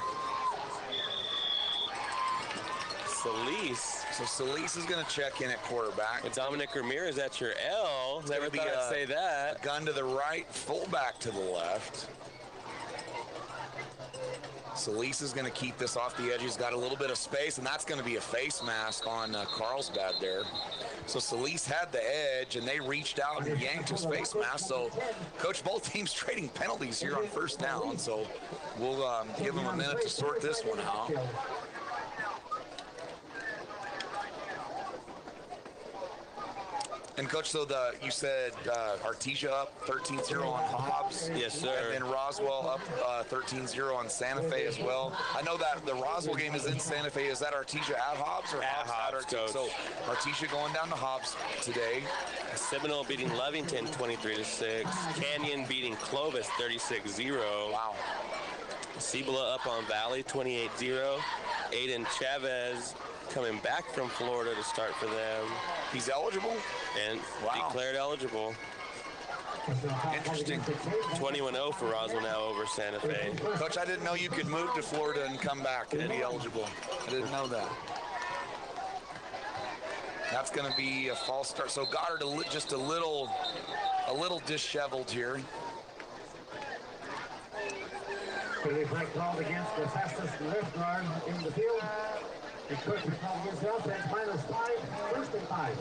Solis. So Solis is going to check in at quarterback. And Dominic Ramirez at your L. Never thought I'd say that. A gun to the right, fullback to the left. Solis is going to keep this off the edge. He's got a little bit of space, and that's going to be a face mask on Carlsbad there. So Solis had the edge, and they reached out and yanked his face mask. So, Coach, both teams trading penalties here on first down. So we'll give them a minute to sort this one out. And Coach, so you said Artesia up 13-0 on Hobbs. Yes, sir. And then Roswell up 13-0 on Santa Fe as well. I know that the Roswell game is in Santa Fe. Is that Artesia at Hobbs or at Hobbs, Coach? So Artesia going down to Hobbs today. Seminole beating Lovington 23-6. Canyon beating Clovis 36-0. Wow. Cibola up on Valley 28-0. Aiden Chavez coming back from Florida to start for them. He's eligible? And declared eligible. Interesting. 21-0 for Roswell now over Santa Fe. Coach, I didn't know you could move to Florida and come back and be eligible. I didn't know that. That's going to be a false start. So Goddard just a little disheveled here. They break called against the fastest left guard in the field. The coach is called against the offense, -5, 1st and 5.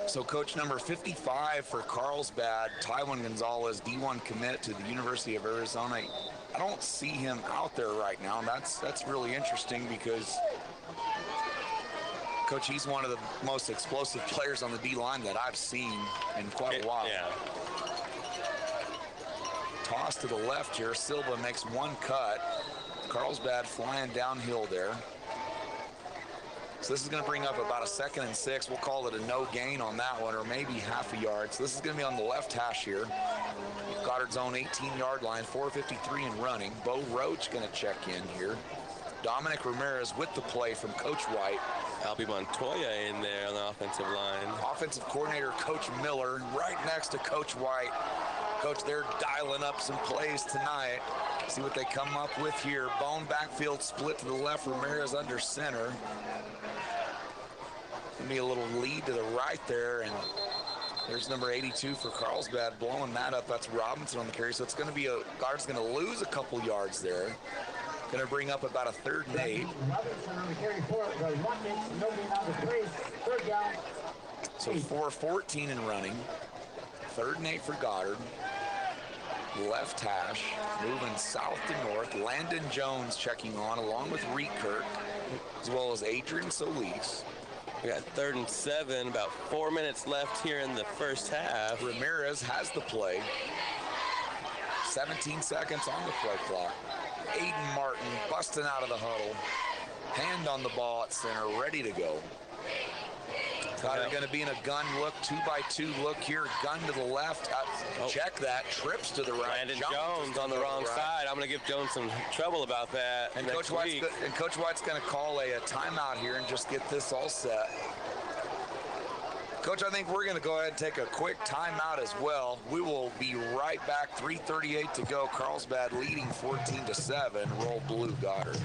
So coach number 55 for Carlsbad, Tywin Gonzalez, D1 commit to the University of Arizona. I don't see him out there right now. That's really interesting because, Coach, he's one of the most explosive players on the D-line that I've seen in quite a while. Yeah. Toss to the left here. Silva makes one cut. Carlsbad flying downhill there. So this is going to bring up about a 2nd and 6. We'll call it a no gain on that one, or maybe half a yard. So this is going to be on the left hash here. Goddard's own 18-yard line, 4:53 in running. Bo Roach going to check in here. Dominic Ramirez with the play from Coach White. Albie Montoya in there on the offensive line. Offensive coordinator Coach Miller right next to Coach White. Coach, they're dialing up some plays tonight. See what they come up with here. Bone backfield split to the left, Ramirez under center. Gonna be a little lead to the right there, and there's number 82 for Carlsbad blowing that up. That's Robinson on the carry, so it's gonna be Goddard's gonna lose a couple yards there. Gonna bring up about a 3rd and 8. So 4:14 in running. 3rd and 8 for Goddard. Left hash, moving south to north. Landon Jones checking on, along with Reed Kirk, as well as Adrian Solis. We got 3rd and 7, about 4 minutes left here in the first half. Ramirez has the play. 17 seconds on the play clock. Aiden Martin busting out of the huddle. Hand on the ball at center, ready to go. Goddard going to be in a gun look, 2-by-2 look here, gun to the left. Check that, trips to the right. Landon Jones on the wrong side. I'm going to give Jones some trouble about that. And Coach White's going to call a timeout here and just get this all set. Coach, I think we're going to go ahead and take a quick timeout as well. We will be right back. 3:38 to go. Carlsbad leading 14-7. Roll blue, Goddard.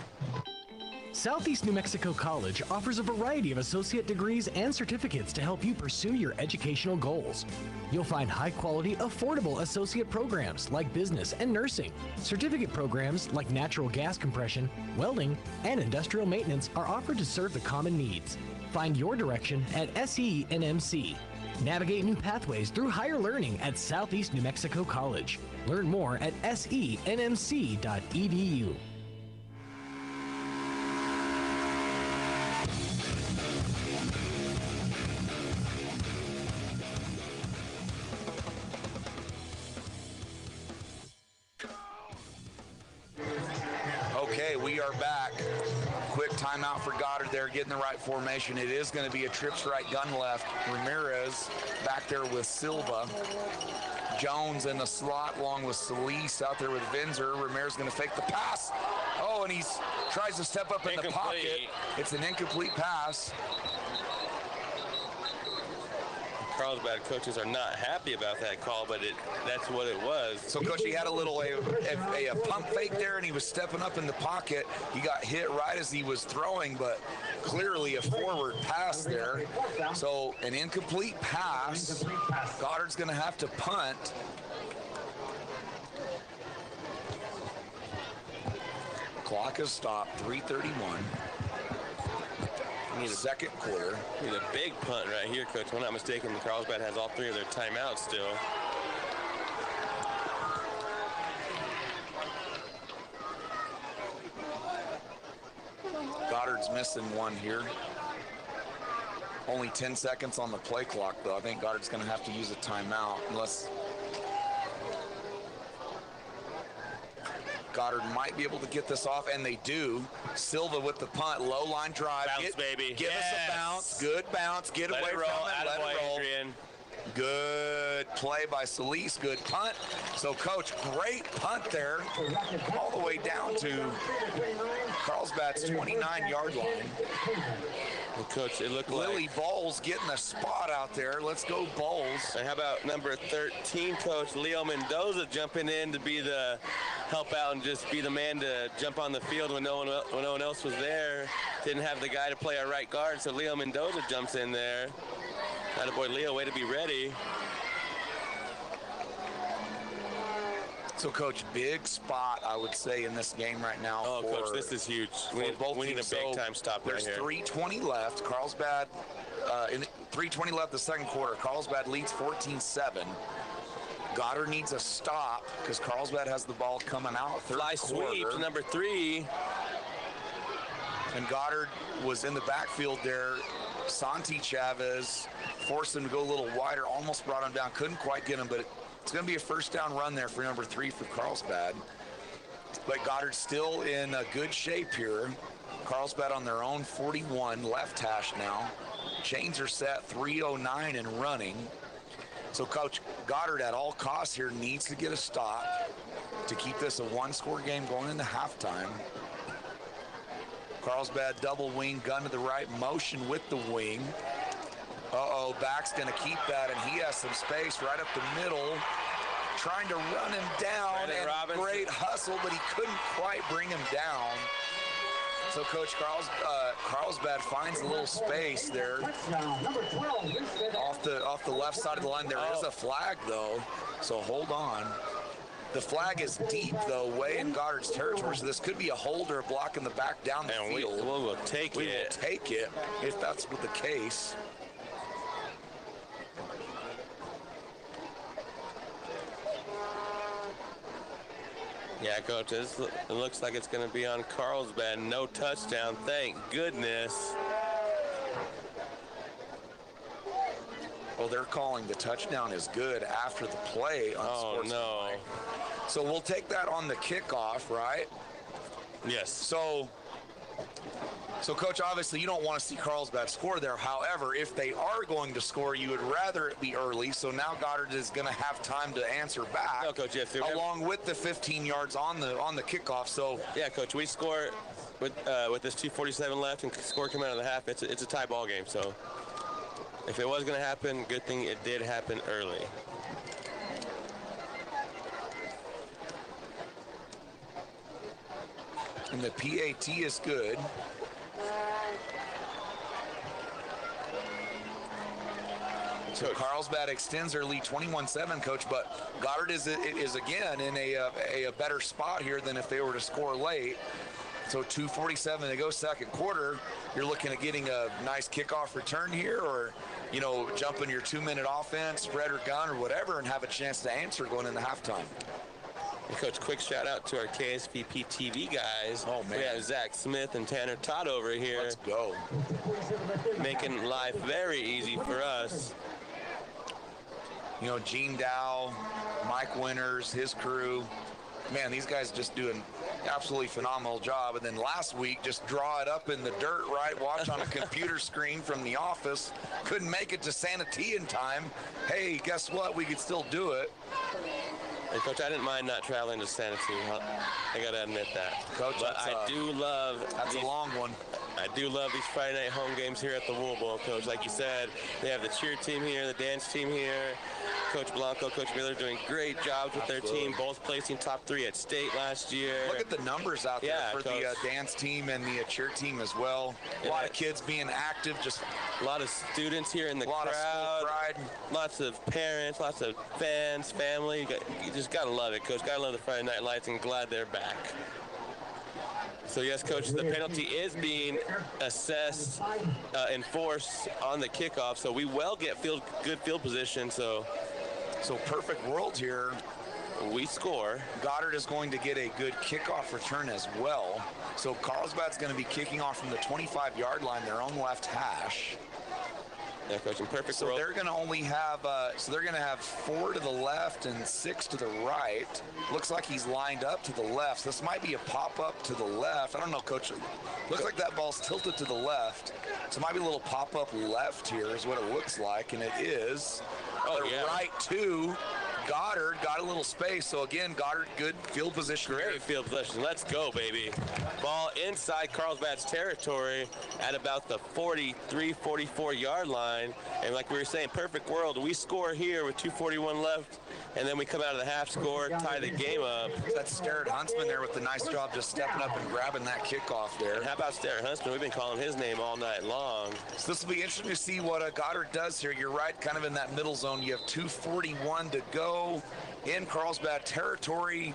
Southeast New Mexico College offers a variety of associate degrees and certificates to help you pursue your educational goals. You'll find high-quality, affordable associate programs like business and nursing. Certificate programs like natural gas compression, welding, and industrial maintenance are offered to serve the common needs. Find your direction at SENMC. Navigate new pathways through higher learning at Southeast New Mexico College. Learn more at senmc.edu. Okay, we are back. Quick timeout for Goddard there, getting the right formation. It is going to be a trips right, gun left. Ramirez back there with Silva. Jones in the slot along with Solis out there with Vinzer. Ramirez going to fake the pass. Oh, and he tries to step up in the pocket. It's an incomplete pass. Carlsbad coaches are not happy about that call, but that's what it was. So, Coach, he had a little a pump fake there, and he was stepping up in the pocket. He got hit right as he was throwing, but clearly a forward pass there. So, an incomplete pass. Goddard's going to have to punt. Clock is stopped, 3:31. Need a second quarter. Need a big punt right here, Coach. If I'm not mistaken, Carlsbad has all 3 of their timeouts still. Goddard's missing one here. Only 10 seconds on the play clock, though. I think Goddard's going to have to use a timeout unless Goddard might be able to get this off, and they do. Silva with the punt, low line drive. Bounce, baby. Give us a bounce. Good bounce. Get away from it. Let it roll. Adrian. Good play by Solis. Good punt. So, Coach, great punt there, all the way down to Carlsbad's 29-yard line. Well, Coach, it looked Lily like Bowles getting a spot out there. Let's go, Bowles. And how about number 13, Coach Leo Mendoza jumping in to be the help out and just be the man to jump on the field when no one else was there. Didn't have the guy to play our right guard, so Leo Mendoza jumps in there. Attaboy, Leo, way to be ready. So, Coach, big spot, I would say, in this game right now. Oh, Coach, this is huge. We need a big-time stop right here. There's 3:20 left. Carlsbad, 3:20 left the second quarter. Carlsbad leads 14-7. Goddard needs a stop because Carlsbad has the ball coming out. Fly sweep to number 3. And Goddard was in the backfield there. Santi Chavez forced him to go a little wider, almost brought him down, couldn't quite get him, but it's going to be a first down run there for number 3 for Carlsbad. But Goddard's still in good shape here. Carlsbad on their own 41, left hash now. Chains are set, 3:09 and running. So Coach Goddard at all costs here needs to get a stop to keep this a one-score game going into halftime. Carlsbad double wing, gun to the right, motion with the wing. Back's gonna keep that, and he has some space right up the middle, trying to run him down, and great hustle, but he couldn't quite bring him down. So Coach Carlsbad finds a little space there off the left side of the line. There is a flag though, so hold on. The flag is deep though, way in Goddard's territory, so this could be a hold or a block in the back down the field. We will take it. We will take it if that's the case. Yeah, Coach, it looks like it's going to be on Carlsbad. No touchdown, thank goodness. Well, they're calling the touchdown is good after the play on Sportsmanlike. So we'll take that on the kickoff, right? Yes. So, Coach, obviously you don't want to see Carlsbad score there. However, if they are going to score, you would rather it be early. So now Goddard is going to have time to answer back. No, Coach, yes, along with the 15 yards on the kickoff. So yeah, Coach, we score with this 2:47 left and score coming out of the half. It's a tie ball game. So if it was going to happen, good thing it did happen early. And the PAT is good. So Carlsbad extends their lead 21-7, Coach, but Goddard is again in a better spot here than if they were to score late. So 2:47 to go second quarter. You're looking at getting a nice kickoff return here, or jumping your 2-minute offense, spread or gun or whatever, and have a chance to answer going into halftime. And Coach, quick shout out to our KSVP TV guys. Oh, man. We have Zach Smith and Tanner Todd over here. Let's go. Making life very easy for us. Gene Dow, Mike Winters, his crew. Man, these guys just do an absolutely phenomenal job. And then last week, just draw it up in the dirt, right? Watch on a computer screen from the office. Couldn't make it to Santee in time. Hey, guess what? We could still do it. And Coach, I didn't mind not traveling to Santee. I gotta admit that. Coach, but I do love that's a long one. I do love these Friday night home games here at the Wool Bowl, Coach. Like you said, they have the cheer team here, the dance team here. Coach Blanco, Coach Miller doing great jobs with their team, both placing top 3 at state last year. Look at the numbers out there for Coach. The dance team and the cheer team as well. A lot of kids being active, just a lot of students here in the crowd. Of school pride. Lots of parents, lots of fans, family. You just got to love it, Coach. Got to love the Friday Night Lights, and glad they're back. So, yes, Coach, the penalty is being assessed, enforced on the kickoff, so we will get good field position. So perfect world here. We score. Goddard is going to get a good kickoff return as well. So Carlsbad's going to be kicking off from the 25-yard line, their own left hash. Yeah, Coach, in perfect so world. They're going to only have, they're going to have 4 to the left and 6 to the right. Looks like he's lined up to the left. So this might be a pop-up to the left. I don't know, Coach. Looks like that ball's tilted to the left. So it might be a little pop-up left here is what it looks like, and it is. Right to Goddard, got a little space. So again, Goddard, good field position. Great field position. Let's go, baby. Ball inside Carlsbad's territory at about the 43, 44-yard line. And like we were saying, perfect world. We score here with 2:41 left, and then we come out of the half, score, tie the game up. That's Starrett Huntsman there with the nice job just stepping up and grabbing that kickoff there. And how about Starrett Huntsman? We've been calling his name all night long. So this will be interesting to see what Goddard does here. You're right, kind of in that middle zone. You have 2:41 to go in Carlsbad territory.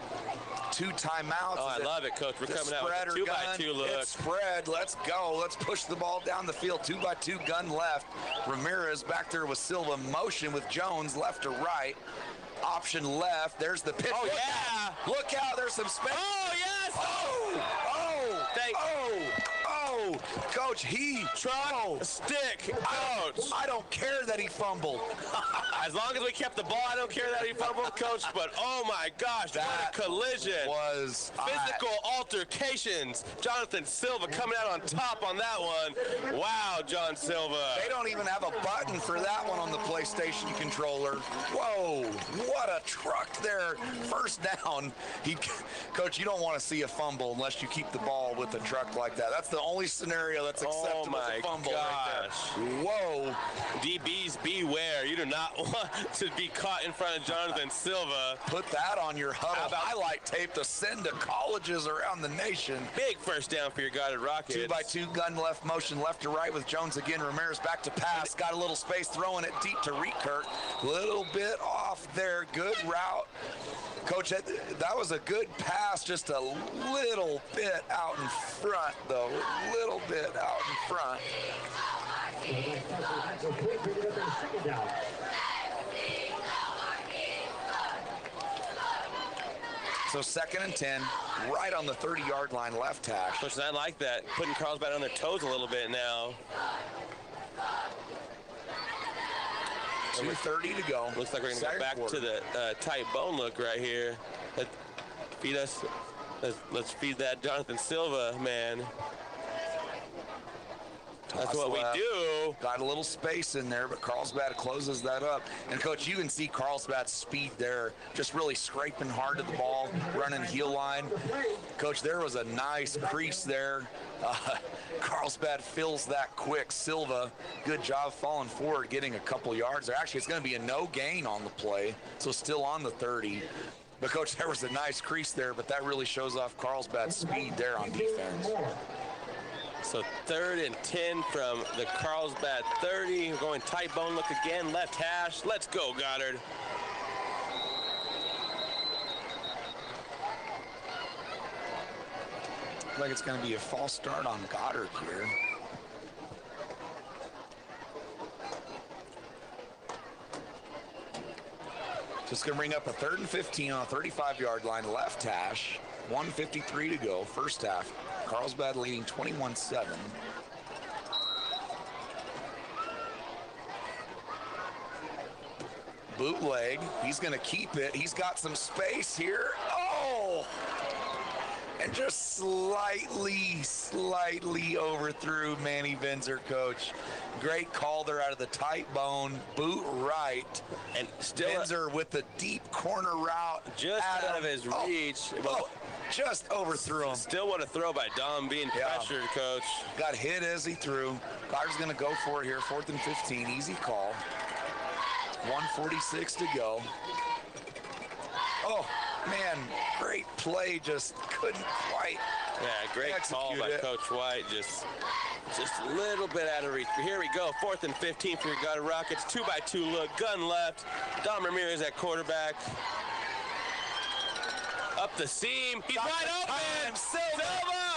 2 timeouts. Oh, I love it, Coach. We're coming out with a 2x2 look. It's spread. Let's go. Let's push the ball down the field. 2x2 gun left. Ramirez back there with Silva. Motion with Jones left to right. Option left. There's the pitch. Oh, yeah. Look out. There's some space. Oh, yes. Oh. No, Coach, he stick, Coach. I don't care that he fumbled. As long as we kept the ball, I don't care that he fumbled, Coach. But oh my gosh, what a collision! Was physical altercations. Jonathan Silva coming out on top on that one. Wow, John Silva. They don't even have a button for that one on the PlayStation controller. Whoa, what a truck there. First down. Coach, you don't want to see a fumble unless you keep the ball with a truck like that. That's the only scenario that's acceptable as a fumble right there. Whoa. DBs, beware. You do not want to be caught in front of Jonathan Silva. Put that on your huddle highlight tape to send to colleges around the nation. Big first down for your Goddard Rockets. 2-by-2 gun left motion left to right with Jones again. Ramirez back to pass. Got a little space, throwing it deep to Rekirk. Little bit off there. Good route. Coach, that was a good pass, just a little bit out in front, though. A little bit out in front. So 2nd and 10, right on the 30-yard line, left hash. Coach, I like that. Putting Carlsbad on their toes a little bit now. 2:30 to go. Looks like we're going to go back to the tight bone look right here. Let's feed that Jonathan Silva, man. That's what we do. Got a little space in there, but Carlsbad closes that up. And, Coach, you can see Carlsbad's speed there, just really scraping hard to the ball, running heel line. Coach, there was a nice crease there. Carlsbad fills that quick. Silva, good job falling forward, getting a couple yards there. Actually, it's going to be a no gain on the play, so still on the 30. But, Coach, there was a nice crease there, but that really shows off Carlsbad's speed there on defense. So 3rd and 10 from the Carlsbad 30. We're going tight bone look again, left hash. Let's go, Goddard. Looks like it's going to be a false start on Goddard here. Just going to bring up a 3rd and 15 on a 35-yard line, left hash. 1:53 to go, first half. Carlsbad leading 21-7. Bootleg, he's going to keep it. He's got some space here. Oh! And just slightly overthrew Manny Vinzer, Coach. Great call there out of the tight bone, boot right. And still Vinzer with the deep corner route. Just out of his reach. Just overthrew him. Still want to throw by Dom being pressured, Coach. Got hit as he threw. Goddard's going to go for it here, 4th and 15. Easy call. 1:46 to go. Oh, man, great play. Just couldn't quite. Yeah, great call by Coach White. Just a little bit out of reach. But here we go. 4th and 15 for your Goddard Rockets. 2-by-2 look. Gun left. Dom Ramirez at quarterback. Up the seam. He's wide open. Silva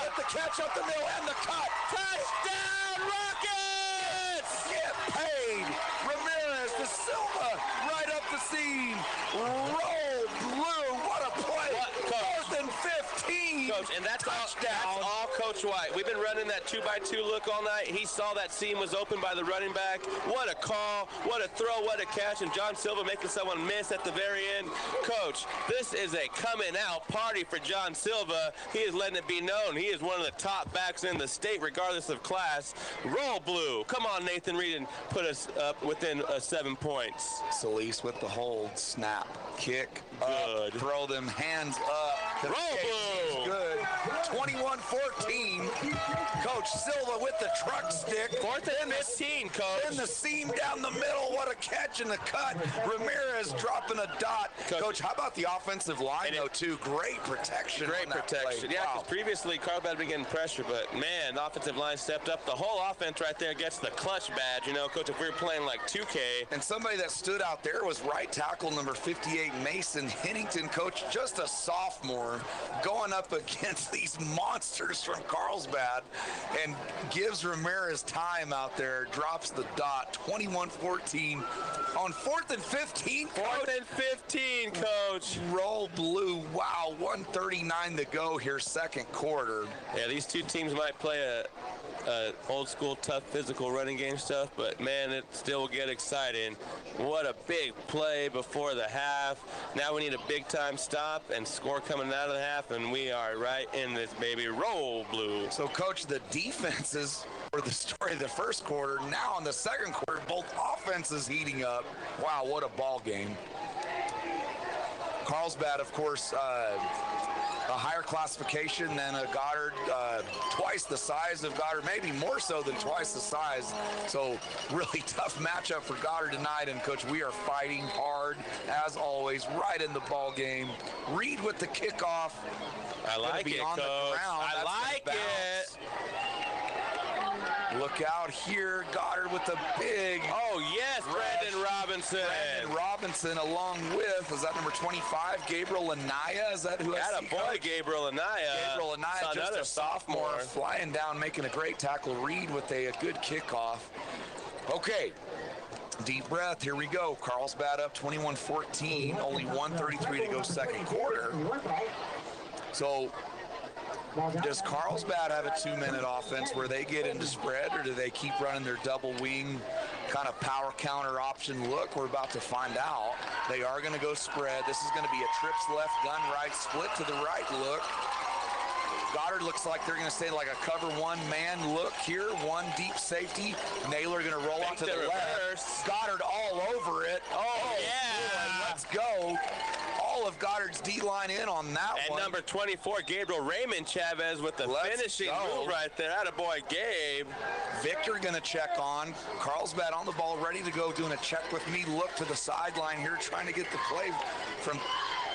with the catch up the middle and the cut. Touchdown, Rockets! Get paid. Ramirez to Silva right up the seam. Roll blue. What a play. 4th and 15. Coach, and that's all Coach White. We've been running that 2-by-2 look all night. He saw that seam was open by the running back. What a call, what a throw, what a catch, and John Silva making someone miss at the very end. Coach, this is a coming out party for John Silva. He is letting it be known. He is one of the top backs in the state, regardless of class. Roll blue. Come on, Nathan Reed, and put us up within 7 points. Solis with the hold, snap, kick, good. Up, throw them hands up. Roll blue. Good. 21-14. Coach Silva with the truck stick. 4th and 15, Coach. In the seam down the middle. What a catch in the cut. Ramirez dropping a dot. Coach, how about the offensive line, though, too? Great protection. Great protection. Yeah, because previously Carlsbad had been getting pressure, but, man, the offensive line stepped up. The whole offense right there gets the clutch badge. You know, Coach, if we were playing like 2K. And somebody that stood out there was right tackle number 58, Mason Hennington. Coach, just a sophomore going up against these monsters from Carlsbad and gives Ramirez time out there, drops the dot. 21-14 on 4th and 15. 4th and 15, Coach. Roll blue. Wow, 1:39 to go here, second quarter. Yeah, these two teams might play old school, tough, physical running game stuff, but man, it still will get exciting. What a big play before the half. Now we need a big time stop and score coming out of the half, and we are right in this, baby. Roll, Blue. So, Coach, the defenses were the story of the first quarter. Now in the second quarter, both offenses heating up. Wow, what a ball game. Carlsbad, of course, a higher classification than a Goddard, twice the size of Goddard, maybe more so than twice the size. So really tough matchup for Goddard tonight. And Coach, we are fighting hard as always, right in the ball game. Reed with the kickoff. I like it, Coach. I like it. Look out here, Goddard with the big. Oh, yes, Brandon Robinson. Brandon Robinson along with, is that number 25, Gabriel Anaya? Is that who I see? Boy, Gabriel Anaya. Gabriel Anaya, just a sophomore, flying down, making a great tackle. Reed with a good kickoff. Okay, deep breath, here we go. Carlsbad up 21-14, only 1:33 to go second quarter. So, does Carlsbad have a 2-minute offense where they get into spread, or do they keep running their double wing kind of power counter option look? We're about to find out. They are going to go spread. This is going to be a trips left, gun right, split to the right look. Goddard looks like they're going to stay like a cover one man look here. One deep safety. Naylor going to roll out to the left. Goddard all over it. Oh, yeah. Boy, let's go. All of Goddard's D-line in on that one. And number 24, Gabriel Raymond Chavez with the finishing move right there. Attaboy, Gabe. Victor going to check on. Carlsbad on the ball, ready to go, doing a check with me. Look to the sideline here, trying to get the play from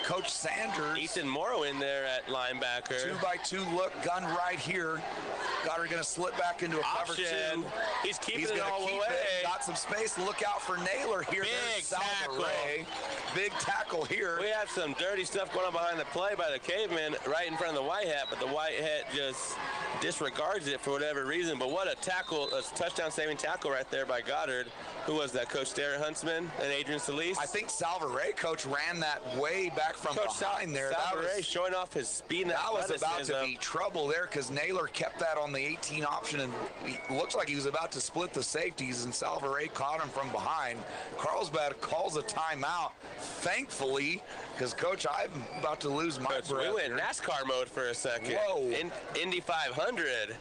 Coach Sanders. Ethan Morrow in there at linebacker. 2-by-2 look, gun right here. Goddard going to slip back into a cover two. He's keeping it all the way. Got some space. Look out for Naylor here. Big tackle. Big tackle here. We have some dirty stuff going on behind the play by the caveman right in front of the white hat, but the white hat just disregards it for whatever reason. But what a tackle, a touchdown saving tackle right there by Goddard. Who was that, Coach Derek Huntsman and Adrian Solis? I think Salvaray, Coach, ran that way back from behind there. Salvaray showing off his speed and that was about to be trouble there because Naylor kept that on the 18 option, and he looks like he was about to split the safeties, and Salvaray caught him from behind. Carlsbad calls a timeout, thankfully, because, Coach, I'm about to lose my breath. We went NASCAR mode for a second. Whoa. Indy 500.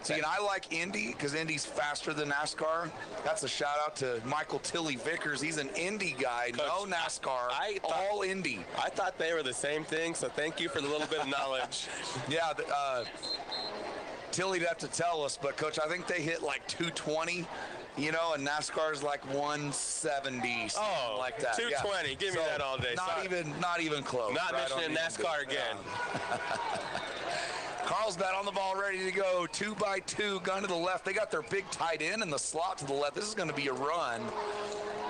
See, and I like Indy because Indy's faster than NASCAR. That's a shout out to Michael Tilly Vickers. He's an Indy guy, Coach, no NASCAR, all Indy. I thought they were the same thing, so thank you for the little bit of knowledge. Yeah, Tilly'd have to tell us, but Coach, I think they hit like 220. You know, and NASCAR's like 170, something like that. 220. Yeah. Give me that all day. Not even close. Not mentioning NASCAR again. Carlsbad on the ball, ready to go. 2-by-2, gun to the left. They got their big tight end in the slot to the left. This is going to be a run.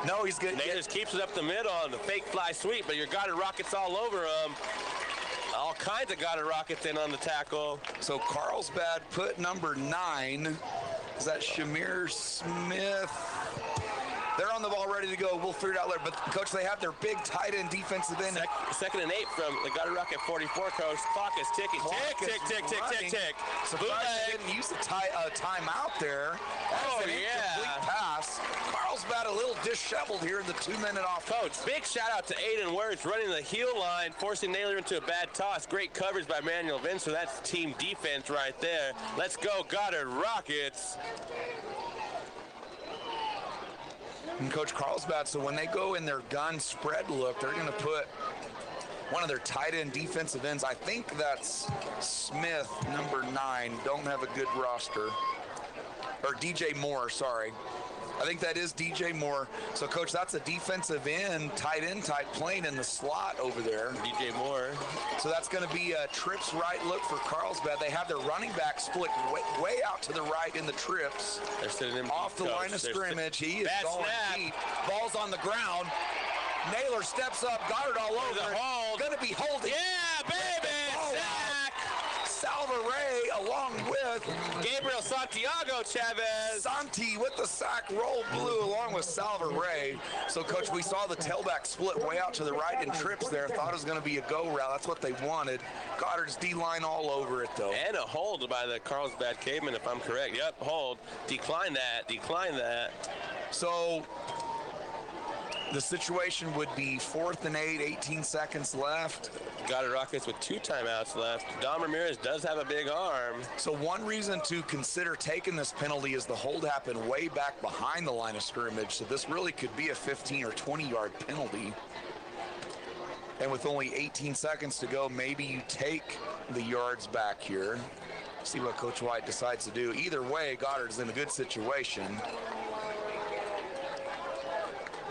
No, he's good. They just keeps it up the middle on the fake fly sweep, but your Goddard Rockets all over him. All kinds of Goddard Rockets in on the tackle. So Carlsbad put number 9. Is that Shamir Smith? They're on the ball, ready to go. We'll figure it out later. But, Coach, they have their big tight end defensive end. Second and 8 from the Goddard Rocket 44, Coach. Clock is ticking. Tick. Surprised they didn't use the timeout there. That's an incomplete pass. Carlsbad a little disheveled here in the 2-minute off. Coach, big shout out to Aiden Wirtz running the heel line, forcing Naylor into a bad toss. Great coverage by Manuel Vince, so that's team defense right there. Let's go, Goddard Rockets. And Coach Carlsbad, so when they go in their gun spread look, they're going to put one of their tight end defensive ends. I think that's Smith, number 9. Don't have a good roster. Or DJ Moore, sorry. I think that is DJ Moore. So, Coach, that's a defensive end, tight end type playing in the slot over there. DJ Moore. So that's going to be a trips right look for Carlsbad. They have their running back split way out to the right in the trips. They're sitting in off the line of scrimmage. He is going deep. Ball's on the ground. Naylor steps up. Goddard all over. Hold. Going to be holding. Yeah, baby. Salvaray along with Gabriel Santiago Chavez. Santi with the sack, roll blue along with Salvaray. So, Coach, we saw the tailback split way out to the right in trips there. Thought it was going to be a go route. That's what they wanted. Goddard's D-line all over it, though. And a hold by the Carlsbad Caveman, if I'm correct. Yep, hold. Decline that. Decline that. So the situation would be 4th and 8, 18 seconds left. Goddard Rockets with 2 timeouts left. Dom Ramirez does have a big arm. So one reason to consider taking this penalty is the hold happened way back behind the line of scrimmage. So this really could be a 15 or 20-yard penalty. And with only 18 seconds to go, maybe you take the yards back here. See what Coach White decides to do. Either way, Goddard's in a good situation.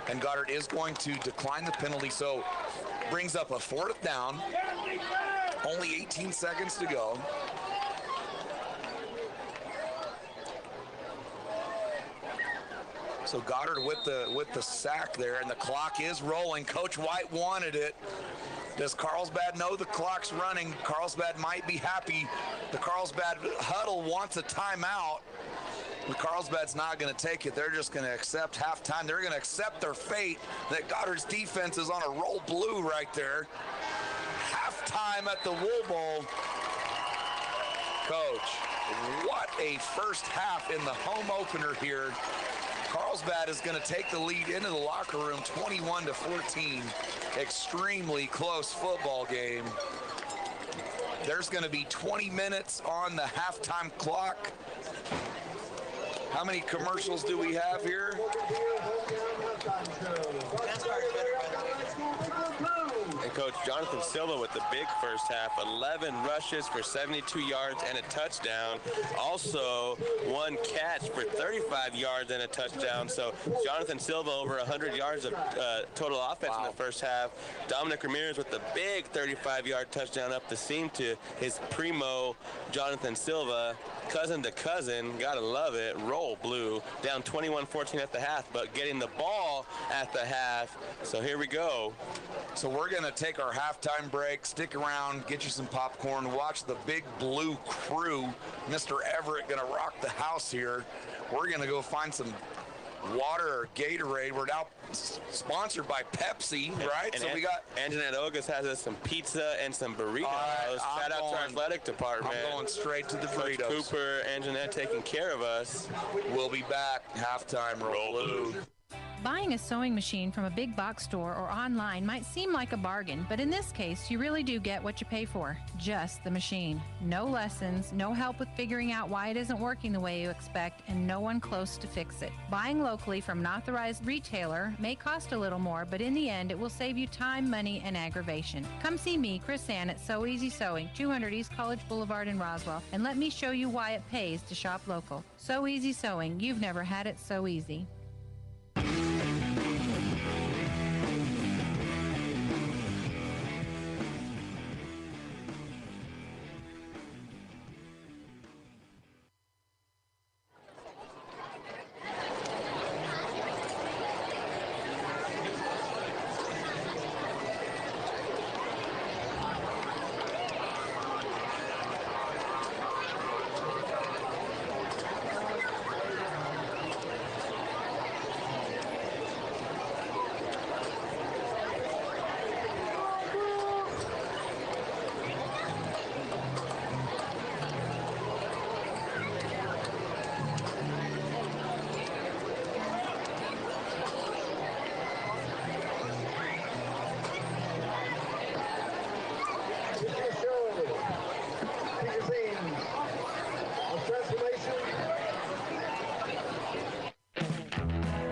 And Goddard is going to decline the penalty, so brings up a 4th down. Only 18 seconds to go. So Goddard with the sack there, and the clock is rolling. Coach White wanted it. Does Carlsbad know the clock's running? Carlsbad might be happy. The Carlsbad huddle wants a timeout. And Carlsbad's not going to take it. They're just going to accept halftime. They're going to accept their fate that Goddard's defense is on a roll blue right there. Halftime at the Wool Bowl. Coach, what a first half in the home opener here. Carlsbad is going to take the lead into the locker room, 21-14. Extremely close football game. There's going to be 20 minutes on the halftime clock. How many commercials do we have here? And Coach Jonathan Silva with the big first half, 11 rushes for 72 yards and a touchdown. Also, 1 catch for 35 yards and a touchdown. So Jonathan Silva over 100 yards of total offense in the first half. Dominic Ramirez with the big 35-yard touchdown up the seam to his primo, Jonathan Silva. Cousin to cousin, gotta love it. Roll blue, down 21-14 at the half, but getting the ball at the half. So here we go. So we're gonna take our halftime break. Stick around, get you some popcorn, watch the big blue crew. Mr. Everett gonna rock the house here. We're gonna go find some water or Gatorade. We're now sponsored by Pepsi, right? And so we got Anjanette Ogas has us some pizza and some burritos. Shout out to our athletic department. I'm going straight to the burritos. Coach Cooper, Anjanette taking care of us. We'll be back. Halftime roll blue. Buying a sewing machine from a big box store or online might seem like a bargain, but in this case, you really do get what you pay for. Just the machine. No lessons, no help with figuring out why it isn't working the way you expect, and no one close to fix it. Buying locally from an authorized retailer may cost a little more, but in the end, it will save you time, money, and aggravation. Come see me, Chris Ann, at So Easy Sewing, 200 East College Boulevard in Roswell, and let me show you why it pays to shop local. So Easy Sewing. You've never had it so easy.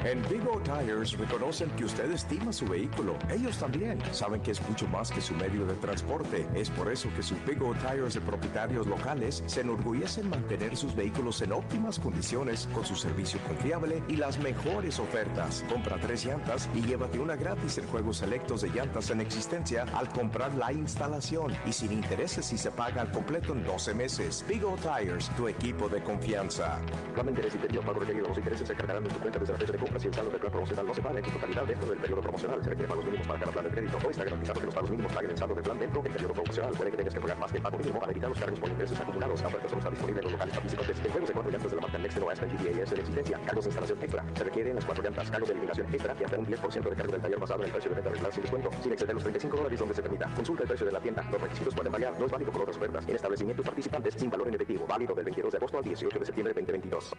En Big O Tires reconocen que usted estima su vehículo. Ellos también saben que es mucho más que su medio de transporte. Es por eso que sus Big O Tires de propietarios locales se enorgullecen mantener sus vehículos en óptimas condiciones con su servicio confiable y las mejores ofertas. Compra 3 llantas y llévate una gratis en juegos selectos de llantas en existencia al comprar la instalación y sin intereses si se paga al completo en 12 meses. Big O Tires, tu equipo de confianza. Plan de interés y pago requerido. Los intereses se cargarán en tu cuenta desde la fecha de compra si el utilizando el plan promocional no se paga en su totalidad dentro del periodo promocional. Se requiere pagos mínimos para cada plan de crédito. No está garantizado que los pagos mínimos paguen el saldo del plan dentro del periodo promocional. Puede que tengas que pagar más del pago mínimo para evitar los cargos por intereses acumulados. La oferta solo está disponible en los locales participantes. En juegos de 4 llantas de la marca Nextel o Aspen GTAS en existencia. Cargos de instalación extra. Se requieren las 4 llantas. Cargos de eliminación extra y hasta un 10% de cargo del taller basado en el precio de venta regular sin descuento, sin exceder los $35 donde se permita. Consulta el precio de la tienda. Los requisitos pueden variar. No es válido por otras ofertas en establecimientos participantes sin valor en efectivo. Válido del 22 de agosto al 18 de septiembre de 2022.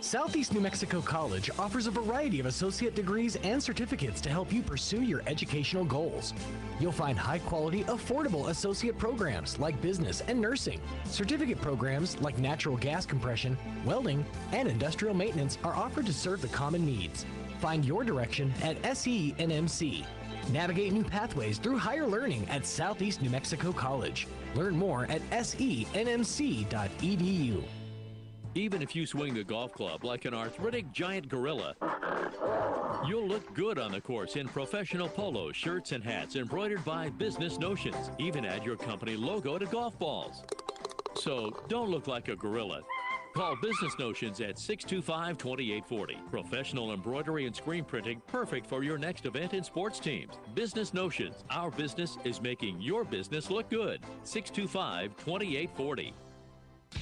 Southeast New Mexico College offers a variety of associate degrees and certificates to help you pursue your educational goals. You'll find high-quality, affordable associate programs like business and nursing. Certificate programs like natural gas compression, welding, and industrial maintenance are offered to serve the common needs. Find your direction at SENMC. Navigate new pathways through higher learning at Southeast New Mexico College. Learn more at senmc.edu. Even if you swing the golf club like an arthritic giant gorilla, you'll look good on the course in professional polos, shirts, and hats embroidered by Business Notions. Even add your company logo to golf balls. So don't look like a gorilla. Call Business Notions at 625-2840. Professional embroidery and screen printing, perfect for your next event and sports teams. Business Notions. Our business is making your business look good. 625-2840.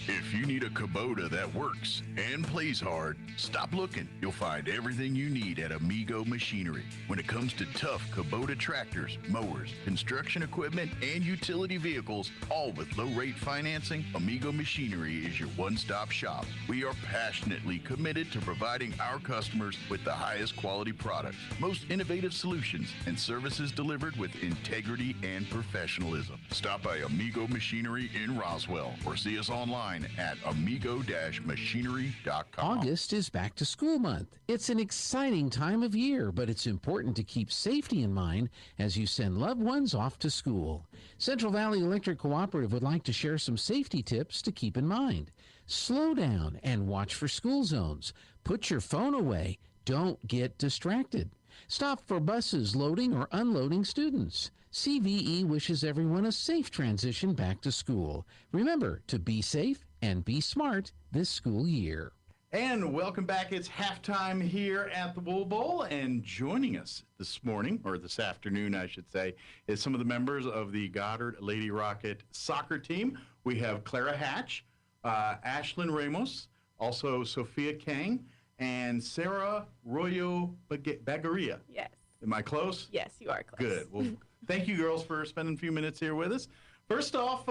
If you need a Kubota that works and plays hard, stop looking. You'll find everything you need at Amigo Machinery. When it comes to tough Kubota tractors, mowers, construction equipment, and utility vehicles, all with low-rate financing, Amigo Machinery is your one-stop shop. We are passionately committed to providing our customers with the highest quality products, most innovative solutions, and services delivered with integrity and professionalism. Stop by Amigo Machinery in Roswell or see us online at amigo-machinery.com. August is back to school month. It's an exciting time of year, but it's important to keep safety in mind as you send loved ones off to school. Central Valley Electric Cooperative would like to share some safety tips to keep in mind. Slow down and watch for school zones. Put your phone away. Don't get distracted. Stop for buses loading or unloading students. CVE wishes everyone a safe transition back to school. Remember to be safe and be smart this school year. And welcome back. It's halftime here at the Wool Bowl, and joining us this morning, or this afternoon, I should say, is some of the members of the Goddard Lady Rocket soccer team. We have Clara Hatch, Ashlyn Ramos, also Sophia Kang, and Sarah Royo Bagaria. Yes. Am I close? Yes, you are close. Good. Well, thank you, girls, for spending a few minutes here with us. First off,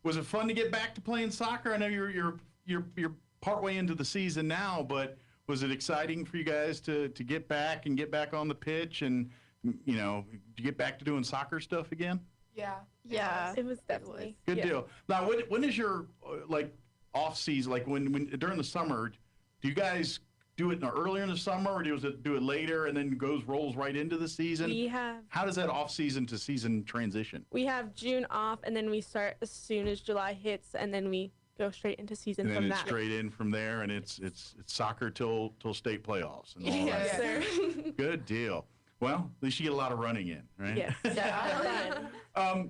was it fun to get back to playing soccer? I know you're partway into the season now, but was it exciting for you guys to get back on the pitch and to get back to doing soccer stuff again? Yeah. It was definitely. Good deal. Now, when is your off season? Like when during the summer, do you guys do it earlier in the summer, or do it later and then rolls right into the season? How does that off season to season transition? We have June off, and then we start as soon as July hits, and then we go straight into season and from then that. It's straight in from there, and it's soccer till state playoffs and all Yes, that. sir. Good deal. Well, at least you get a lot of running in, right? Yes.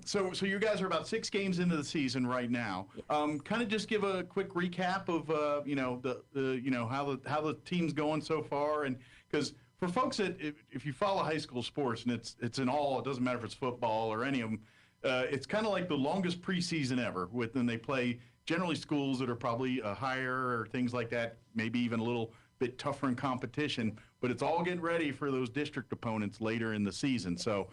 So you guys are about 6 games into the season right now. Kind of just give a quick recap of how the team's going so far, and because for folks that if you follow high school sports and it doesn't matter if it's football or any of them, it's kind of like the longest preseason ever. When they play generally schools that are probably higher or things like that, maybe even a little bit tougher in competition, but it's all getting ready for those district opponents later in the season. So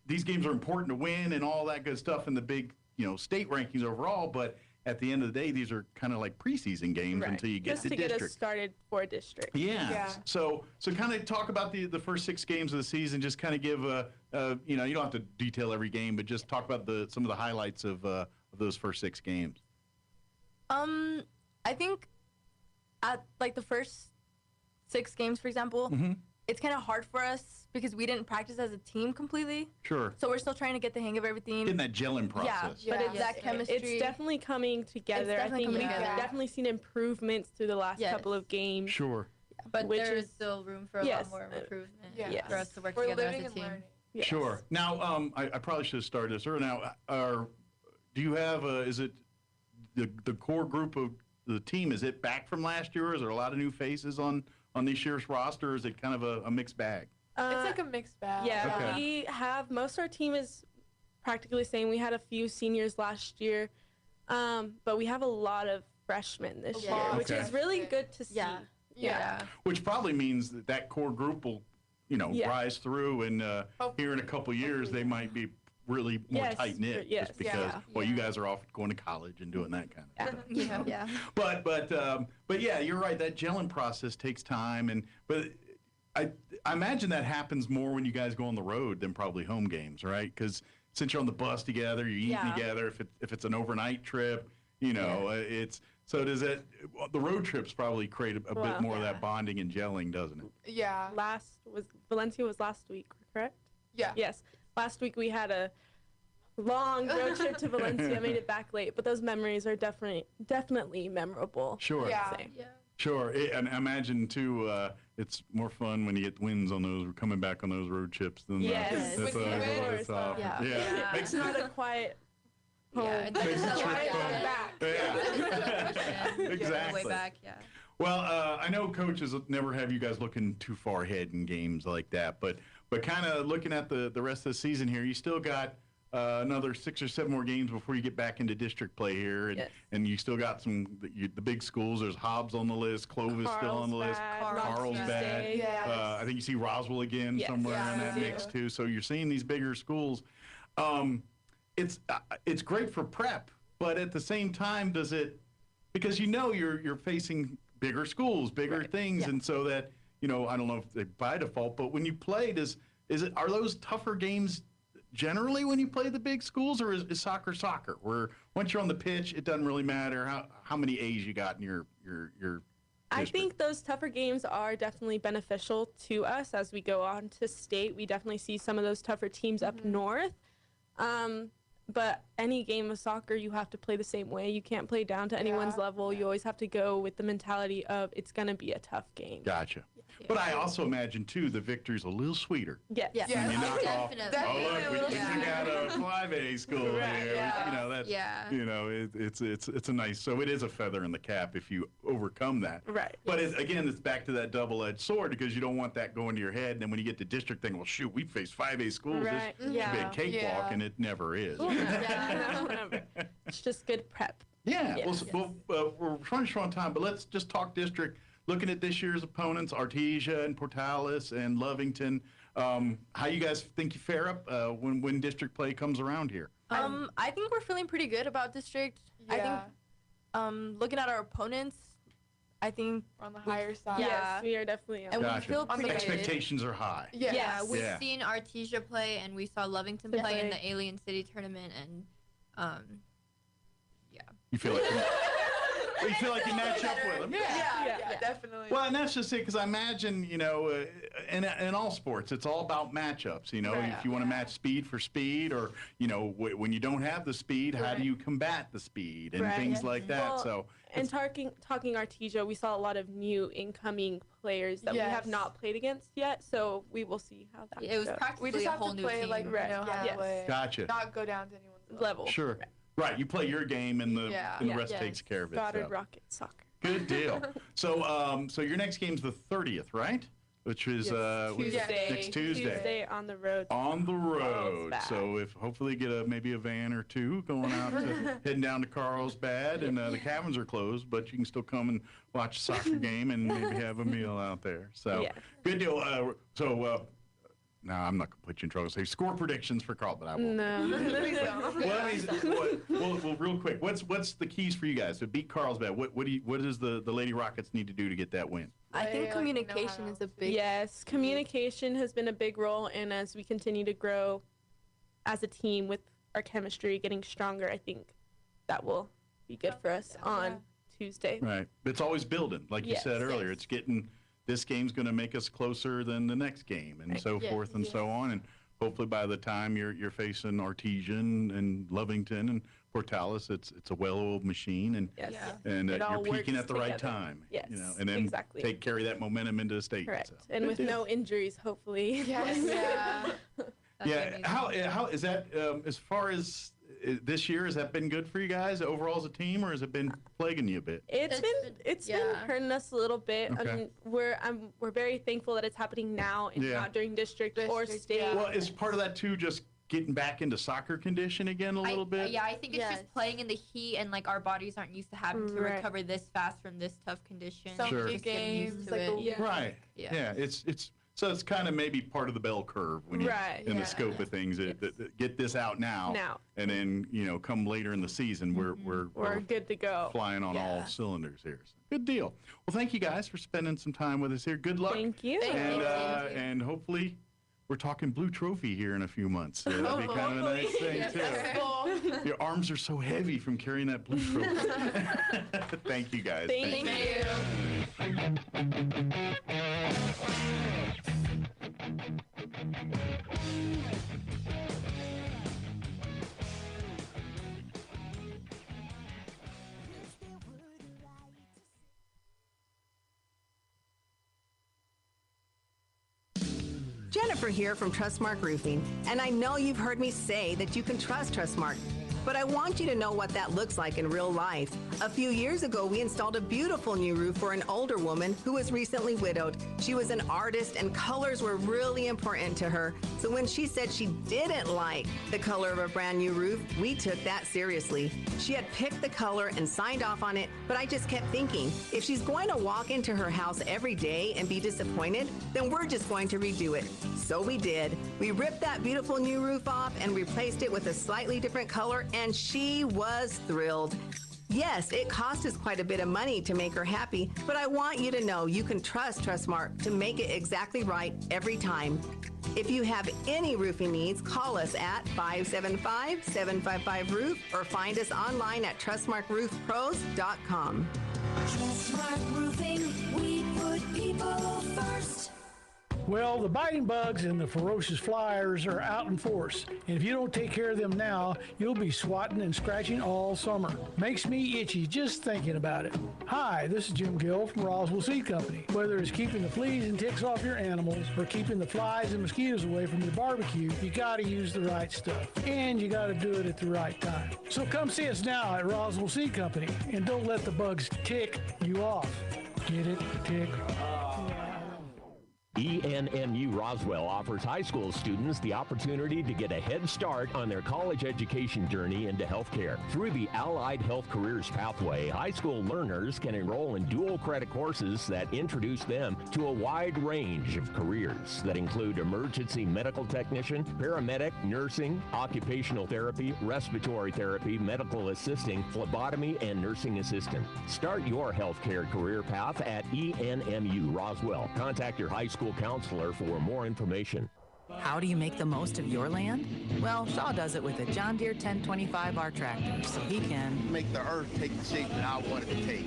these games are important to win and all that good stuff in the big, state rankings overall, but at the end of the day, these are kind of like preseason games until you get Just to to district. get us started for a district. Yeah. So kind of talk about the first 6 games of the season. Just kind of give you don't have to detail every game, but just talk about some of the highlights of those first 6 games. I think at the first 6 games, for example, it's kind of hard for us because we didn't practice as a team completely. Sure. So we're still trying to get the hang of everything. Getting that gelling process. Yeah, but it's that chemistry. It's definitely coming together. I think we've definitely seen improvements through the last couple of games. Sure. But there's still room for a lot more improvement for us to work together as a team. Sure. Now, I probably should have started this earlier. Now, do you have is it the core group of the team, is it back from last year? Or is there a lot of new faces on this year's roster? Or is it kind of a mixed bag? It's like a mixed bag. Yeah, Okay. we have most of our team is practically the same. We had a few seniors last year, but we have a lot of freshmen this year, which is really good to see. Yeah. Which probably means that core group will, rise through, and here in a couple years they might be really more tight knit, just because you guys are off going to college and doing that kind of stuff. But yeah, you're right. That gelling process takes time, but I imagine that happens more when you guys go on the road than probably home games, right? Because since you're on the bus together, you're eating together. If it's an overnight trip, it's. So does it? The road trips probably create a bit more of that bonding and gelling, doesn't it? Yeah. Valencia was last week, correct? Yeah. Yes. Last week we had a long road trip to Valencia. Made it back late, but those memories are definitely memorable. Sure. Sure. And I imagine too, it's more fun when you get wins on those, coming back on those road trips than it's not a quiet. Exactly. Way back, Well, I know coaches never have you guys looking too far ahead in games like that, but kind of looking at the rest of the season here, you still got another 6 or 7 more games before you get back into district play here, and you still got the big schools. There's Hobbs on the list, Clovis still on the list, Carlsbad. I think you see Roswell again somewhere in that mix too. So you're seeing these bigger schools. It's great for prep, but at the same time, does it, because you're facing bigger schools, bigger things, and so that I don't know if they by default, but when you play, are those tougher games generally when you play the big schools, or is soccer where once you're on the pitch, it doesn't really matter how many A's you got in your I think those tougher games are definitely beneficial to us as we go on to state. We definitely see some of those tougher teams up north. But any game of soccer, you have to play the same way. You can't play down to anyone's level. You always have to go with the mentality of it's going to be a tough game. Gotcha. But I also imagine, too, the victory's a little sweeter. Yes. When you knock off, look, we took out a 5A school here. It's a nice, so it is a feather in the cap if you overcome that. Right. But again, it's back to that double-edged sword, because you don't want that going to your head. And then when you get to district, think, well, shoot, we faced 5A schools. Right. This should be a cakewalk, and it never is. It's just good prep. Yeah. We're running short on time, but let's just talk district. Looking at this year's opponents, Artesia and Portales and Lovington, how you guys think you fare up when district play comes around here? I think we're feeling pretty good about district. I think looking at our opponents, I think we're on the higher side. Yes, we are definitely. And we feel pretty Expectations are high. Yeah, we've seen Artesia play, and we saw Lovington play in the Alien City tournament, and You feel like you match up with them? Yeah, definitely. Well, and that's just it, because I imagine, in all sports, it's all about matchups. If you want to match speed for speed, or when you don't have the speed, how do you combat the speed and things like that? And talking Artesia, we saw a lot of new incoming players that we have not played against yet, so we will see how that goes. It was practically a whole new team. Gotcha. Not go down to anyone's level. Sure. Right, you play your game, and the rest takes care of it. Goddard Rocket Soccer. Good deal. So your next game's the 30th, right? Which is next Tuesday. Tuesday on the road. On the road. So if hopefully get maybe a van or two going out heading down to Carlsbad, and the cabins are closed, but you can still come and watch a soccer game and maybe have a meal out there. So good deal. No, I'm not going to put you in trouble. Say score predictions for Carl, but I won't. No. Well, real quick, what's the keys for you guys to beat Carlsbad? What does the Lady Rockets need to do to get that win? I think communication is a big. Yes, communication has been a big role, and as we continue to grow as a team with our chemistry getting stronger, I think that will be good for us on Tuesday. Right, it's always building, like you said earlier. It's getting. This game's going to make us closer than the next game, and so forth and so on. And hopefully by the time you're facing Artesian and Lovington and Portales, it's a well-oiled machine, and you're peaking at the right time. Yes, and then carry that momentum into the state. Correct. So. And with no injuries, hopefully. Yes. How is that as far as this year, has that been good for you guys overall as a team, or has it been plaguing you a bit? It's been hurting us a little bit. Okay. I mean, we're very thankful that it's happening now and not during district or state. Well, is part of that too just getting back into soccer condition again a little bit? Yeah, I think it's just playing in the heat, and like our bodies aren't used to having to recover this fast from this tough condition. So Sure. many games, like Right. Yeah. It's kind of maybe part of the bell curve when you in the scope of things. Get this out now, and then come later in the season we're good to go, flying on all cylinders here. So, good deal. Well, thank you guys for spending some time with us here. Good luck. Thank you. And hopefully we're talking blue trophy here in a few months. That'd be kind of a nice thing too. Your arms are so heavy from carrying that blue trophy. Thank you guys. Thank you. Jennifer here from Trustmark Roofing, and I know you've heard me say that you can trust Trustmark, but I want you to know what that looks like in real life. A few years ago, we installed a beautiful new roof for an older woman who was recently widowed. She was an artist, and colors were really important to her. So when she said she didn't like the color of a brand new roof, we took that seriously. She had picked the color and signed off on it, but I just kept thinking, if she's going to walk into her house every day and be disappointed, then we're just going to redo it. So we did. We ripped that beautiful new roof off and replaced it with a slightly different color, and she was thrilled. Yes, it cost us quite a bit of money to make her happy, but I want you to know you can trust Trustmark to make it exactly right every time. If you have any roofing needs, call us at 575-755-ROOF or find us online at trustmarkroofpros.com. Trustmark Roofing, we put people first. Well, the biting bugs and the ferocious flyers are out in force, and if you don't take care of them now, you'll be swatting and scratching all summer. Makes me itchy just thinking about it. Hi, this is Jim Gill from Roswell Seed Company. Whether it's keeping the fleas and ticks off your animals or keeping the flies and mosquitoes away from your barbecue, you gotta use the right stuff, and you gotta do it at the right time. So come see us now at Roswell Seed Company, and don't let the bugs tick you off. Get it? Tick. ENMU Roswell offers high school students the opportunity to get a head start on their college education journey into healthcare. Through the Allied Health Careers Pathway, high school learners can enroll in dual credit courses that introduce them to a wide range of careers that include emergency medical technician, paramedic, nursing, occupational therapy, respiratory therapy, medical assisting, phlebotomy, and nursing assistant. Start your healthcare career path at ENMU Roswell. Contact your high school counselor for more information. How do you make the most of your land? Well, Shaw does it with a John Deere 1025R tractor, so he can make the earth take the shape that I want it to take.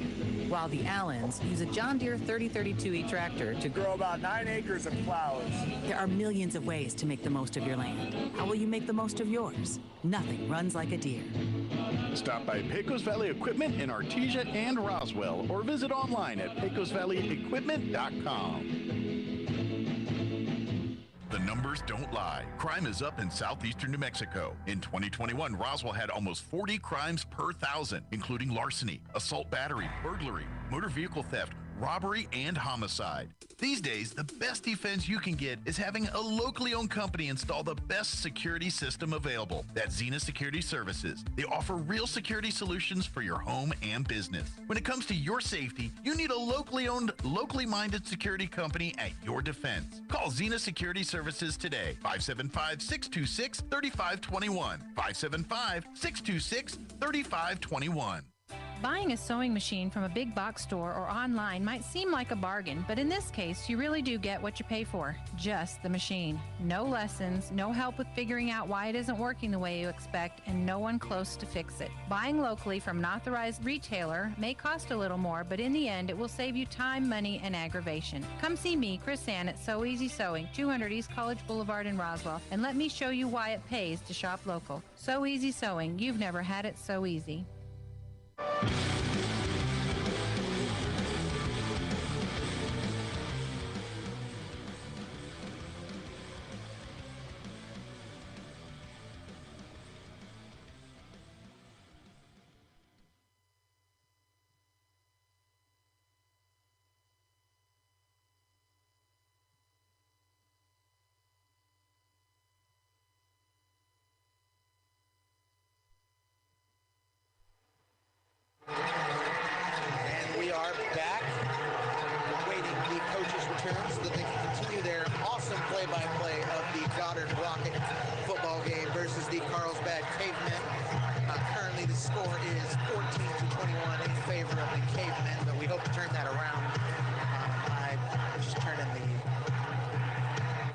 While the Allens use a John Deere 3032E tractor to grow about 9 acres of flowers. There are millions of ways to make the most of your land. How will you make the most of yours? Nothing runs like a Deere. Stop by Pecos Valley Equipment in Artesia and Roswell, or visit online at pecosvalleyequipment.com. The numbers don't lie. Crime is up in southeastern New Mexico. In 2021, Roswell had almost 40 crimes per 1,000, including larceny, assault battery, burglary, motor vehicle theft, robbery, and homicide. These days, the best defense you can get is having a locally owned company install the best security system available. That's Zenith Security Services. They offer real security solutions for your home and business. When it comes to your safety, you need a locally owned, locally minded security company at your defense. Call Zenith Security Services today, 575-626-3521, 575-626-3521. Buying a sewing machine from a big box store or online might seem like a bargain, but in this case, you really do get what you pay for, just the machine. No lessons, no help with figuring out why it isn't working the way you expect, and no one close to fix it. Buying locally from an authorized retailer may cost a little more, but in the end, it will save you time, money, and aggravation. Come see me, Chris Ann, at So Easy Sewing, 200 East College Boulevard in Roswell, and let me show you why it pays to shop local. So Easy Sewing, you've never had it so easy. Goddard Rocket football game versus the Carlsbad Cavemen. Currently the score is 14-21 in favor of the Cavemen, but we hope to turn that around. I just turned in the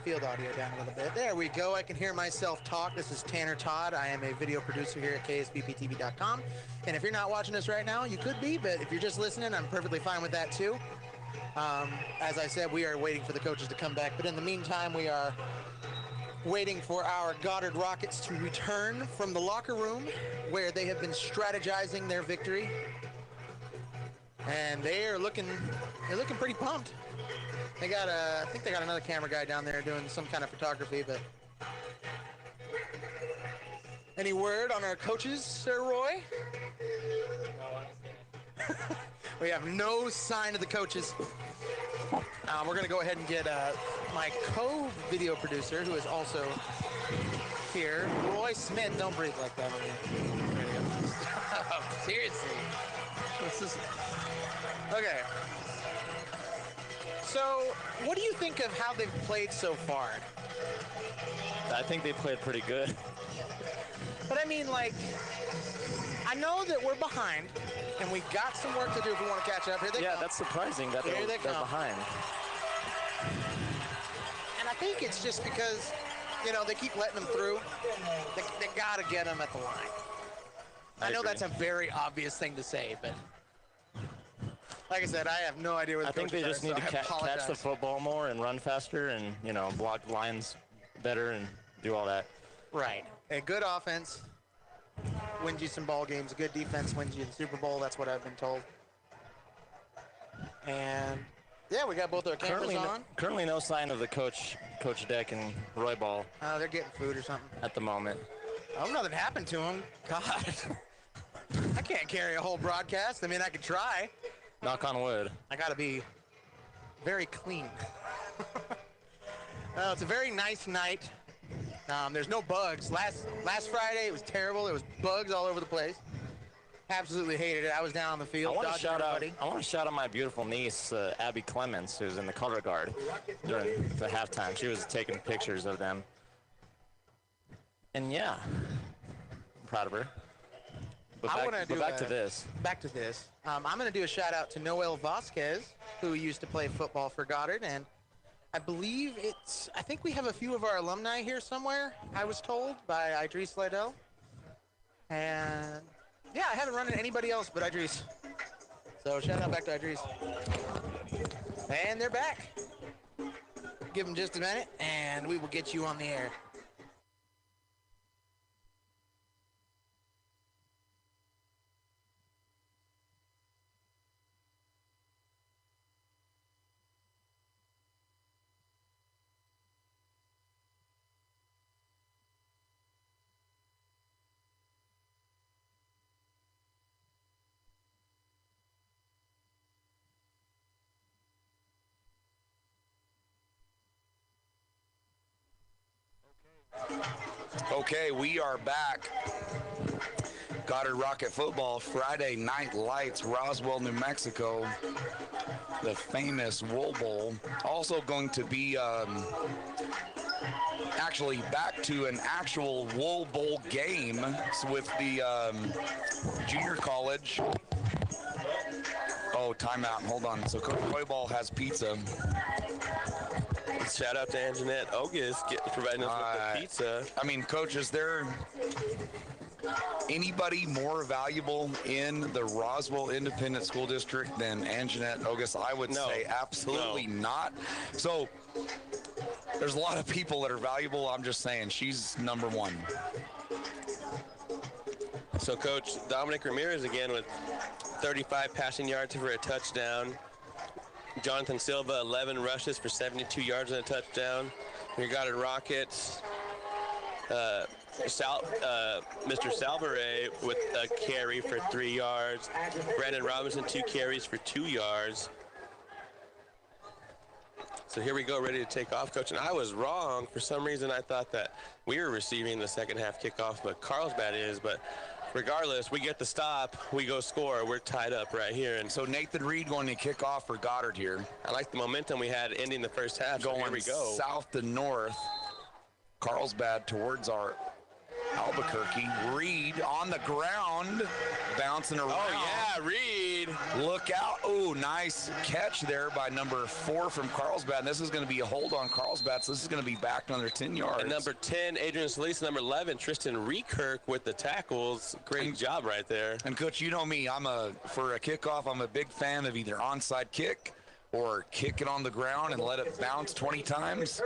field audio down a little bit. There we go. I can hear myself talk. This is Tanner Todd. I am a video producer here at ksbptv.com. And if you're not watching us right now, you could be, but if you're just listening, I'm perfectly fine with that too. As I said, we are waiting for the coaches to come back, but in the meantime, we are waiting for our Goddard Rockets to return from the locker room where they have been strategizing their victory. And they're looking pretty pumped. They got I think they got another camera guy down there doing some kind of photography, but any word on our coaches, Sir Roy? We have no sign of the coaches. We're going to go ahead and get my co-video producer, who is also here, Roy Smith. Don't breathe like that on me. Seriously. This is... Okay. So, what do you think of how they've played so far? I think they played pretty good. But I mean, like, I know that we're behind, and we got some work to do if we want to catch up. Here they come. That's surprising that they're behind. And I think it's just because, you know, they keep letting them through. They got to get them at the line. I know that's a very obvious thing to say, but like I said, I have no idea where the I think they just need to catch the football more and run faster and, you know, block lines better and do all that. Right. A good offense wins you some ball games. A good defense wins you the Super Bowl. That's what I've been told. And yeah, we got both our cameras on. Currently no sign of the Coach Deck and Roy Ball. They're getting food or something. At the moment. I hope nothing happened to him. God. I can't carry a whole broadcast. I mean, I could try. Knock on wood. I got to be very clean. It's a very nice night. There's no bugs. Last Friday, it was terrible. There was bugs all over the place. Absolutely hated it. I was down on the field. I want to shout out my beautiful niece, Abby Clements, who's in the color guard during the halftime. She was taking pictures of them. And yeah, I'm proud of her. But back to this. Back to this. I'm going to do a shout out to Noel Vasquez, who used to play football for Goddard, and I think we have a few of our alumni here somewhere, I was told by Idris Liddell. And yeah, I haven't run into anybody else but Idris. So shout out back to Idris. And they're back. Give them just a minute, and we will get you on the air. Okay, we are back. Goddard Rocket Football, Friday Night Lights, Roswell, New Mexico. The famous Wool Bowl. Also going to be actually back to an actual Wool Bowl game with the junior college. Oh, timeout. Hold on. So Coach Royball has pizza. Shout out to Anjanette Ogus providing us with the pizza. I mean, Coach, is there anybody more valuable in the Roswell Independent School District than Anjanette Ogus? I would say absolutely not. So there's a lot of people that are valuable. I'm just saying she's number one. So Coach Dominic Ramirez again with 35 passing yards for a touchdown. Jonathan Silva, 11 rushes for 72 yards and a touchdown. Your Goddard Rockets, Mr. Salvare with a carry for 3 yards. Brandon Robinson, 2 carries for 2 yards. So here we go, ready to take off, Coach. And I was wrong. For some reason, I thought that we were receiving the second half kickoff, but Carlsbad is. But regardless, we get the stop, we go score. We're tied up right here. And so Nathan Reed going to kick off for Goddard here. I like the momentum we had ending the first half. Going so here we go. South to north. Carlsbad towards our Albuquerque. Reed on the ground, bouncing around. Oh, yeah, Reed. Look out. Oh, nice catch there by number 4 from Carlsbad. And this is going to be a hold on Carlsbad, so this is going to be back under 10 yards. And number 10, Adrian Solis. Number 11, Tristan Rekirk with the tackles. Great job right there. And, Coach, you know me. For a kickoff, I'm a big fan of either onside kick or kick it on the ground and let it bounce 20 times,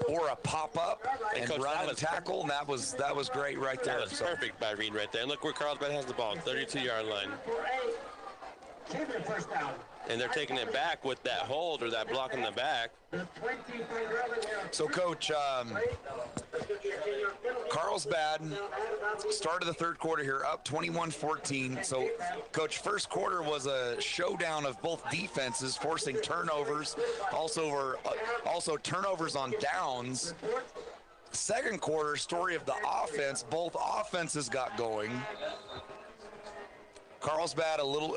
or a pop-up and Coach, run and tackle, and that was great right there. That was perfect by Reed right there. And look where Carlsbad has the ball, 32-yard line. And they're taking it back with that hold or that block in the back. So, Coach, Carlsbad started the third quarter here up 21-14. So, Coach, first quarter was a showdown of both defenses forcing turnovers, also turnovers on downs. Second quarter, story of the offense, both offenses got going. Carlsbad a little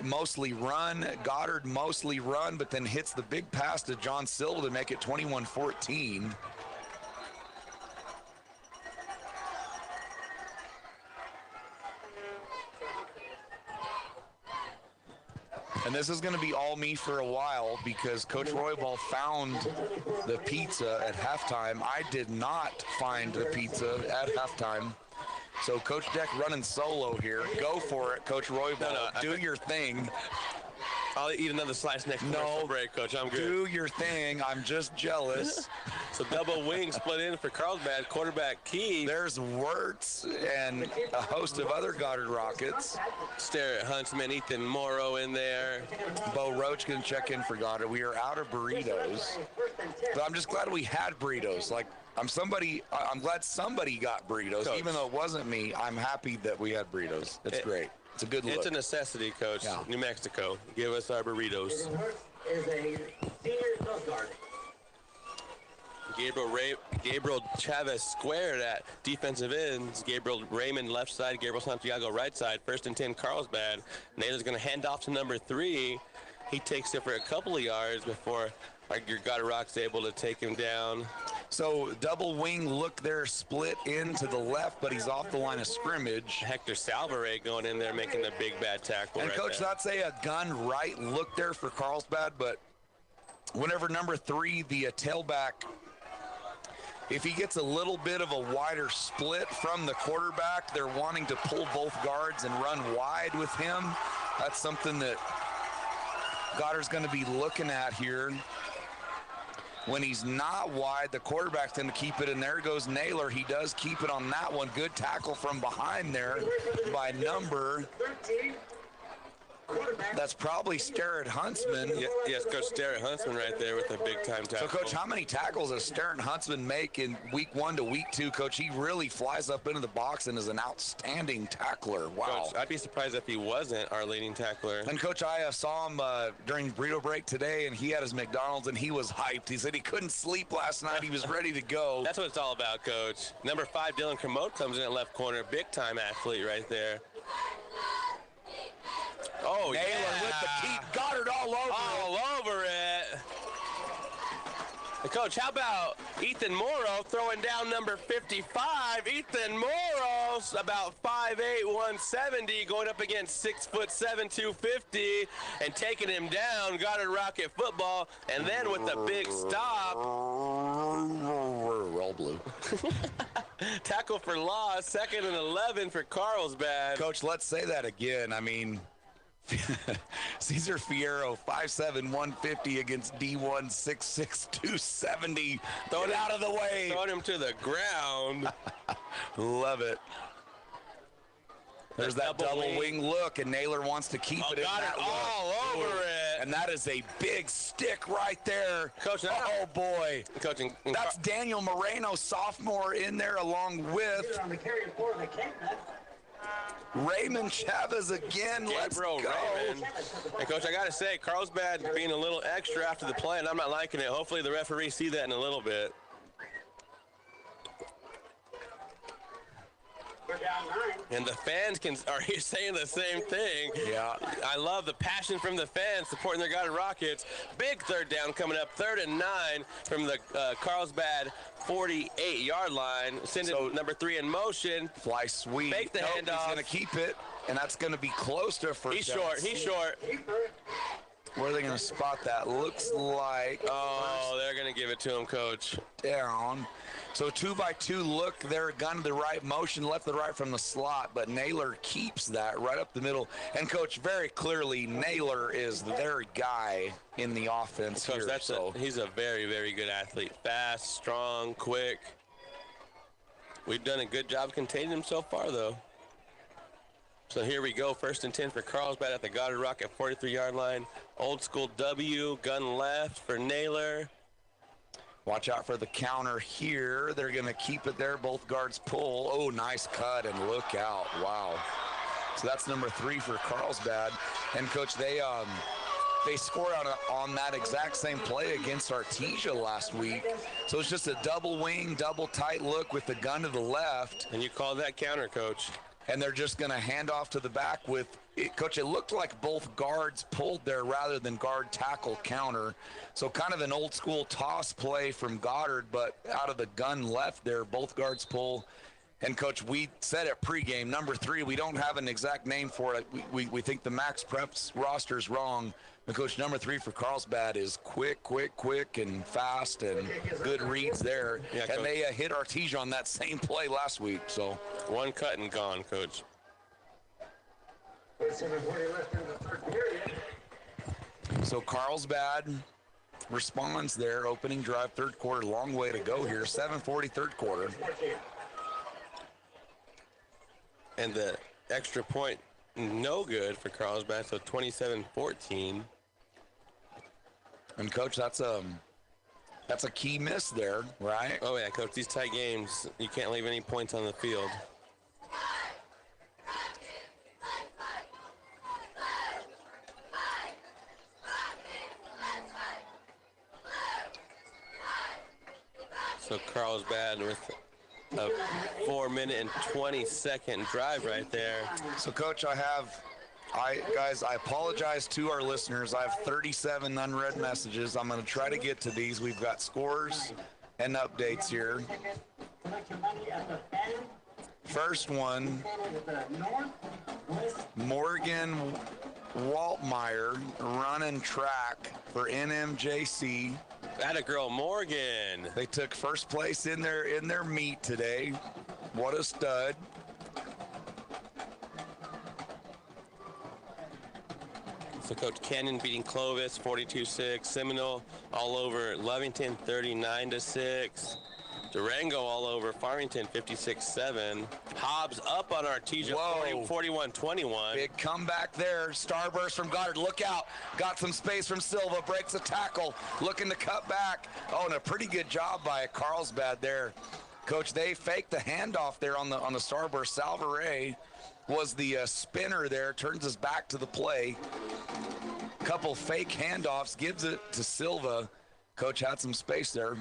mostly run, Goddard mostly run, but then hits the big pass to John Silva to make it 21-14. And this is going to be all me for a while because Coach Roybal found the pizza at halftime. I did not find the pizza at halftime. So Coach Deck running solo here. Go for it, Coach Roybal. No, do your thing. I'll eat another slice next commercial break, Coach. I'm good. Do your thing. I'm just jealous. So double wing split in for Carlsbad. Quarterback Key. There's Wirtz and a host of other Goddard Rockets. Stare at Huntsman, Ethan Morrow in there. Bo Roach can check in for Goddard. We are out of burritos. But I'm just glad we had burritos. I'm glad somebody got burritos. Coach. Even though it wasn't me, I'm happy that we had burritos. It's great. It's a good look. It's a necessity, Coach. Yeah. New Mexico. Give us our burritos. Is a senior Coast Guard. Gabriel Chavez squared at defensive ends. Gabriel Raymond left side. Gabriel Santiago right side. 1st and 10 Carlsbad. Naylor's going to hand off to number 3. He takes it for a couple of yards before your Goddard Rock's able to take him down. So double wing look there, split in to the left, but he's off the line of scrimmage. Hector Salvare going in there making the big bad tackle. And right Coach, there. that's a gun right look there for Carlsbad, but whenever number 3, the tailback, if he gets a little bit of a wider split from the quarterback, they're wanting to pull both guards and run wide with him. That's something that Goddard's going to be looking at here. When he's not wide, the quarterback's going to keep it, and there goes Naylor. He does keep it on that one. Good tackle from behind there by number. That's probably Starrett Huntsman. Yes, Coach Starrett Huntsman right there with a big-time tackle. So, Coach, how many tackles does Starrett Huntsman make in week 1 to week 2? Coach, he really flies up into the box and is an outstanding tackler. Wow. Coach, I'd be surprised if he wasn't our leading tackler. And, Coach, I saw him during burrito break today, and he had his McDonald's, and he was hyped. He said he couldn't sleep last night. He was ready to go. That's what it's all about, Coach. Number 5, Dylan Kermode comes in at left corner. Big-time athlete right there. Oh, Naylor with the keep. Goddard all over it. And Coach, how about Ethan Morrow throwing down number 55? Ethan Morrow's about 5'8", 170, going up against 6'7", 250, and taking him down. Goddard Rocket football, and then with the big stop. Roll blue. Tackle for loss, 2nd and 11 for Carlsbad. Coach, let's say that again. I mean, Cesar Fierro, 5'7", 150 against D1, 6'6", 270. Throw it out of the way. Throwing him to the ground. Love it. There's that double wing look, and Naylor wants to keep it in that look. All over it. And that is a big stick right there. Coach, oh, boy. Coaching. That's Daniel Moreno, sophomore, in there along with Raymond Chavez again. Let's go. Raymond. And, Coach, I got to say, Carlsbad being a little extra after the play, and I'm not liking it. Hopefully the referees see that in a little bit. And the fans are saying the same thing. Yeah. I love the passion from the fans supporting their Goddard Rockets. Big third down coming up, 3rd and 9 from the Carlsbad 48-yard line. Sending number 3 in motion. Fly sweep. Fake the handoff. He's going to keep it, and that's going to be close to a first down. He's short. Where are they going to spot that? Looks like... Oh, they're going to give it to him, Coach. Down. So 2-by-2 look, they're gun to the right, motion left to the right from the slot, but Naylor keeps that right up the middle. And, Coach, very clearly, Naylor is their guy in the offense. Coach, here, he's a very, very good athlete. Fast, strong, quick. We've done a good job containing him so far, though. So here we go, 1st and 10 for Carlsbad at the Goddard Rocket 43-yard line. Old school W, gun left for Naylor. Watch out for the counter here. They're going to keep it there. Both guards pull. Oh, nice cut, and look out. Wow. So that's number 3 for Carlsbad. And, Coach, they scored on that exact same play against Artesia last week. So it's just a double wing, double tight look with the gun to the left. And you call that counter, Coach. And they're just going to hand off to the back with it. Coach, it looked like both guards pulled there rather than guard tackle counter. So kind of an old school toss play from Goddard, but out of the gun left there, both guards pull. And, Coach, we said at pregame, number 3, we don't have an exact name for it. We think the Max Preps roster is wrong. But, Coach, number 3 for Carlsbad is quick, and fast, and good reads there. Yeah, and they hit Artesia on that same play last week. So one cut and gone, Coach. So Carlsbad responds there, opening drive, 3rd quarter, long way to go here, 7:40 3rd quarter. And the extra point, no good for Carlsbad, so 27-14. And, Coach, that's a key miss there, right? Oh, yeah, Coach, these tight games, you can't leave any points on the field. So Carlsbad with a 4-minute and 20-second drive right there. So, Coach, guys, I apologize to our listeners. I have 37 unread messages. I'm going to try to get to these. We've got scores and updates here. First one, Morgan Waltmeyer running track for NMJC. Atta girl, Morgan. They took first place in their meet today. What a stud. So Coach Cannon beating Clovis 42-6. Seminole all over Lovington 39-6. Durango all over Farmington 56-7. Hobbs up on Artesia 41-21. Big comeback there. Starburst from Goddard. Look out. Got some space from Silva. Breaks a tackle. Looking to cut back. Oh, and a pretty good job by Carlsbad there. Coach, they faked the handoff there on the Starburst. Salvaray was the spinner there. Turns his back to the play. Couple fake handoffs. Gives it to Silva. Coach had some space there.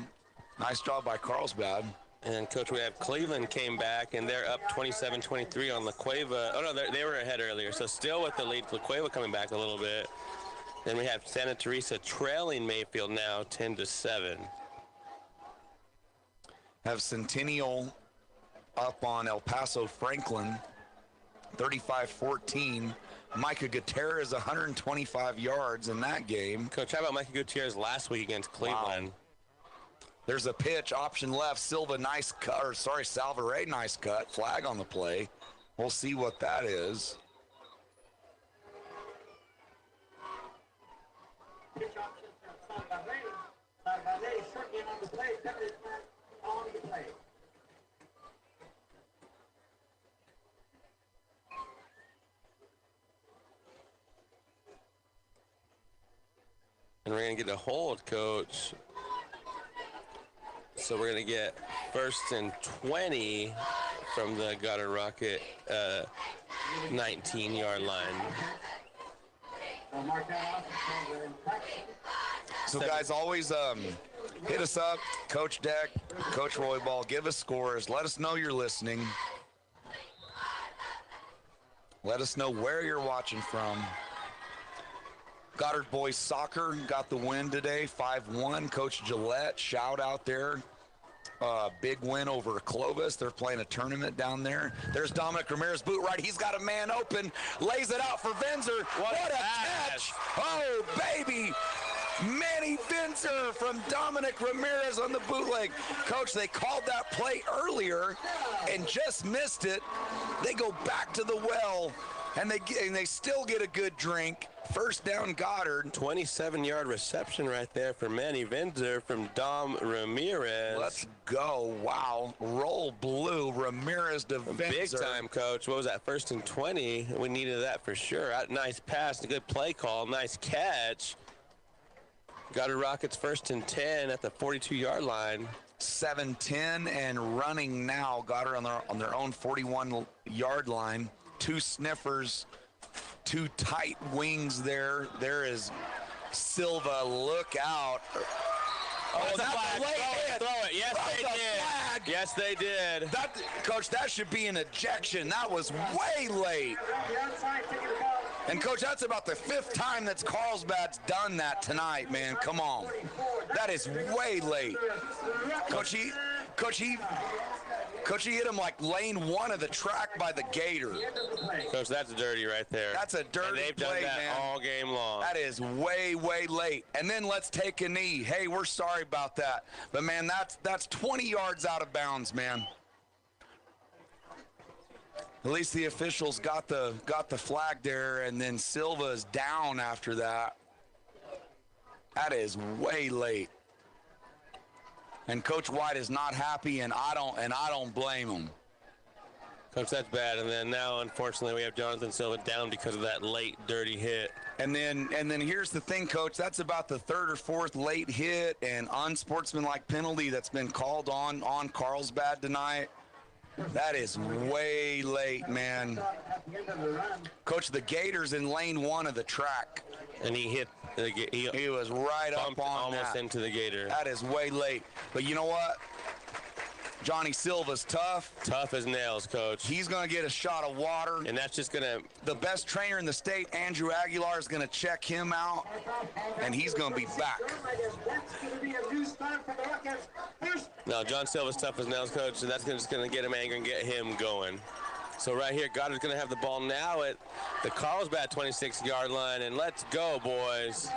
Nice job by Carlsbad. And, Coach, we have Cleveland came back, and they're up 27-23 on La Cueva. Oh, no, they were ahead earlier, so still with the lead. La Cueva coming back a little bit. Then we have Santa Teresa trailing Mayfield now 10-7. Have Centennial up on El Paso Franklin 35-14. Micah Gutierrez 125 yards in that game. Coach, how about Micah Gutierrez last week against Cleveland? Wow. There's a pitch, option left. Silva, nice cut, or sorry, Salvaray, nice cut. Flag on the play. We'll see what that is. And we're going to get a hold, Coach. So we're going to get 1st and 20 from the Goddard Rocket 19-yard line. So, guys, always hit us up, Coach Deck, Coach Roybal. Give us scores. Let us know you're listening. Let us know where you're watching from. Goddard boys soccer got the win today, 5-1. Coach Gillette, shout out there. Big win over Clovis. They're playing a tournament down there. There's Dominic Ramirez, boot right. He's got a man open. Lays it out for Venzer. What a catch. Oh, baby. Manny Venzer from Dominic Ramirez on the bootleg. Coach, they called that play earlier and just missed it. They go back to the well, and they still get a good drink. First down, Goddard. 27-yard reception right there for Manny Venzer from Dom Ramirez. Let's go. Wow. Roll blue. Ramirez to Venzer. Big time, Coach. What was that? 1st and 20. We needed that for sure. Nice pass. A good play call. Nice catch. Goddard Rockets 1st and 10 at the 42-yard line. 7-10 and running now. Goddard on their own 41-yard line. 2 sniffers. 2 tight wings there. There is Silva. Look out. Oh, that's a flag. Throw it. Yes, they did. Yes, they did. Coach, that should be an ejection. That was way late. And, Coach, that's about the 5th time that Carlsbad's done that tonight, man. Come on. That is way late. Coach, he hit him like lane 1 of the track by the Gator. Coach, that's dirty right there. That's a dirty and they've play, done that man. all game long. That is way, way late. And then let's take a knee. Hey, we're sorry about that. But, man, that's 20 yards out of bounds, man. At least the officials got the flag there, and then Silva's down after that. That is way late. And Coach White is not happy, and I don't blame him. Coach, that's bad. And then now, unfortunately, we have Jonathan Silva down because of that late, dirty hit. And then here's the thing, Coach. That's about the 3rd or 4th late hit and unsportsmanlike penalty that's been called on Carlsbad tonight. That is way late, man. Coach, the Gator's in lane 1 of the track. And he hit. He was right up on almost into the Gator. That is way late. But you know what? Johnny Silva's tough. Tough as nails, Coach. He's going to get a shot of water. And that's just going to... The best trainer in the state, Andrew Aguilar, is going to check him out, and he's going to be back. No, John Silva's tough as nails, Coach, and that's just going to get him angry and get him going. So right here, Goddard's going to have the ball now at the Carlsbad 26-yard line, and let's go, boys.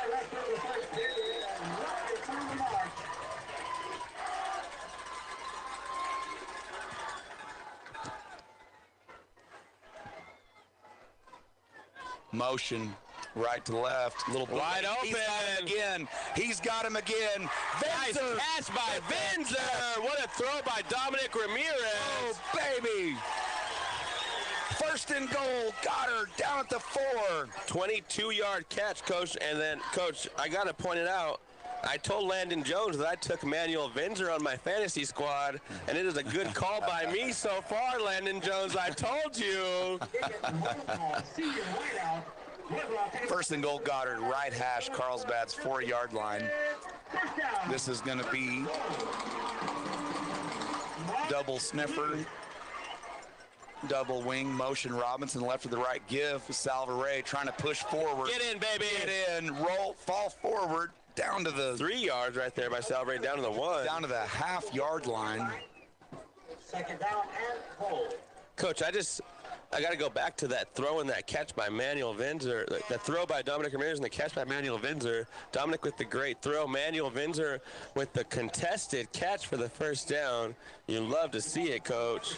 Motion, right to left, little wide open. He's got him again. Nice catch by Venzer. What a throw by Dominic Ramirez. Oh, baby. 1st and goal. Goddard down at the 4. 22-yard catch, Coach. And then, Coach, I got to point it out. I told Landon Jones that I took Manuel Venzer on my fantasy squad, and it is a good call by me so far, Landon Jones. I told you. 1st and goal, Goddard, right hash, Carlsbad's 4-yard line. This is going to be double sniffer, double wing, motion Robinson, left to the right give. Salvaray trying to push forward. Get in, baby. Get in, roll, fall forward. Down to the 3 yards right there by Salvaray, down to the 1. Down to the half-yard line. 2nd down and goal. Coach, I got to go back to that throw and that catch by Manuel Venzer. That throw by Dominic Ramirez and the catch by Manuel Venzer. Dominic with the great throw. Manuel Venzer with the contested catch for the 1st down. You love to see it, Coach.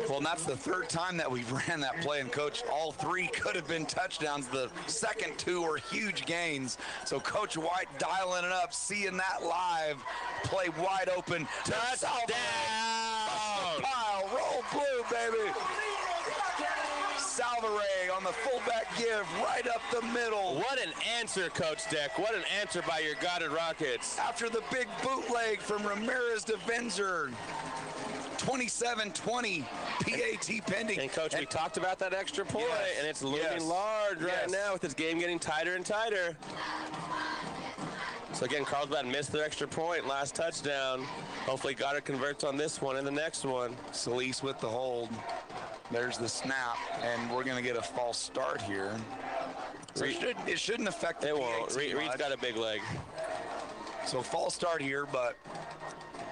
Well, and that's the 3rd time that we've ran that play, and, Coach, all 3 could have been touchdowns. The second 2 were huge gains. So Coach White dialing it up, seeing that live, play wide open. Touchdown! Pile, roll blue, baby. Salvaray on the fullback give right up the middle. What an answer, Coach Deck. What an answer by your Goddard Rockets. After the big bootleg from Ramirez to Venzer. 27-20, PAT pending. And, Coach, we talked about that extra point, and it's looming large right now with this game getting tighter and tighter. So, again, Carlsbad missed their extra point, last touchdown. Hopefully Goddard converts on this one and the next one. Solis with the hold. There's the snap, and we're going to get a false start here. So it shouldn't affect the PAT won't. Reed's got a big leg. So false start here, but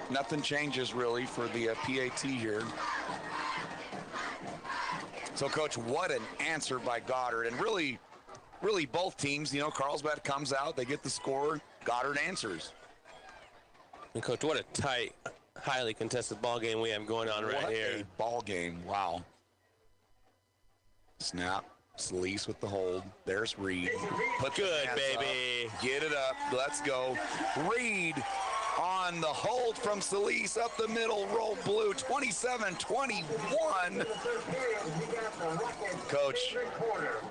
nothing changes really for the PAT here. So, Coach, what an answer by Goddard. And really both teams, you know, Carlsbad comes out, they get the score, Goddard answers. And, Coach, what a tight, highly contested ball game we have going on right here. What a ball game. Wow. Snap. Solis with the hold. There's Reed. Good, baby. Up. Get it up. Let's go. Reed on the hold from Solis up the middle. Roll blue. 27-21. Coach,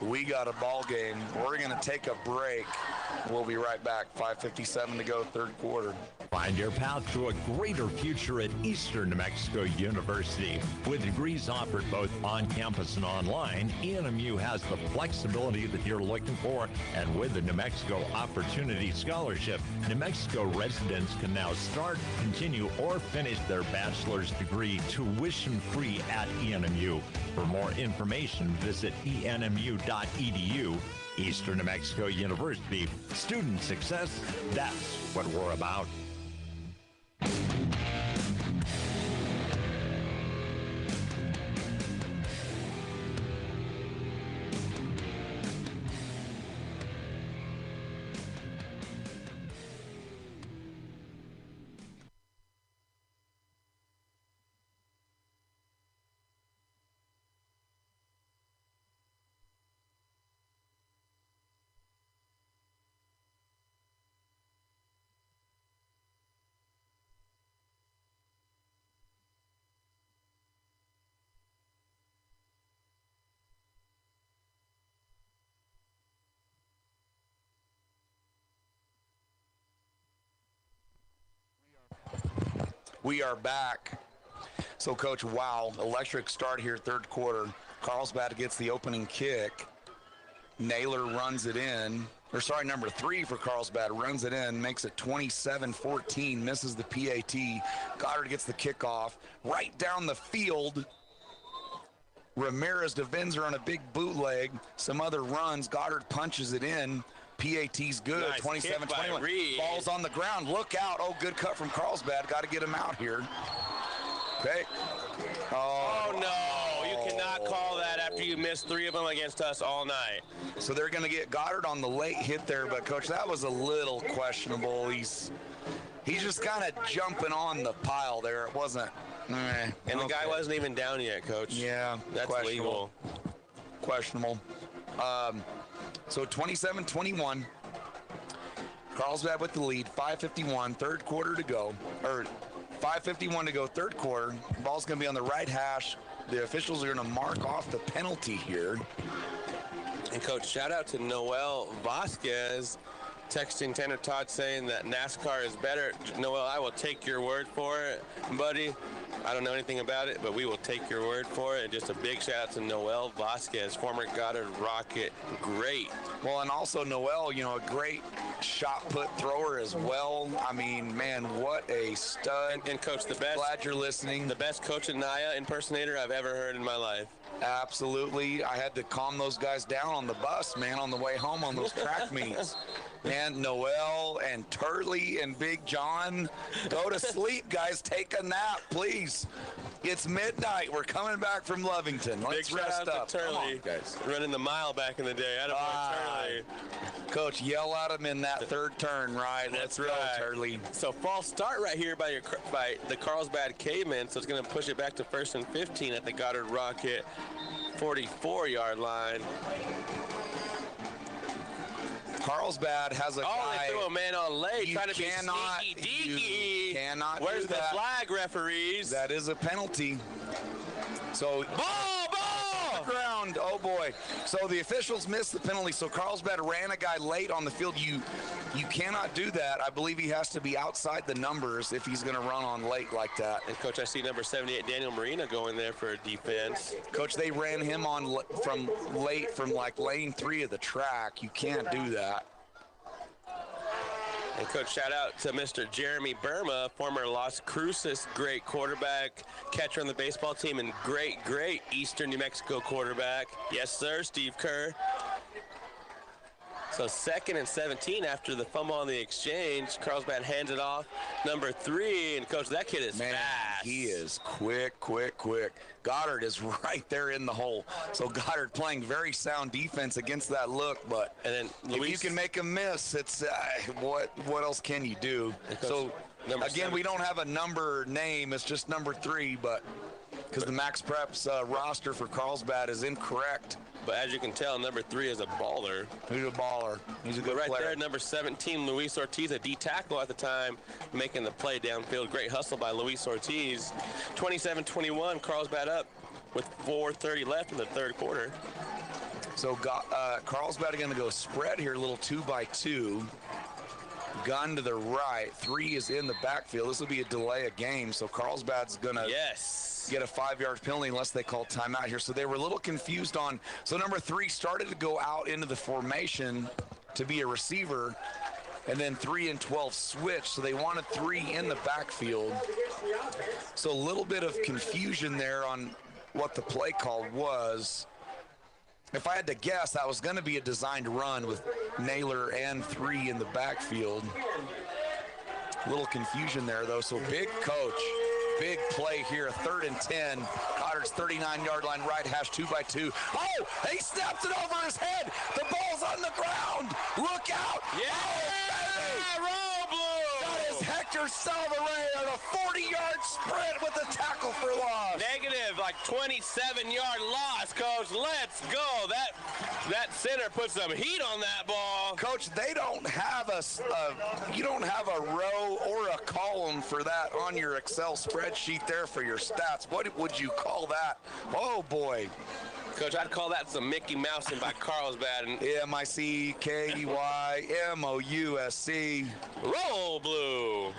we got a ball game. We're going to take a break. We'll be right back. 5:57 to go, third quarter. Find your path to a greater future at Eastern New Mexico University. With degrees offered both on campus and online, ENMU has the flexibility that you're looking for, and with the New Mexico Opportunity Scholarship, New Mexico residents can now start, continue, or finish their bachelor's degree tuition-free at ENMU. For more information, visit enmu.edu. Eastern New Mexico University. Student success, that's what we're about. We are back. So, Coach, wow, electric start here, third quarter. Carlsbad gets the opening kick. Naylor runs it in. Or, sorry, number 3 for Carlsbad runs it in, makes it 27-14, misses the PAT. Goddard gets the kickoff right down the field. Ramirez defends her on a big bootleg. Some other runs. Goddard punches it in. PAT's good. Nice 27-21. Ball's on the ground. Look out. Oh, good cut from Carlsbad. Got to get him out here. Okay. Oh, no. You cannot call that after you missed 3 of them against us all night. So they're going to get Goddard on the late hit there, but, Coach, that was a little questionable. He's just kind of jumping on the pile there. It wasn't. And the guy wasn't even down yet, Coach. Yeah. That's legal. Questionable. So 27-21. Carlsbad with the lead. 5:51, third quarter to go. Or 5:51 to go, third quarter. Ball's going to be on the right hash. The officials are going to mark off the penalty here. And, Coach, shout out to Noel Vasquez texting Tanner Todd saying that NASCAR is better. Noel, I will take your word for it, buddy. I don't know anything about it, but we will take your word for it. And just a big shout out to Noel Vasquez, former Goddard Rocket great. Well, and also Noel, you know, a great shot put thrower as well. I mean, man, what a stud. And Coach, the best. Glad you're listening. The best Coach Anaya impersonator I've ever heard in my life. Absolutely. I had to calm those guys down on the bus, man, on the way home on those track meets. Man, Noel and Turley and Big John, go to sleep, guys. Take a nap, please. It's midnight. We're coming back from Lovington. Let's Big rest shout up. out to Turley, guys. Running the mile back in the day. Turley. Coach, yell at him in that third turn, right? That's Let's right. go, Turley. So false start right here by the Carlsbad Cavemen. So it's going to push it back to 1st and 15 at the Goddard Rocket 44-yard line. Carlsbad has a guy. They threw a man on late, trying to be sneaky deaky. You cannot Where's do the that. flag, referees? That is a penalty. So ball! Ground. Oh boy. So the officials missed the penalty. So Carlsbad ran a guy late on the field. You cannot do that. I believe he has to be outside the numbers if he's going to run on late like that. And Coach, I see number 78 Daniel Marina going there for a defense. Coach, they ran him on from like lane 3 of the track. You can't do that. And Coach, shout out to Mr. Jeremy Burma, former Las Cruces great quarterback, catcher on the baseball team, and great Eastern New Mexico quarterback. Yes, sir, Steve Kerr. So 2nd and 17 after the fumble on the exchange. Carlsbad hands it off. Number 3, and Coach, that kid is fast. He is quick. Goddard is right there in the hole. So Goddard playing very sound defense against that look, but and then if you can make him miss, it's what else can you do? So again, we don't have a number name. It's just number 3, but because the Max Preps roster for Carlsbad is incorrect. But as you can tell, number 3 is a baller. He's a baller. He's a good player. Right player. there, number 17, Luis Ortiz, a D tackle at the time, making the play downfield. Great hustle by Luis Ortiz. 27-21, Carlsbad up with 4:30 left in the third quarter. So Carlsbad are going to go spread here, a little 2-by-2. Gun to the right. 3 is in the backfield. This will be a delay of game, so Carlsbad's going to get a 5-yard penalty unless they call timeout here. So they were a little confused on. So number 3 started to go out into the formation to be a receiver, and then 3 and 12 switched. So they wanted 3 in the backfield. So a little bit of confusion there on what the play call was. If I had to guess, that was going to be a designed run with Naylor and 3 in the backfield. A little confusion there, though. So big big play here, 3rd and 10. Goddard's 39-yard line, right hash, 2-by-2. Oh, he snapped it over his head. The ball's on the ground. Look out. Yeah, that is Hector Salvaray on a 40-yard sprint with a tackle for loss. Negative, like 27-yard loss, Coach. Let's go. That center put some heat on that ball. Coach, they don't have you don't have a row or a column for that on your Excel spreadsheet there for your stats. What would you call that? Oh, boy. Coach, I'd call that some Mickey Mousing by Carlsbad. MICKEYMOUSC. Roll blue.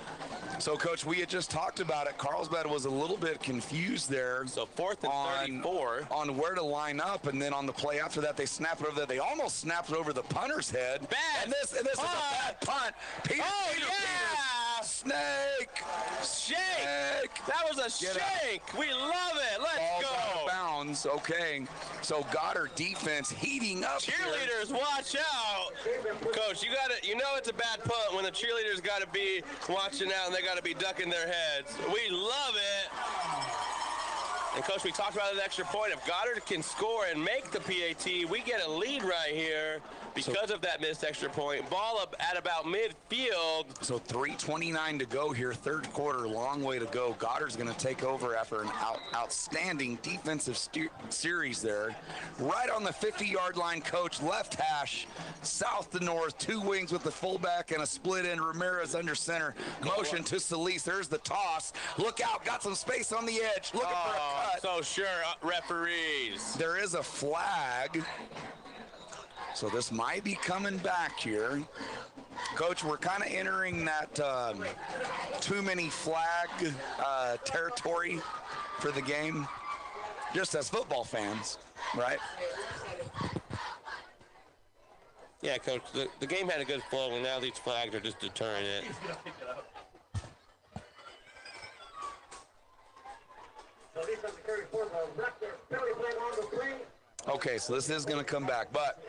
So, Coach, we had just talked about it. Carlsbad was a little bit confused there. So 4th and 34. On where to line up, and then on the play after that, they snapped it over there. They almost snapped it over the punter's head. Bad. And this is a bad punt. Peter Peters. Snake. Shake. That was a shake. We love it. Let's go. Out of bounds. Okay. So Goddard defense heating up. Cheerleaders, watch out. Coach, you know it's a bad punt when the cheerleaders got to be watching out and they got to be ducking their heads. We love it. And, Coach, we talked about an extra point. If Goddard can score and make the PAT, we get a lead right here because of that missed extra point. Ball up at about midfield. So 3:29 to go here, third quarter, long way to go. Goddard's going to take over after an outstanding defensive series there. Right on the 50-yard line, Coach, left hash, south to north, 2 wings with the fullback and a split end. Ramirez under center. Motion to Solis. There's the toss. Look out, got some space on the edge. Looking for a cut. So sure, referees. There is a flag. So this might be coming back here. Coach, we're kind of entering that too many flag territory for the game, just as football fans, right? Yeah, Coach, the game had a good flow, and now these flags are just deterring it. Okay, so this is going to come back. But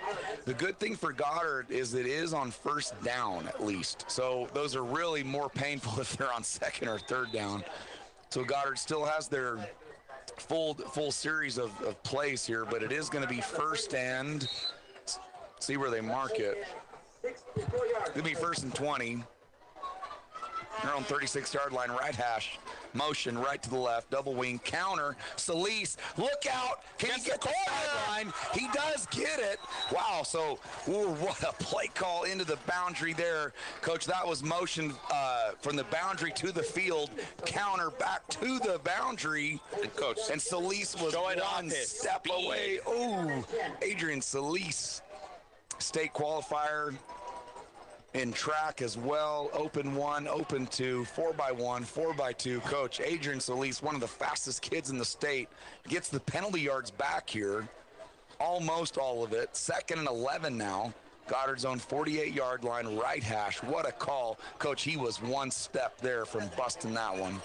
the good thing for Goddard is it is on first down at least. So those are really more painful if they're on second or third down. So Goddard still has their full series of plays here, but it is going to be first and see where they mark it. It's going to be 1st and 20. They're on 36-yard line, right hash. Motion right to the left, double wing, counter. Solis, look out. Can he get the sideline? He does get it. Wow, so what a play call into the boundary there. Coach, that was motion from the boundary to the field, counter back to the boundary. And Coach, and Solis was one step away. Oh, Adrian Solis, state qualifier. In track as well, open 1, open 2, 4x1, 4x2. Coach Adrian Solis, one of the fastest kids in the state, gets the penalty yards back here, almost all of it. 2nd and 11 now. Goddard's own 48-yard line, right hash. What a call. Coach, he was one step there from busting that one.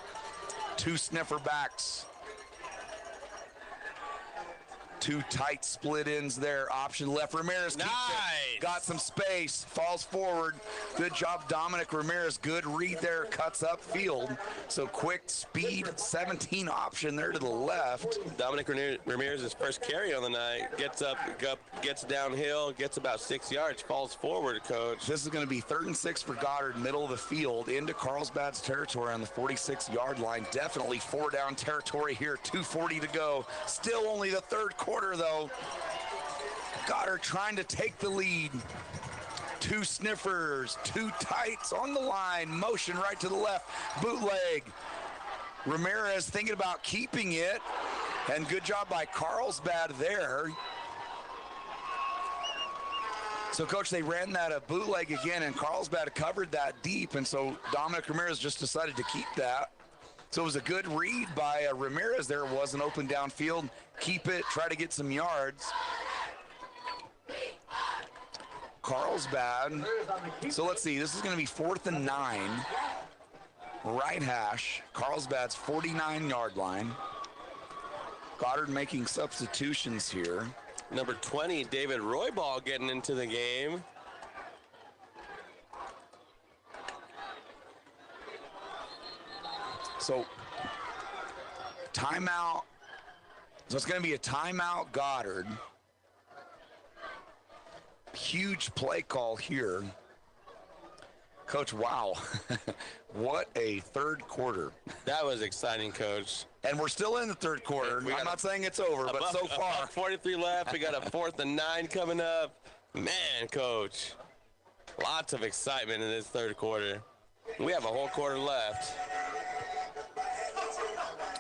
2 sniffer backs. 2 tight split ends there. Option left. Ramirez keeps it. Got some space. Falls forward. Good job, Dominic Ramirez. Good read there. Cuts up field. So quick speed. 17 option there to the left. Dominic Ramirez's first carry on the night. Gets up, gets downhill, gets about 6 yards, falls forward, Coach. This is going to be 3rd and 6 for Goddard, middle of the field, into Carlsbad's territory on the 46-yard line. Definitely 4-down territory here. 2:40 to go. Still only the 3rd quarter, though. Goddard trying to take the lead. 2 sniffers, 2 tights on the line. Motion right to the left. Bootleg. Ramirez thinking about keeping it. And good job by Carlsbad there. So, Coach, they ran that a bootleg again, and Carlsbad covered that deep, and so Dominic Ramirez just decided to keep that. So it was a good read by Ramirez there. It was an open downfield. Keep it, try to get some yards. Carlsbad. So let's see, this is going to be 4th and 9. Right hash. Carlsbad's 49-yard line. Goddard making substitutions here. Number 20, David Roybal getting into the game. So, timeout. So it's going to be a timeout, Goddard. Huge play call here. Coach, wow. What a 3rd quarter. That was exciting, Coach. And we're still in the 3rd quarter. I'm not saying it's over, but so far. 43 left. We got a 4th and 9 coming up. Man, Coach. Lots of excitement in this 3rd quarter. We have a whole quarter left.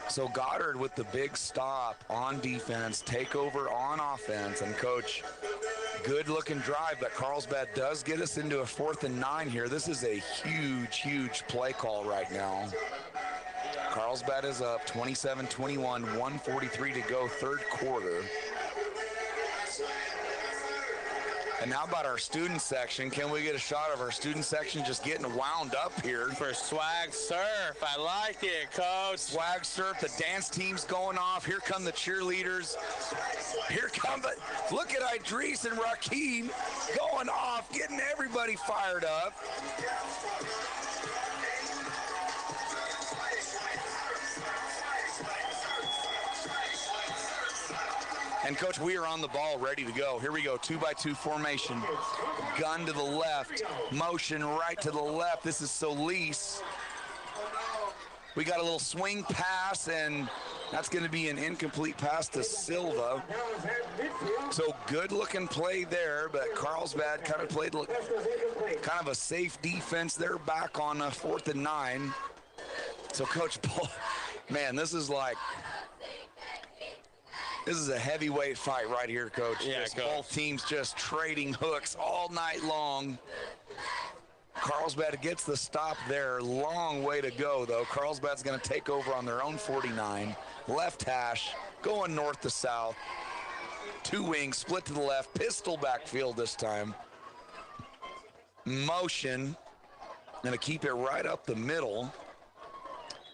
So Goddard with the big stop on defense, take over on offense, and Coach, good looking drive, but Carlsbad does get us into a 4th and 9 here. This is a huge, huge play call right now. Carlsbad is up 27-21, 1:43 to go, 3rd quarter. And how about our student section? Can we get a shot of our student section just getting wound up here? For Swag Surf. I like it, Coach. Swag Surf, the dance team's going off. Here come the cheerleaders. Here come the, look at Idris and Rakeem going off, getting everybody fired up. And, Coach, we are on the ball, ready to go. Here we go, 2-by-2 formation. Gun to the left, motion right to the left. This is Solis. We got a little swing pass, and that's going to be an incomplete pass to Silva. So good-looking play there, but Carlsbad kind of played kind of a safe defense there back on 4th and 9. So, Coach, man, this is like... This is a heavyweight fight right here, Coach. Yeah, Coach. Coach. Both teams just trading hooks all night long. Carlsbad gets the stop there. Long way to go, though. Carlsbad's going to take over on their own 49. Left hash, going north to south. 2 wings, split to the left. Pistol backfield this time. Motion. Going to keep it right up the middle.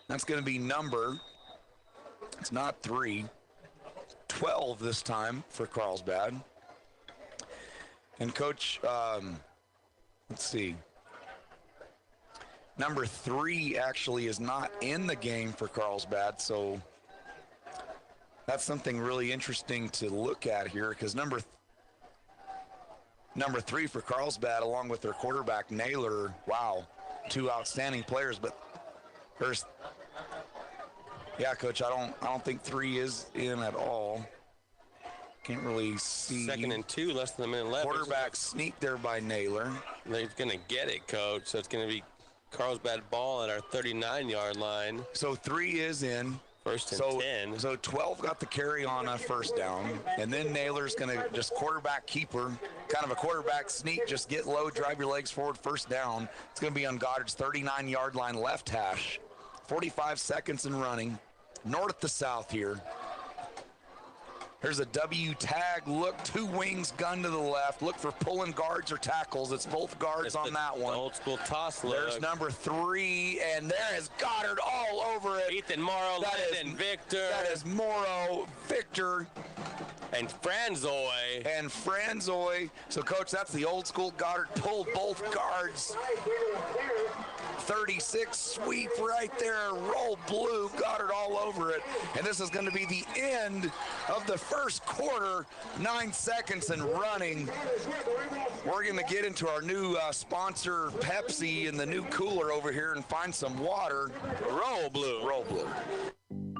That's going to be number. It's not 3. 12 this time for Carlsbad. And Coach, let's see. Number 3 actually is not in the game for Carlsbad, so that's something really interesting to look at here, because number 3 for Carlsbad, along with their quarterback Naylor, wow, 2 outstanding players, but there's... Yeah, Coach, I don't think 3 is in at all. Can't really see. 2nd and 2, less than a minute left. Quarterback sneak there by Naylor. They're going to get it, Coach. So it's going to be Carlsbad ball at our 39-yard line. So 3 is in. 1st and 10. So 12 got the carry on a 1st down. And then Naylor's going to just quarterback keeper, kind of a quarterback sneak, just get low, drive your legs forward, 1st down. It's going to be on Goddard's 39-yard line left hash. 45 seconds and running. North to south here. There's a W tag look, 2 wings, gun to the left. Look for pulling guards or tackles. It's both guards on that one. Old school toss look. There's number 3, and there is Goddard all over it. Ethan Morrow, Landon Victor. That is Morrow, Victor. And Franzoy. So, Coach, that's the old school Goddard. Pulled both guards. 36 sweep right there. Roll blue. Goddard all over it. And this is going to be the end of the first quarter. 9 seconds and running. We're going to get into our new sponsor, Pepsi, and the new cooler over here and find some water. Roll blue. Roll blue.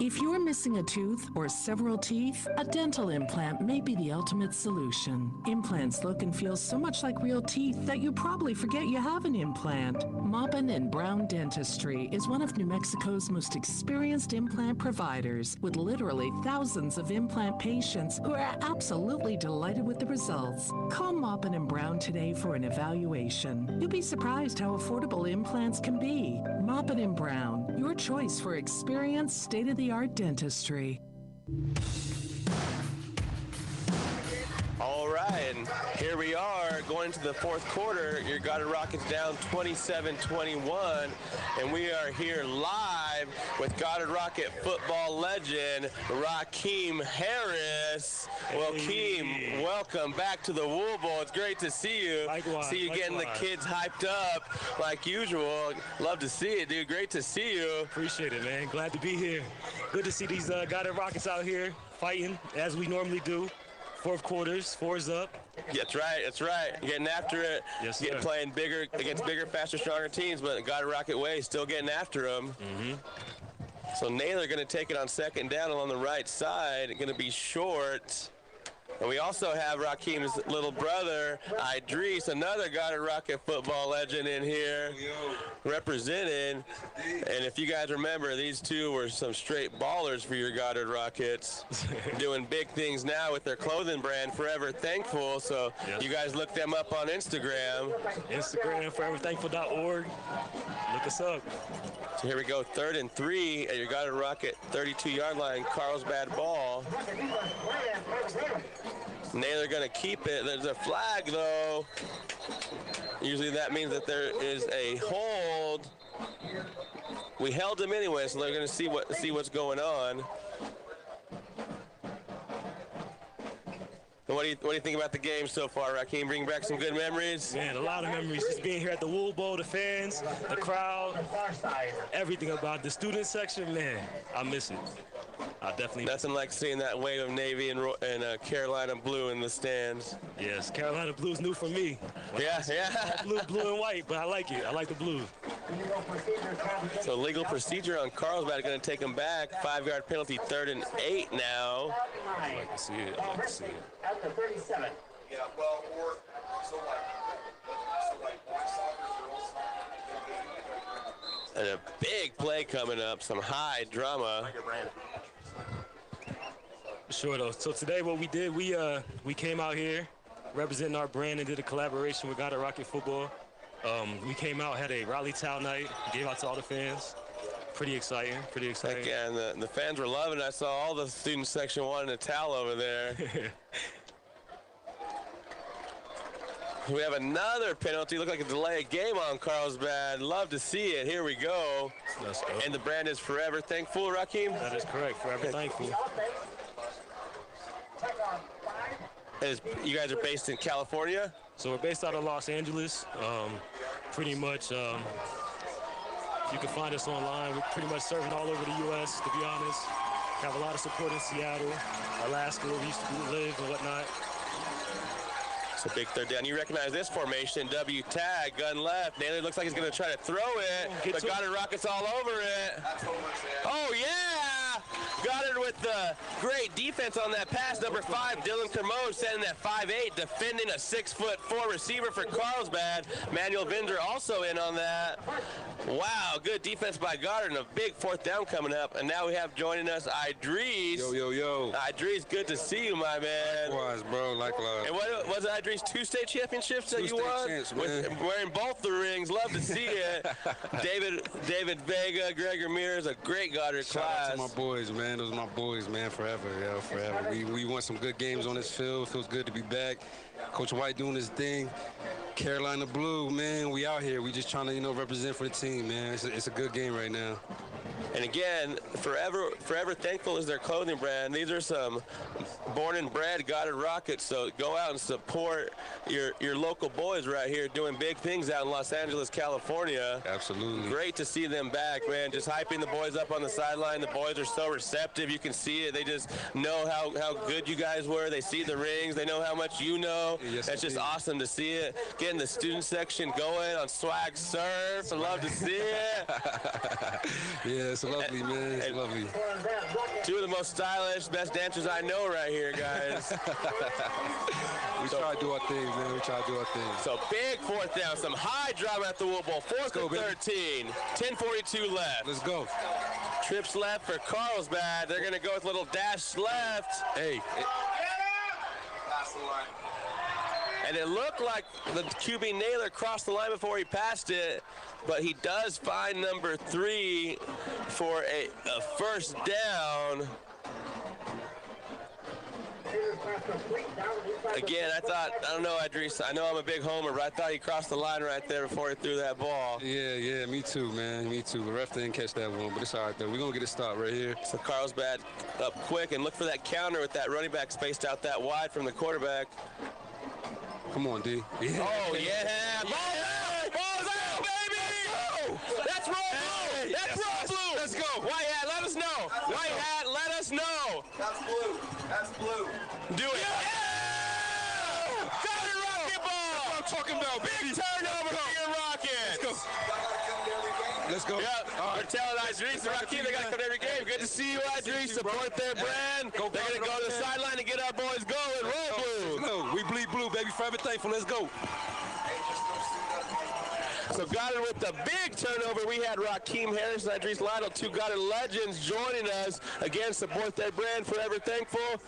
If you're missing a tooth or several teeth, a dental implant may be the ultimate solution. Implants look and feel so much like real teeth that you probably forget you have an implant. Maupin and Brown Dentistry is one of New Mexico's most experienced implant providers, with literally thousands of implant patients who are absolutely delighted with the results. Call Maupin and Brown today for an evaluation. You'll be surprised how affordable implants can be. Maupin and Brown, your choice for experienced, state-of-the-art dentistry. All right, and here we are going into the fourth quarter. Your Goddard Rockets down 27-21, and we are here live with Goddard Rocket football legend Rakeem Harris. Well, Keem, welcome back to the Wool Bowl. It's great to see you. Likewise. See you getting the kids hyped up like usual. Love to see it, dude. Great to see you. Appreciate it, man. Glad to be here. Good to see these Goddard Rockets out here fighting as we normally do. Fourth quarters, 4's up. That's right, that's right. Getting after it. Yes, sir. Playing bigger against bigger, faster, stronger teams, but Goddard Rocket way, still getting after them. Mm-hmm. So Naylor going to take it on second down along the right side. Going to be short. And we also have Rakeem's little brother, Idris, another Goddard Rocket football legend in here, representing. And if you guys remember, these two were some straight ballers for your Goddard Rockets, doing big things now with their clothing brand, Forever Thankful. So you guys look them up on Instagram. Instagram, foreverthankful.org. Look us up. So here we go, 3rd and 3 at your Goddard Rocket 32-yard line, Carlsbad ball. Naylor going to keep it. There's a flag, though. Usually that means that there is a hold. We held him anyway, so they're going to see what's going on. What do you think about the game so far, Rakeem? Bring back some good memories? Man, a lot of memories. Just being here at the Wool Bowl, the fans, the crowd, everything about the student section, man, I miss it. I definitely. Nothing like seeing that wave of Navy and Carolina blue in the stands. Yes, Carolina blue is new for me. Yeah. Blue and white, but I like it. I like the blue. So legal procedure on Carlsbad going to take him back. 5-yard penalty, 3rd and 8 now. I like to see it. I like to see it. At the 37. Yeah, well, or so like And a big play coming up, some high drama. Sure, though. So today what we did, we came out here representing our brand and did a collaboration with Goddard Rocket Football. We came out, had a rally towel night, gave out to all the fans. Pretty exciting. Yeah, and the fans were loving it. I saw all the student section wanting a towel over there. We have another penalty. Looked like a delay of game on Carlsbad. Love to see it. Here we go. Let's go. And the brand is Forever Thankful, Rakeem? That is correct. Forever Thankful. You guys are based in California? So we're based out of Los Angeles. Pretty much, you can find us online. We're pretty much serving all over the U.S., to be honest. Have a lot of support in Seattle, Alaska, where we used to live and whatnot. So big 3rd down. You recognize this formation. W tag, gun left. Naylor looks like he's going to try to throw it. But Goddard Rockets all over it. Oh, yeah! Goddard with the great defense on that pass. Number 5, Dylan Kermode, sending that 5'8", defending a 6'4" receiver for Carlsbad. Manuel Binder also in on that. Wow, good defense by Goddard, and a big 4th down coming up. And now we have joining us Idris. Yo. Idris, good to see you, my man. Likewise, bro, likewise. And what was it, Idris, 2 state championships that you won? Wearing both the rings. Love to see it. David Vega, Greg Ramirez, a great Goddard class. Shout out to my boys, man. man. Those are my boys, man, forever, yo, forever. We won some good games on this field. It feels good to be back. Coach White doing his thing. Carolina Blue, man, we out here. We just trying to, represent for the team, man. It's a good game right now. And again, Forever Thankful is their clothing brand. These are some born and bred Goddard Rockets, so go out and support your local boys right here doing big things out in Los Angeles, California. Absolutely. Great to see them back, man. Just hyping the boys up on the sideline. The boys are so receptive. You can see it. They just know how good you guys were. They see the rings. They know how much you know. Yes, That's just awesome to see it. Getting the student section going on Swag Surf. I love to see it. Yeah, it's lovely, man. It's lovely. Two of the most stylish, best dancers I know right here, guys. We try to do our thing, man. We try to do our thing. So big fourth down, some high drama at the Wool Bowl. Fourth and 13, 10:42 left. Let's go. Trips left for Carlsbad. They're going to go with a little dash left. Hey. Pass the line. And it looked like the QB Naylor crossed the line before he passed it, but he does find number 3 for a first down. Again, I don't know, Idris, I know I'm a big homer, but I thought he crossed the line right there before he threw that ball. Yeah, me too, man, me too. The ref didn't catch that one, but it's all right, though. We're going to get it stopped right here. So Carlsbad up quick, and look for that counter with that running back spaced out that wide from the quarterback. Come on, D. Yeah. Oh, yeah. Ball's out, baby! That's Roll Blue! That's Roll Blue! Let's go. White Hat, let us know. White Hat, let us know. That's blue. That's blue. Do it. Yeah! Goddard Rocket ball! That's what I'm talking about, baby. Big turnover for your Rockets. Let's go. Let's go. Yep. All right. We're telling Idris and Rakim they got to come to every game. Good to see you, Idris. Support their brand. They're going to go to the sideline and get our boys going. Roll Blue. No, we bleed blue, baby. Forever Thankful. Let's go. So Goddard with the big turnover. We had Rakeem Harris and Idris Lytle, two Goddard legends, joining us. Again, support their brand. Forever Thankful.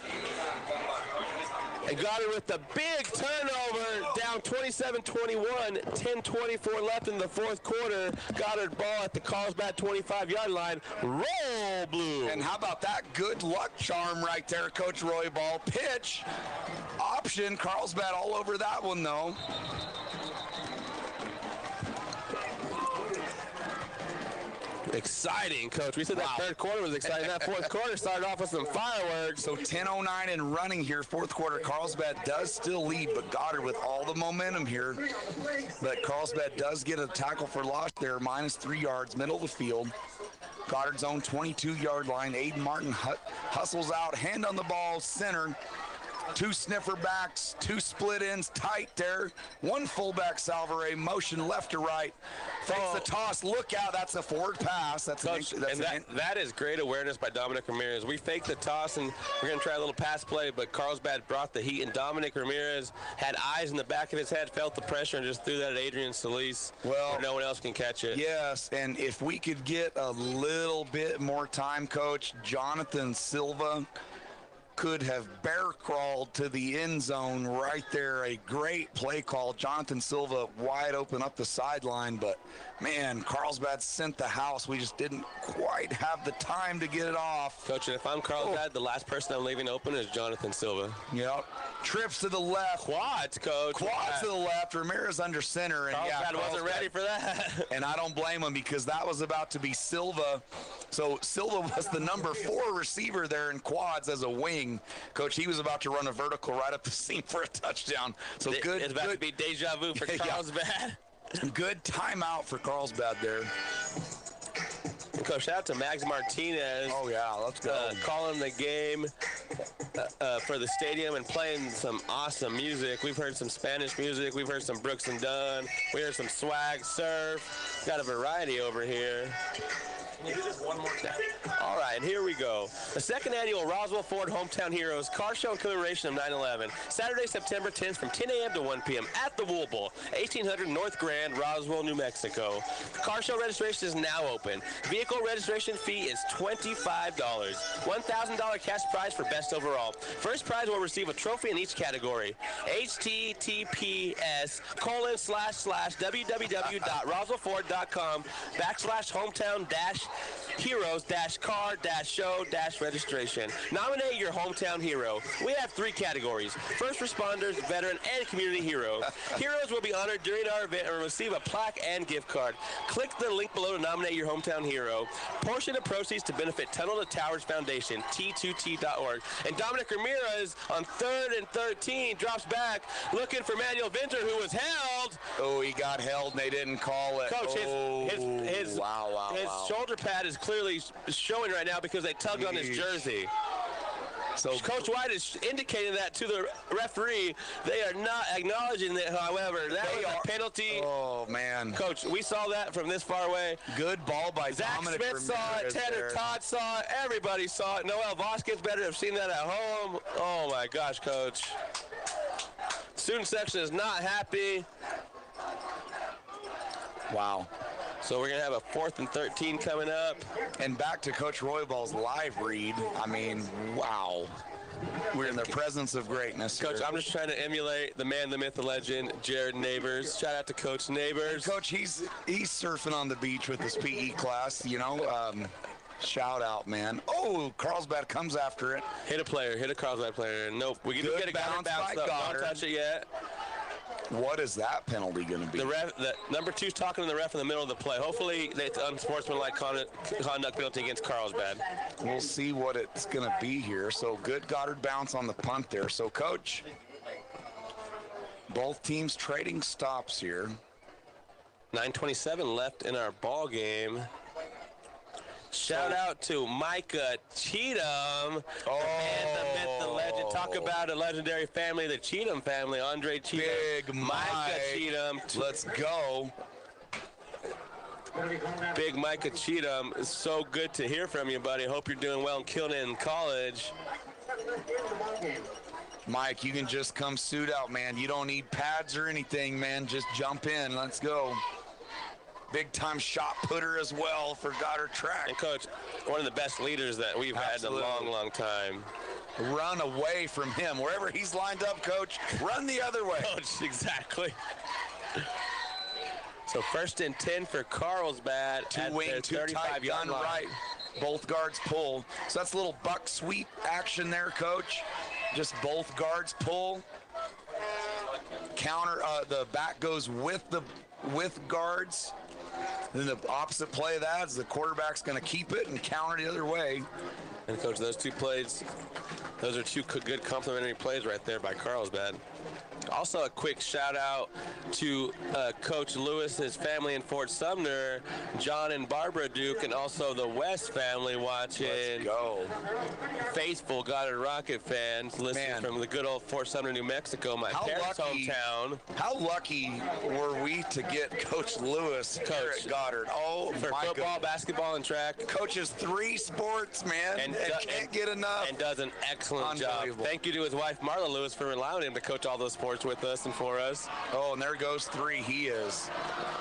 And Goddard with the big turnover, down 27-21, 10:24 left in the fourth quarter. Goddard ball at the Carlsbad 25-yard line. Roll Blue. And how about that good luck charm right there, Coach Roy Ball. Pitch, option, Carlsbad all over that one, though. Exciting, Coach. We said that third quarter was exciting. That fourth quarter started off with some fireworks. So 10:09 and running here, fourth quarter. Carlsbad does still lead, but Goddard with all the momentum here. But Carlsbad does get a tackle for loss there, -3 yards, middle of the field. Goddard's own 22-yard line. Aiden Martin hustles out, hand on the ball, center. 2 sniffer backs, 2 split ends, tight there. 1 fullback, Salvare, motion left to right. Fakes the toss, look out, that's a forward pass. That is great awareness by Dominic Ramirez. We faked the toss, and we're going to try a little pass play, but Carlsbad brought the heat, and Dominic Ramirez had eyes in the back of his head, felt the pressure, and just threw that at Adrian Solis, where no one else can catch it. Yes, and if we could get a little bit more time, Coach, Jonathan Silva could have bear crawled to the end zone right there. A great play call. Jonathan Silva wide open up the sideline, but man, Carlsbad sent the house. We just didn't quite have the time to get it off. Coach, if I'm Carlsbad, the last person I'm leaving open is Jonathan Silva. Yep. Trips to the left. Quads, Coach. Quads to the left. Ramirez under center. And Carlsbad wasn't ready for that. And I don't blame him, because that was about to be Silva. So Silva was the number 4 receiver there in quads as a wing. Coach, he was about to run a vertical right up the seam for a touchdown. So good. It's about to be deja vu for Carlsbad. Good timeout for Carlsbad there. Coach, shout out to Mags Martinez. Oh, yeah, let's go. Calling the game for the stadium and playing some awesome music. We've heard some Spanish music. We've heard some Brooks and Dunn. We heard some Swag Surf. Got a variety over here. Can you do this one more time? All right, and here we go. The second annual Roswell Ford Hometown Heroes Car Show and Commemoration of 9/11. Saturday, September 10th from 10 a.m. to 1 p.m. at the Wool Bowl, 1800 North Grand, Roswell, New Mexico. Car show registration is now open. Vehicle registration fee is $25. $1,000 cash prize for best overall. First prize will receive a trophy in each category. https://www.roswellford.com/hometown heroes-car-show-registration. Nominate your hometown hero. We have 3 categories: first responders, veteran, and community hero. Heroes will be honored during our event and will receive a plaque and gift card. Click the link below to nominate your hometown hero. Portion of proceeds to benefit Tunnel to Towers Foundation, T2T.org. And Dominic Ramirez on 3rd and 13 drops back looking for Manuel Venter, who was held. Oh, he got held and they didn't call it. Coach, his wow. shoulder pad is clearly showing right now because they tugged on his jersey. So Coach White is indicating that to the referee. They are not acknowledging that, however. That was a penalty. Oh, man. Coach, we saw that from this far away. Good ball by Zach Dominic Smith saw it. Tanner there. Todd saw it. Everybody saw it. Noel Vasquez better have seen that at home. Oh, my gosh, Coach. Student section is not happy. Wow. So we're going to have a 4th and 13 coming up. And back to Coach Royball's live read. I mean, wow. We're in the presence of greatness Coach, here. I'm just trying to emulate the man, the myth, the legend, Jared Neighbors. Shout out to Coach Neighbors. And Coach, he's surfing on the beach with his PE class, you know. Shout out, man. Oh, Carlsbad comes after it. Hit a Carlsbad player. Nope. We can get a bounce up. Don't touch it yet. What is that penalty going to be? The number 2's talking to the ref in the middle of the play. Hopefully, it's unsportsmanlike conduct penalty against Carlsbad. We'll see what it's going to be here. So good Goddard bounce on the punt there. So, Coach, both teams trading stops here. 9:27 left in our ball game. Shout out to Micah Cheatham, the man, the myth, the legend. Talk about a legendary family, the Cheatham family. Andre Cheatham, Big Micah Cheatham. Let's go. Big Micah Cheatham. It's so good to hear from you, buddy. Hope you're doing well and killing it in college. Mike, you can just come suit out, man. You don't need pads or anything, man. Just jump in. Let's go. Big-time shot putter as well for Goddard track. And, Coach, one of the best leaders that we've had in a long, long time. Run away from him. Wherever he's lined up, Coach, run the other way. Coach, exactly. So 1st and 10 for Carlsbad. Two wing, two tight gun right. Both guards pull. So that's a little buck sweep action there, Coach. Just both guards pull. Counter, the back goes with guards. Then the opposite play of that is the quarterback's going to keep it and counter the other way. And, Coach, those 2 plays, those are 2 good complementary plays right there by Carlsbad. Also, a quick shout out to Coach Lewis, his family in Fort Sumner, John and Barbara Duke, and also the West family watching. Let's go. Faithful Goddard Rocket fans listening from the good old Fort Sumner, New Mexico, my parents' hometown. How lucky were we to get Coach Lewis here at Goddard? Oh, for my football, goodness. basketball, and track. Coaches 3 sports, man, and can't get enough. And does an excellent job. Thank you to his wife, Marla Lewis, for allowing him to coach all those sports with us and for us. Oh, and there goes 3. He is.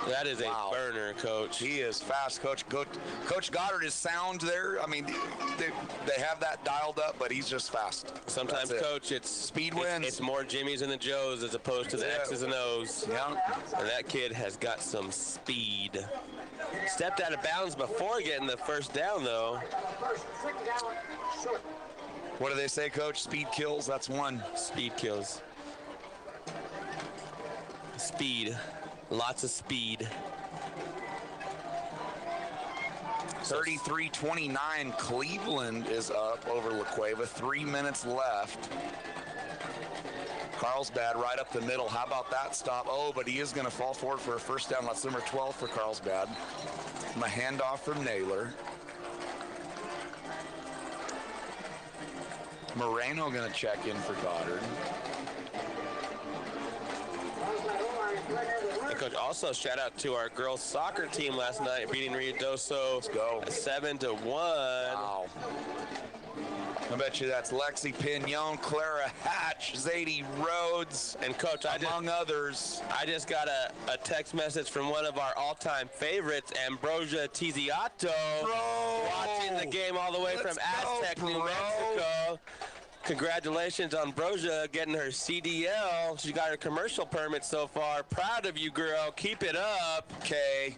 That is a burner, Coach. He is fast, Coach. Coach Goddard is sound there. I mean, they have that dialed up, but he's just fast. Sometimes, Coach, it's speed wins. It's more Jimmys and the Joes as opposed to the X's and O's. Yeah. And that kid has got some speed. Stepped out of bounds before getting the 1st down, though. What do they say, Coach? Speed kills. That's 1. Speed kills. Speed. Lots of speed. 33-29, Cleveland is up over La Cueva. 3 minutes left. Carlsbad right up the middle. How about that stop? Oh, but he is going to fall forward for a 1st down. That's number 12 for Carlsbad. A handoff from Naylor. Moreno going to check in for Goddard. And, Coach, also shout out to our girls soccer team last night, beating Ruidoso 7-1. Wow. I bet you that's Lexi Pignon, Clara Hatch, Zadie Rhodes, and Coach, among others. I just got a text message from one of our all-time favorites, Ambrosia Tiziato, watching the game all the way from Aztec, New Mexico. Congratulations on Brosia getting her CDL. She got her commercial permit so far. Proud of you, girl. Keep it up. K.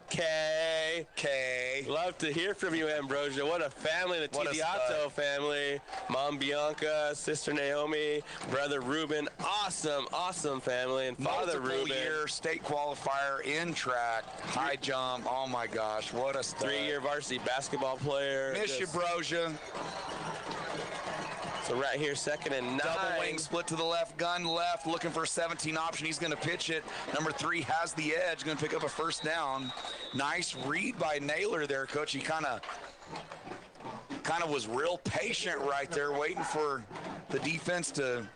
Love to hear from you, Ambrosia. What a family, the Tidiato family. Mom Bianca, sister Naomi, brother Ruben. Awesome family. And father Ruben. Multiple year state qualifier in track, high jump. Oh my gosh, what a stud. 3-year varsity basketball player. Miss you, Brosia. So right here, 2nd and 9. Double wing split to the left, gun left, looking for a 17 option. He's going to pitch it. Number 3 has the edge, going to pick up a first down. Nice read by Naylor there, Coach. He kind of was real patient right there, waiting for the defense to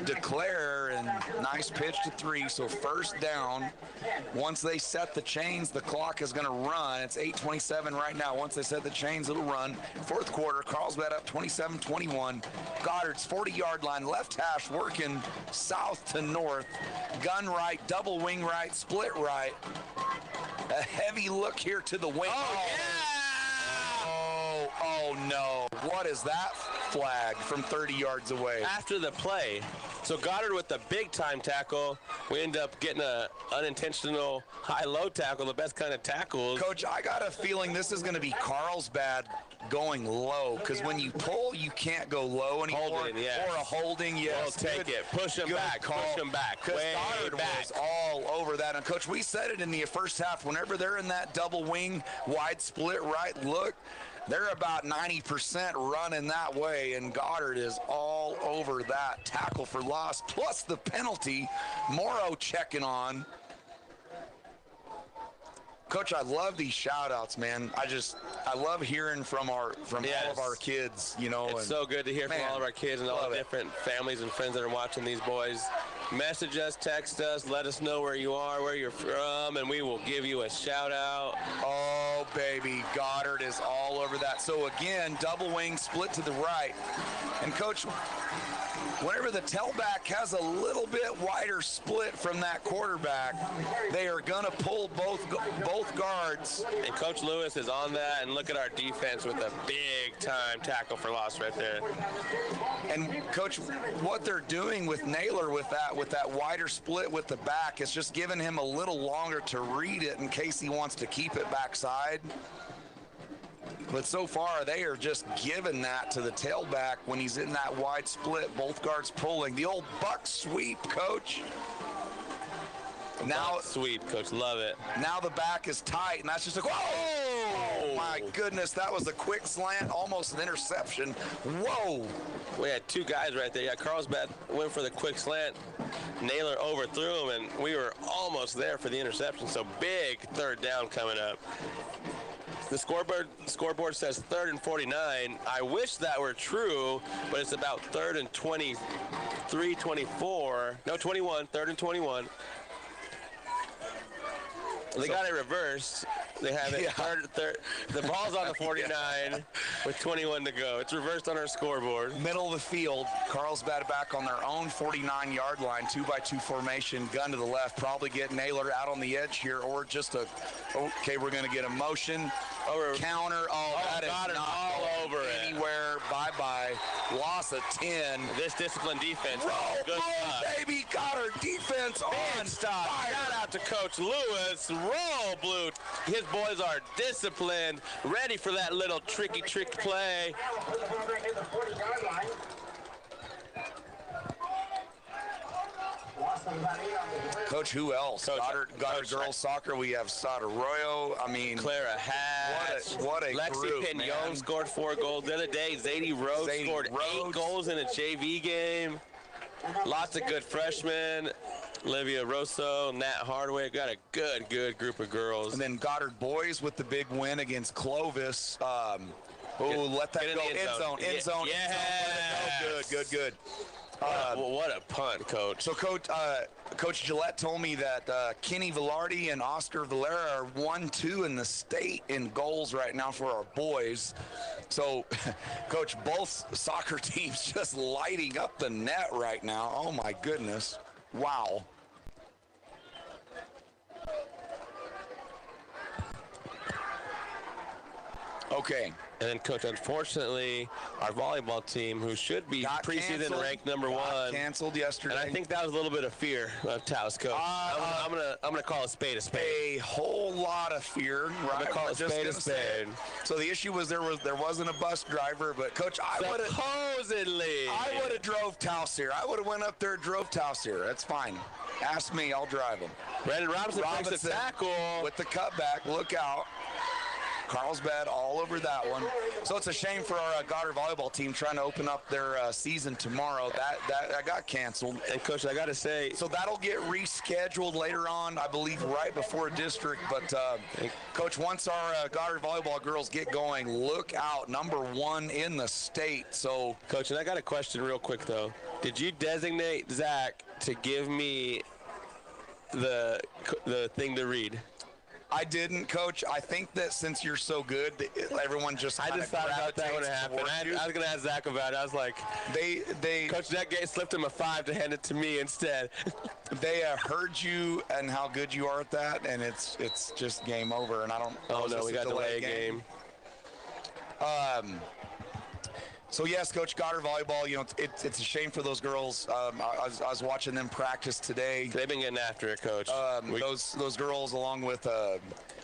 declare, and nice pitch to 3. So first down. Once they set the chains, the clock is going to run. It's 8:27 right now. Once they set the chains, it'll run. 4th quarter, Carlsbad up 27-21. Goddard's 40-yard line, left hash working south to north. Gun right, double wing right, split right. A heavy look here to the wing. Oh no. What is that flag from 30 yards away? After the play. So Goddard with the big time tackle. We end up getting a unintentional high-low tackle, the best kind of tackles. Coach, I got a feeling this is going to be Carlsbad going low, because when you pull, you can't go low anymore. Holding, yes. Or a holding, yes. We'll take it. Push him back. Push him back. Because Goddard was all over that. And, Coach, we said it in the first half. Whenever they're in that double wing, wide split right look, they're about 90% running that way, and Goddard is all over that. Tackle for loss, plus the penalty. Morrow checking on. Coach, I love these shout-outs, man. I love hearing from all of our kids, you know. It's so good to hear from all of our kids and all the different families and friends that are watching these boys. Message us, text us, let us know where you are, where you're from, and we will give you a shout-out. Oh, baby, Goddard is all over that. So, again, double wing split to the right. And, Coach, whenever the tailback has a little bit wider split from that quarterback, they are going to pull both guards. And Coach Lewis is on that, and look at our defense with a big-time tackle for loss right there. And, Coach, what they're doing with Naylor with that wider split with the back is just giving him a little longer to read it in case he wants to keep it backside. But so far, they are just giving that to the tailback when he's in that wide split, both guards pulling. The old buck sweep, Coach. Now sweep, Coach, love it. Now the back is tight, and that's just a whoa! My goodness, that was a quick slant, almost an interception. Whoa! We had 2 guys right there. Yeah, Carlsbad went for the quick slant. Naylor overthrew him, and we were almost there for the interception. So big 3rd down coming up. The scoreboard says 3rd and 49. I wish that were true, but it's about 3rd and 23, 24. No, 21, 3rd and 21. They got it reversed. They have it third. The ball's on the 49 with 21 to go. It's reversed on our scoreboard. Middle of the field. Carlsbad back on their own 49-yard line, 2-by-2 formation. Gun to the left. Probably get Naylor out on the edge here, or just okay, we're going to get a motion. Counter. That is not all over anywhere. Bye-bye. Loss of 10. This disciplined defense. Roll, baby. Goddard defense on. Stop. Shout out to Coach Lewis. Roll, Blue. His boys are disciplined, ready for that little trick play. Coach, who else? Coach, Goddard girls soccer. We have Sada Arroyo. I mean, Clara Hatch. What a Lexi group, Pignon man. scored 4 goals. The other day, Zadie Rhodes scored 8 goals in a JV game. Lots of good freshmen. Olivia Rosso, Nat Hardaway. Got a good group of girls. And then Goddard boys with the big win against Clovis. Let that go. End zone. Yeah. Good. What a punt, Coach. So, Coach Gillette told me that Kenny Velarde and Oscar Valera are 1-2 in the state in goals right now for our boys. So, Coach, both soccer teams just lighting up the net right now. Oh, my goodness. Wow. Okay. And then, Coach, unfortunately, our volleyball team, who should be preseason ranked number one, canceled yesterday. And I think that was a little bit of fear of Taos, Coach. I'm gonna call a spade a spade. A whole lot of fear. Right? I'm gonna call a spade a spade. So the issue was there wasn't a bus driver, but Coach, I would have drove Taos here. I would have went up there and drove Taos here. That's fine. Ask me, I'll drive him. Brandon Robinson brings the tackle with the cutback. Look out. Carlsbad all over that one. So it's a shame for our Goddard volleyball team trying to open up their season tomorrow. That got canceled. And Coach, I got to say, so that'll get rescheduled later on, I believe, right before district. But Coach, once our Goddard volleyball girls get going, look out, number one in the state. So, Coach, and I got a question real quick though. Did you designate Zach to give me the thing to read? I didn't, Coach. I think that since you're so good, everyone just I just thought about that when it happened. I was going to ask Zach about it. I was like, Coach, that guy slipped him a 5 to hand it to me instead. They heard you and how good you are at that, and it's just game over. And I don't. Oh no, we got to delay a game. So yes, Coach, Goddard volleyball. You know, it's a shame for those girls. I was watching them practice today. They've been getting after it, Coach. Those girls, along with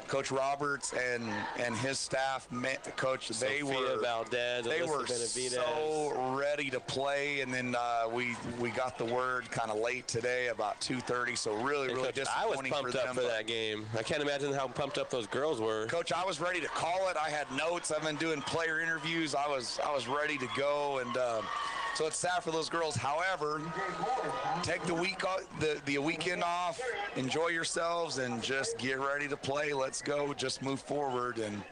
Coach Roberts and his staff, Coach, they were so ready to play. And then we got the word kind of late today, about 2:30. So really Coach, disappointing I was pumped for them. up for that game. I can't imagine how pumped up those girls were. Coach, I was ready to call it. I had notes. I've been doing player interviews. I was ready to go, and so it's sad for those girls. However, take the weekend off, enjoy yourselves, and just get ready to play. Let's go. Just move forward. And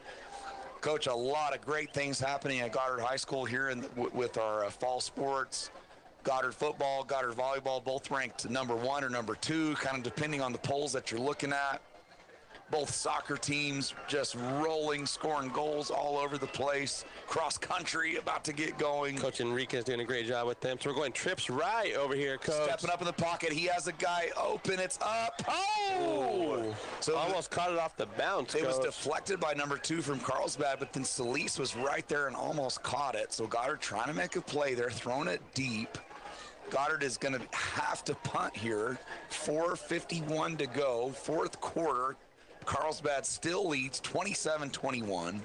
Coach, a lot of great things happening at Goddard High School here with our fall sports. Goddard football, Goddard volleyball, both ranked number 1 or number 2, kind of depending on the polls that you're looking at. Both soccer teams just rolling, scoring goals all over the place. Cross country about to get going. Coach Enrique's doing a great job with them. So we're going trips right over here, Coach. Stepping up in the pocket. He has a guy open. It's up. Oh! So almost caught it off the bounce, It was deflected by number 2 from Carlsbad, but then Solis was right there and almost caught it. So Goddard trying to make a play there, throwing it deep. Goddard is going to have to punt here. 4:51 to go, fourth quarter. Carlsbad still leads 27-21.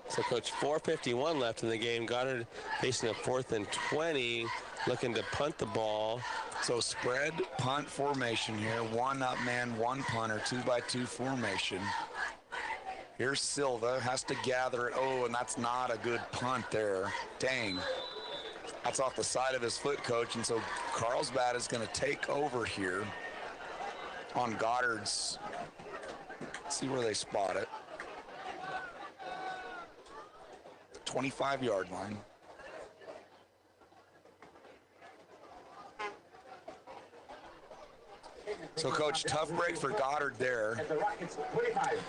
So, Coach, 4:51 left in the game. Goddard facing a 4th and 20, looking to punt the ball. So spread punt formation here. 1 up man, 1 punter, 2-by-2 formation. Here's Silva, has to gather it. Oh, and that's not a good punt there. Dang. That's off the side of his foot, Coach. And so Carlsbad is going to take over here on Goddard's. Let's see where they spot it. 25-yard line. So, Coach, tough break for Goddard there.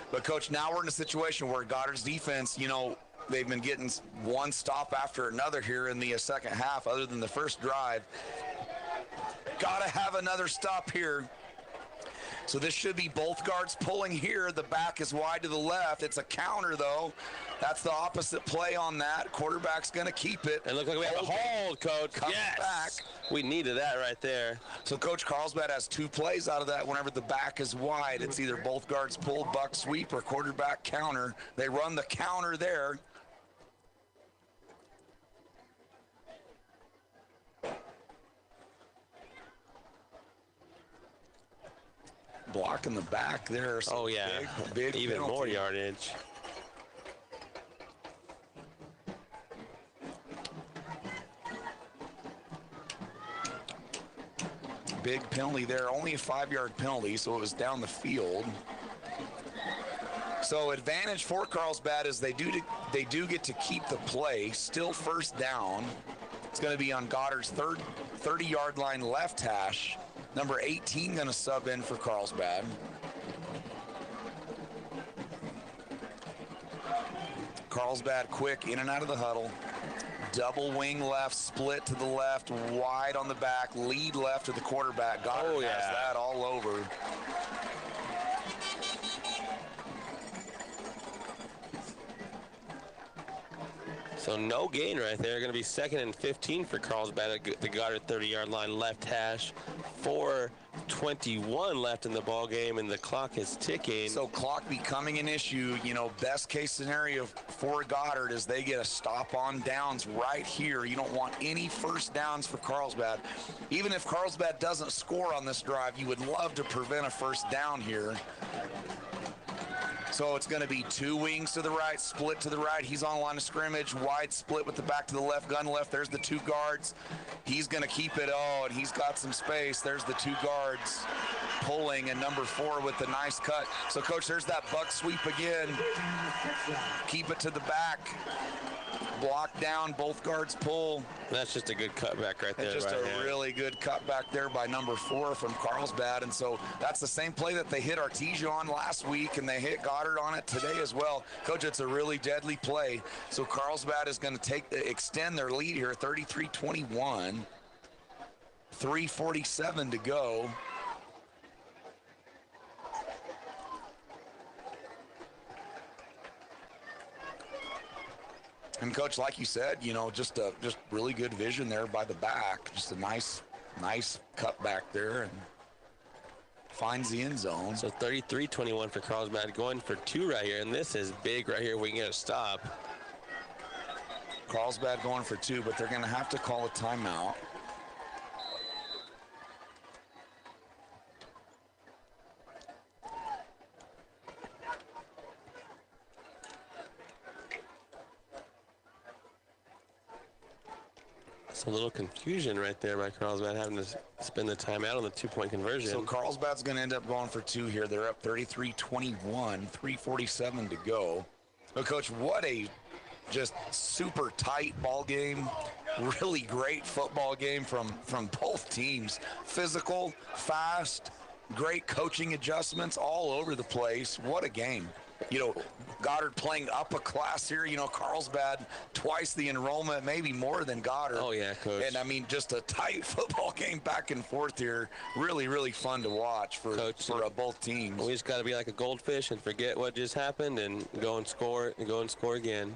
But, Coach, now we're in a situation where Goddard's defense, you know, they've been getting one stop after another here in the second half, other than the first drive. Got to have another stop here. So this should be both guards pulling here. The back is wide to the left. It's a counter, though. That's the opposite play on that. Quarterback's going to keep it. And look like we have a hold, Coach. Yes. Back. We needed that right there. So Coach Carlsbad has 2 plays out of that. Whenever the back is wide, it's either both guards pull, buck sweep, or quarterback counter. They run the counter there. Block in the back there. Oh, yeah. Big even penalty. More yardage. Big penalty there. Only a 5-yard penalty, so it was down the field. So advantage for Carlsbad is they do get to keep the play. Still first down. It's going to be on Goddard's 30-yard line left hash. Number 18 going to sub in for Carlsbad. Carlsbad quick in and out of the huddle. Double wing left, split to the left, wide on the back, lead left to the quarterback. Goddard has that all over. So no gain right there. Going to be 2nd and 15 for Carlsbad at the Goddard 30-yard line, left hash. 4:21 left in the ball game, and the clock is ticking. So clock becoming an issue. You know, best case scenario for Goddard is they get a stop on downs right here. You don't want any first downs for Carlsbad. Even if Carlsbad doesn't score on this drive, you would love to prevent a first down here. So it's going to be 2 wings to the right, split to the right. He's on line of scrimmage, wide split with the back to the left, gun left. There's the 2 guards. He's going to keep it and he's got some space. There's the 2 guards pulling, and number 4 with the nice cut. So, Coach, there's that buck sweep again. Keep it to the back. Block down, both guards pull. That's just a good cutback right there. And just a really good cutback there by number 4 from Carlsbad. And so that's the same play that they hit Artesia on last week, and they hit Goddard on it today as well. Coach, it's a really deadly play. So Carlsbad is going to extend their lead here, 33-21. 3:47 to go. And Coach, like you said, you know, just really good vision there by the back. Just a nice cut back there, and finds the end zone. So 33-21 for Carlsbad, going for 2 right here, and this is big right here. We can get a stop. Carlsbad going for 2, but they're going to have to call a timeout. A little confusion right there by Carlsbad having to spend the timeout on the 2-point conversion. So Carlsbad's going to end up going for 2 here. They're up 33-21, 3:47 to go. But Coach, what a just super tight ball game. Really great football game from both teams. Physical, fast, great coaching adjustments all over the place. What a game. You know, Goddard playing up a class here. You know, Carlsbad twice the enrollment, maybe more than Goddard. Oh, yeah, Coach. And, I mean, just a tight football game back and forth here. Really, really fun to watch for both teams. We just got to be like a goldfish and forget what just happened and go and score again.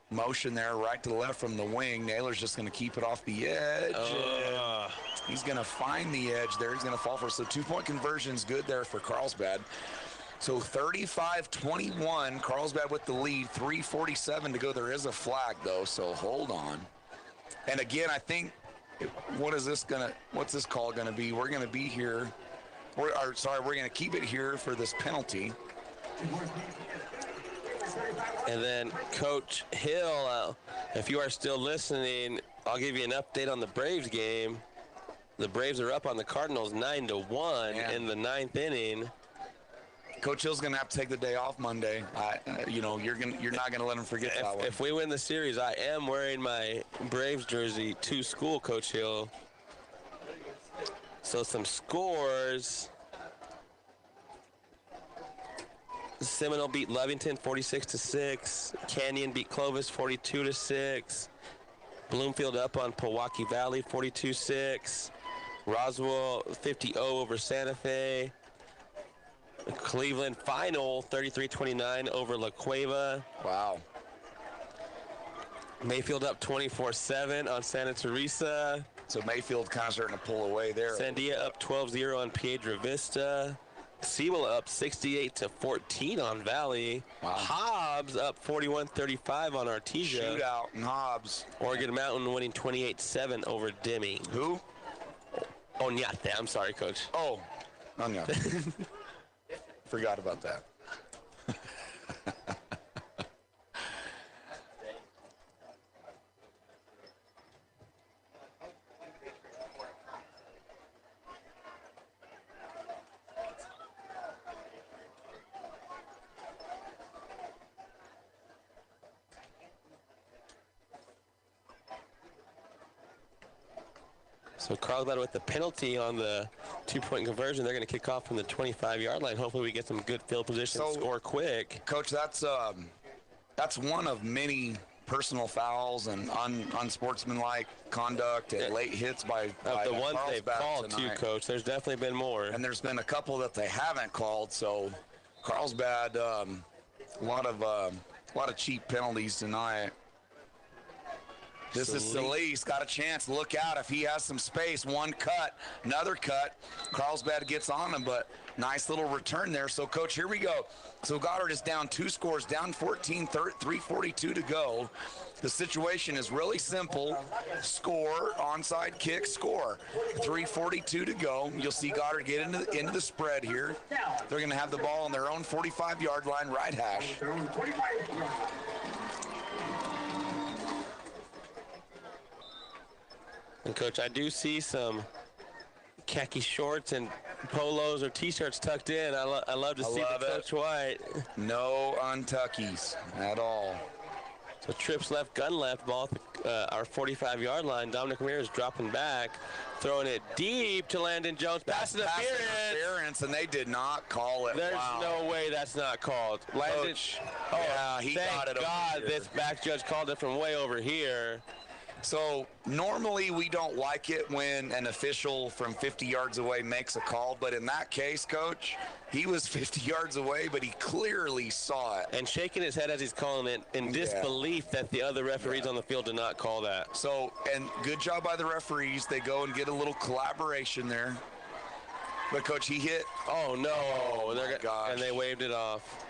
Motion there right to the left from the wing. Naylor's just going to keep it off the edge. He's going to find the edge there. He's going to fall for it. So 2-point conversion's good there for Carlsbad. So 35-21, Carlsbad with the lead, 3:47 to go. There is a flag, though, so hold on. And again, I think, what's this call going to be? We're going to be here. We're going to keep it here for this penalty. And then Coach Hill, if you are still listening, I'll give you an update on the Braves game. The Braves are up on the Cardinals 9-1 in the 9th inning. Coach Hill's going to have to take the day off Monday. You're not going to let him forget that one. If we win the series, I am wearing my Braves jersey to school, Coach Hill. So some scores. Seminole beat Lovington 46-6. Canyon beat Clovis 42-6. Bloomfield up on Pewaukee Valley 42-6. Roswell 50-0 over Santa Fe. Cleveland final 33-29 over La Cueva. Wow. Mayfield up 24-7 on Santa Teresa. So Mayfield kind of starting to pull away there. Sandia up 12-0 on Piedra Vista. Sewell up 68-14 on Valley. Wow. Hobbs up 41-35 on Artesia. Shootout in Hobbs. Oregon Mountain winning 28-7 over Deming. Who? Oñate. I'm sorry, Coach. Oh, Oñate. Forgot about that. So Carlsbad with the penalty on the 2-point conversion. They're going to kick off from the 25-yard line. Hopefully we get some good field position, score quick. Coach, that's one of many personal fouls and unsportsmanlike conduct and late hits by the ones they've Carlsbad called too, tonight. Coach. There's definitely been more. And there's been a couple that they haven't called. So Carlsbad, a lot of cheap penalties tonight. This is Solis, got a chance. Look out if he has some space. One cut, another cut. Carlsbad gets on him, but nice little return there. So, Coach, here we go. So Goddard is down 2 scores, down 14, 3:42 to go. The situation is really simple. Score, onside kick, score. 3:42 to go. You'll see Goddard get into the spread here. They're going to have the ball on their own 45-yard line, right hash. And, Coach, I do see some khaki shorts and polos or T-shirts tucked in. I love to see the Coach White. No untuckies at all. So trips left, gun left, ball at our 45-yard line. Dominic Ramirez dropping back, throwing it deep to Landon Jones. Pass interference, and they did not call it. There's no way that's not called. Landon, Coach, yeah, he got it. Thank God this back judge called it from way over here. So normally we don't like it when an official from 50 yards away makes a call, but in that case, Coach, he was 50 yards away, but he clearly saw it. And shaking his head as he's calling it in disbelief that the other referees on the field did not call that. So, and good job by the referees. They go and get a little collaboration there. But, Coach, he hit. Oh, no. Oh, my gosh. And they waved it off.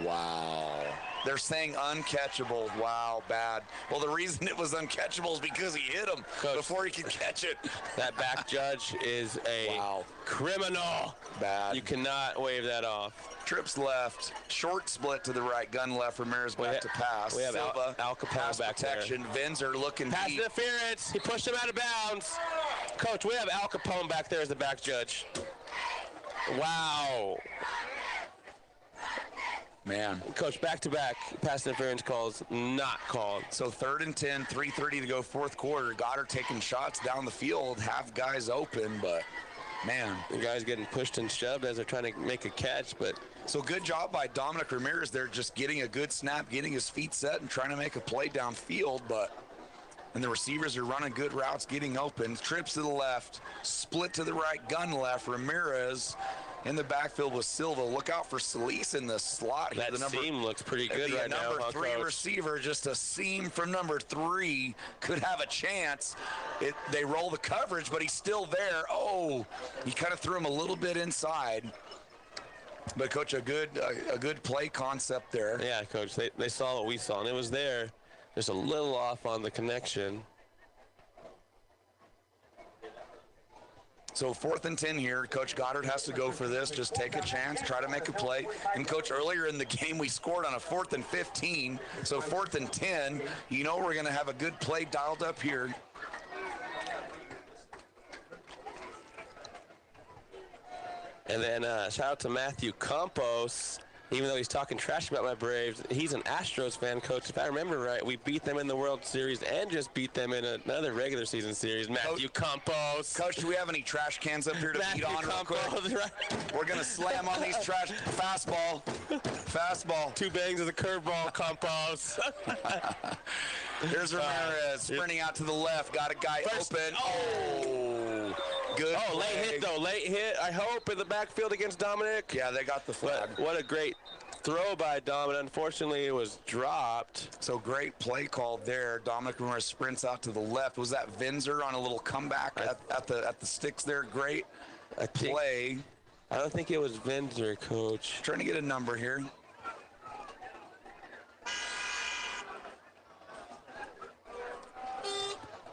Wow. They're saying uncatchable. Wow, bad. Well, the reason it was uncatchable is because he hit him before he could catch it. That back judge is a criminal. Bad. You cannot wave that off. Trips left, short split to the right, gun left, Ramirez back to pass. We have Silva, Al Capone pass back protection. there. Vinzer looking pass deep. interference. He pushed him out of bounds. Coach, we have Al Capone back there as the back judge. Wow. Man. Coach, back-to-back pass interference calls not called. So 3rd and 10, 3:30 to go, 4th quarter. Goddard taking shots down the field, have guys open, but man. The guys getting pushed and shoved as they're trying to make a catch, but. So good job by Dominic Ramirez there, just getting a good snap, getting his feet set and trying to make a play downfield, and the receivers are running good routes, getting open. Trips to the left, split to the right, gun left. Ramirez in the backfield with Silva. Look out for Solis in the slot. That seam looks pretty good right now, Number 3 receiver, just a seam from number 3, could have a chance. They roll the coverage, but he's still there. Oh, he kind of threw him a little bit inside. But, Coach, a good play concept there. Yeah, Coach, they saw what we saw, and it was there. Just a little off on the connection. So 4th and 10 here. Coach Goddard has to go for this. Just take a chance, try to make a play. And, Coach, earlier in the game, we scored on a 4th and 15. So 4th and 10, you know we're going to have a good play dialed up here. And then shout out to Matthew Campos. Even though he's talking trash about my Braves, he's an Astros fan, Coach. If I remember right, we beat them in the World Series and just beat them in another regular season series. Matthew Campos. Coach, do we have any trash cans up here to beat on real quick? Right. We're going to slam on these trash. Fastball. 2 bangs of the curveball, Campos. Here's Ramirez sprinting out to the left. Got a guy open. Oh, good. Oh, late hit, though. Late hit, I hope, in the backfield against Dominic. Yeah, they got the flag. What a great throw by Dominic. Unfortunately, it was dropped. So great play call there. Dominic Ramirez sprints out to the left. Was that Vinzer on a little comeback at the sticks there? Great play. I don't think it was Vinzer, Coach. Trying to get a number here.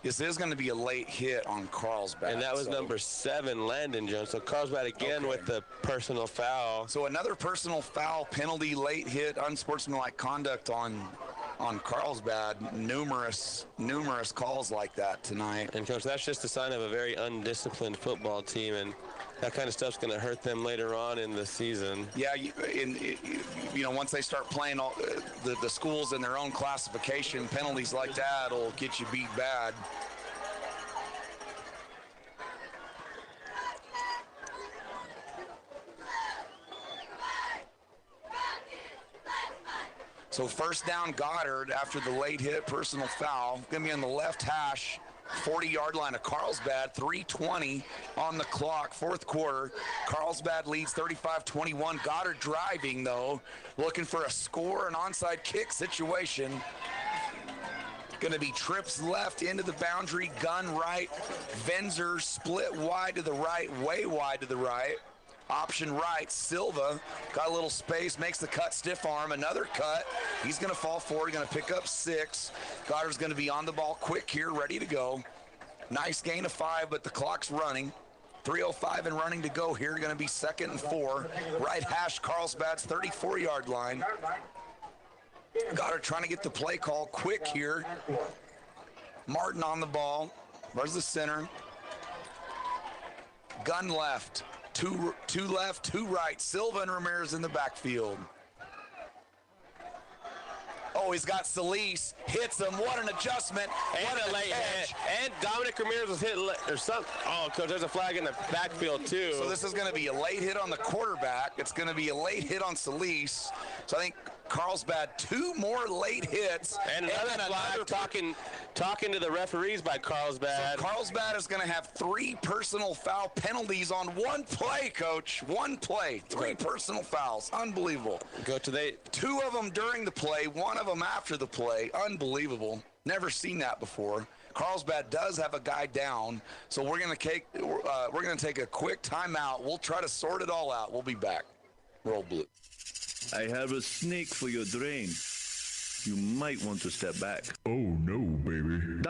This is going to be a late hit on Carlsbad. And that was number 7, Landon Jones. So Carlsbad again with the personal foul. So another personal foul, penalty, late hit, unsportsmanlike conduct on Carlsbad. Numerous calls like that tonight. And, Coach, that's just a sign of a very undisciplined football team, and that kind of stuff's going to hurt them later on in the season. Yeah, once they start playing all the schools in their own classification, penalties like that will get you beat bad. So first down Goddard after the late hit personal foul. Going to be on the left hash, 40-yard line of Carlsbad, 3:20 on the clock, fourth quarter. Carlsbad leads 35-21. Goddard driving, though, looking for a score, an onside kick situation. Going to be trips left into the boundary, gun right. Venzer split wide to the right, way wide to the right. Option right, Silva got a little space, makes the cut, stiff arm, another cut. He's going to fall forward, going to pick up 6. Goddard's going to be on the ball quick here, ready to go. Nice gain of 5, but the clock's running. 3:05 and running to go here, going to be 2nd and 4. Right hash, Carlsbad's 34-yard line. Goddard trying to get the play call quick here. Martin on the ball. Where's the center? Gun left. Two left, 2 right. Silva and Ramirez in the backfield. Oh, he's got Solis. Hits him. What an adjustment. And a late hit. And Dominic Ramirez was hit or something. Oh, Coach, there's a flag in the backfield, too. So this is going to be a late hit on the quarterback. It's going to be a late hit on Solis. So I think Carlsbad 2 more late hits. And another flag talking to the referees by Carlsbad. So Carlsbad is going to have 3 personal foul penalties on 1 play, Coach. 1 play. 3 personal fouls. Unbelievable. Coach, 2 of them during the play, 1 of them after the play. Unbelievable. Never seen that before. Carlsbad does have a guy down, so we're going to take a quick timeout. We'll try to sort it all out. We'll be back. Roll blue. I have a snake for your drain. You might want to step back. Oh, no, baby.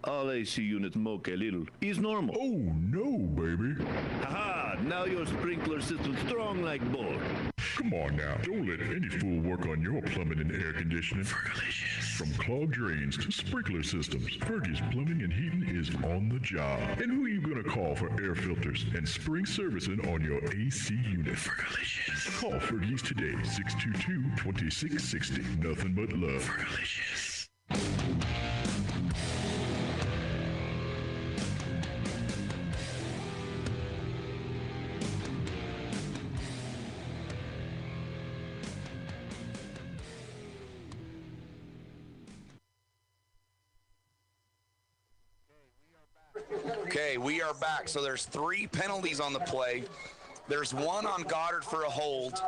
All AC units moke a little. Is normal. Oh, no, baby. Haha, now your sprinkler system's strong like board. Come on now. Don't let any fool work on your plumbing and air conditioning. Fergalicious. From clogged drains to sprinkler systems, Fergie's Plumbing and Heating is on the job. And who are you going to call for air filters and spring servicing on your AC unit? Fergalicious. Call Fergie's today, 622-2660. Nothing but love. Fergalicious. Okay, we are back. So there's 3 penalties on the play. There's 1 on Goddard for a hold.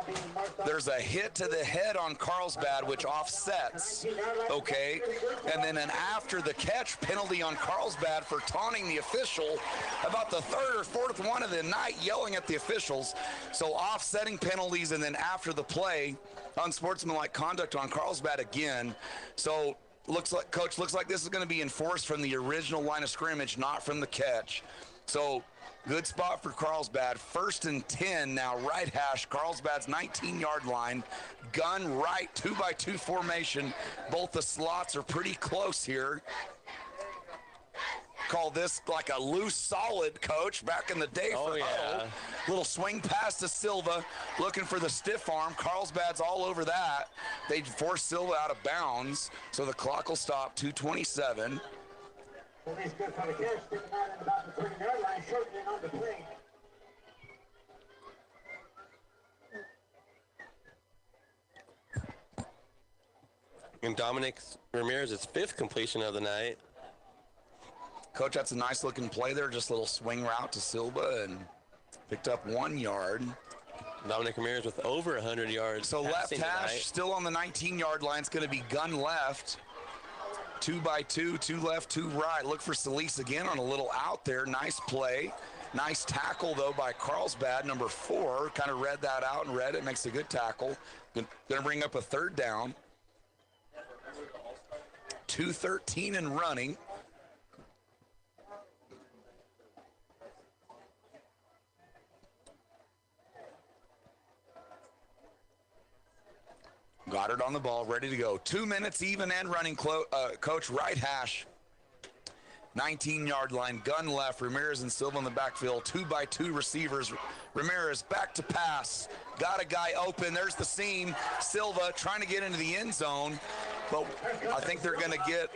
There's a hit to the head on Carlsbad, which offsets. Okay, and then an after the catch penalty on Carlsbad for taunting the official. About the 3rd or 4th one of the night, yelling at the officials. So offsetting penalties, and then after the play, unsportsmanlike conduct on Carlsbad again. So Coach, looks like this is going to be enforced from the original line of scrimmage, not from the catch. So good spot for Carlsbad. 1st and 10 now, right hash, Carlsbad's 19-yard line. Gun right, 2-by-2 formation. Both the slots are pretty close here. Call this like a loose solid, Coach, back in the day for Little swing pass to Silva, looking for the stiff arm. Carlsbad's all over that. They force Silva out of bounds, so the clock will stop, 2:27. And Dominic Ramirez's 5th completion of the night. Coach, that's a nice looking play there. Just a little swing route to Silva and picked up 1 yard. Dominic Ramirez with over 100 yards. So left hash still on the 19-yard line. It's going to be gun left. 2-by-2, 2 left, 2 right. Look for Solis again on a little out there. Nice play. Nice tackle, though, by Carlsbad, number 4. Kind of read that out and read it. Makes a good tackle. Going to bring up a 3rd down. 2:13 and running. Goddard on the ball, ready to go. 2 minutes even and running, Coach. Right hash, 19-yard line, gun left. Ramirez and Silva in the backfield. 2-by-2 receivers. Ramirez back to pass. Got a guy open. There's the seam. Silva trying to get into the end zone, but I think they're going to get.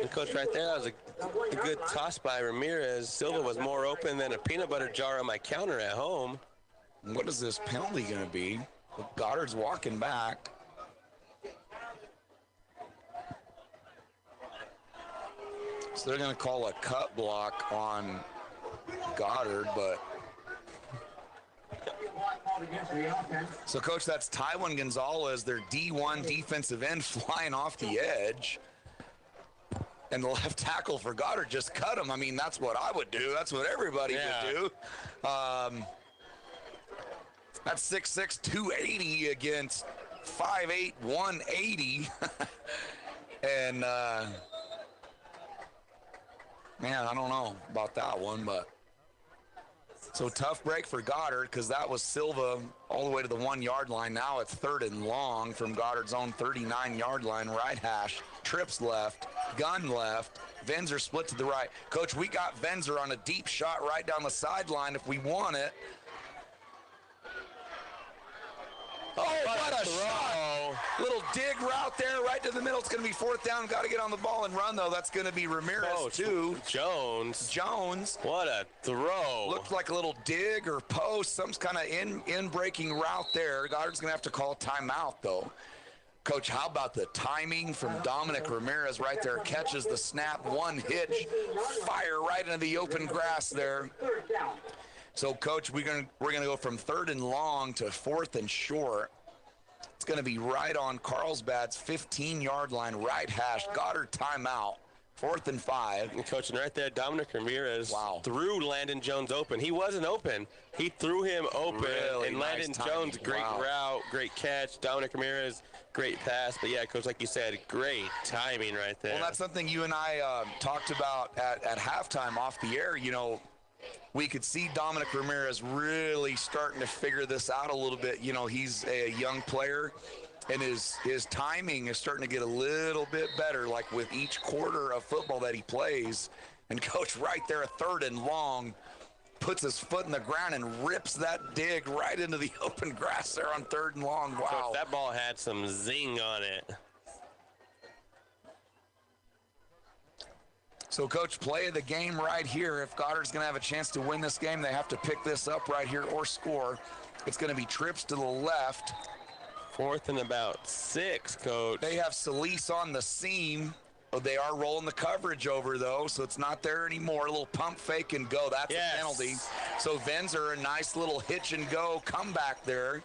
And Coach, right there, that was a good toss by Ramirez. Silva was more open than a peanut butter jar on my counter at home. What is this penalty going to be? Goddard's walking back. So they're going to call a cut block on Goddard, but. So, Coach, that's Tywin Gonzalez, their D1 defensive end, flying off the edge. And the left tackle for Goddard just cut him. I mean, that's what I would do. That's what everybody would do. That's 6'6", 280 against 5'8", 180. And, man, I don't know about that one, but. So tough break for Goddard because that was Silva all the way to the 1 yard line. Now it's 3rd and long from Goddard's own 39 yard line, right hash. Trips left, gun left. Venzer split to the right. Coach, we got Venzer on a deep shot right down the sideline if we want it. Oh, what a shot. Little dig route there right to the middle. It's going to be 4th down. Got to get on the ball and run, though. That's going to be Ramirez, too. Jones. What a throw. Looked like a little dig or post, some kind of in-breaking route there. Goddard's going to have to call a timeout, though. Coach, how about the timing from Dominic Ramirez right there? Catches the snap, one hitch, fire right into the open grass there. So, Coach, we're gonna go from 3rd and long to 4th and short. It's going to be right on Carlsbad's 15-yard line, right hash. Goddard timeout, 4th and 5. And Coach, and right there, Dominic Ramirez threw Landon Jones open. He wasn't open. He threw him open. Really and nice Landon timing. Jones, great route, great catch. Dominic Ramirez, great pass. But, yeah, Coach, like you said, great timing right there. Well, that's something you and I talked about at halftime off the air. You know, we could see Dominic Ramirez really starting to figure this out a little bit. You know, he's a young player, and his timing is starting to get a little bit better, like with each quarter of football that he plays. And, Coach, right there, 3rd and long, puts his foot in the ground and rips that dig right into the open grass there on 3rd and long. Wow. Coach, that ball had some zing on it. So, Coach, play of the game right here. If Goddard's going to have a chance to win this game, they have to pick this up right here or score. It's going to be trips to the left. 4th and about 6, Coach. They have Solis on the seam. Oh, they are rolling the coverage over, though, so it's not there anymore. A little pump fake and go. That's a penalty. So, Venzer, a nice little hitch and go comeback there.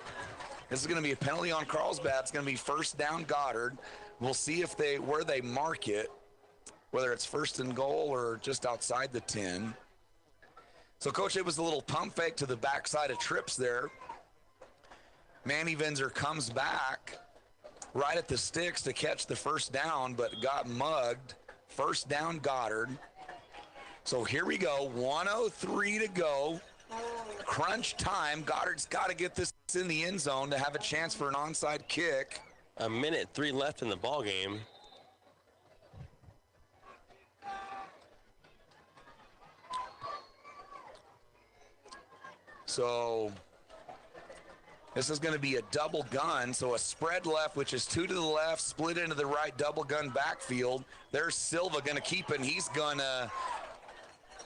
This is going to be a penalty on Carlsbad. It's going to be 1st down Goddard. We'll see if where they mark it, whether it's 1st and goal or just outside the 10. So, Coach, it was a little pump fake to the backside of trips there. Manny Venzer comes back right at the sticks to catch the 1st down, but got mugged. 1st down Goddard. So here we go, 1:03 to go. Crunch time. Goddard's got to get this in the end zone to have a chance for an onside kick. 1:03 left in the ball game. So this is going to be a double gun. So a spread left, which is 2 to the left, split into the right, double gun backfield. There's Silva going to keep it, and he's going to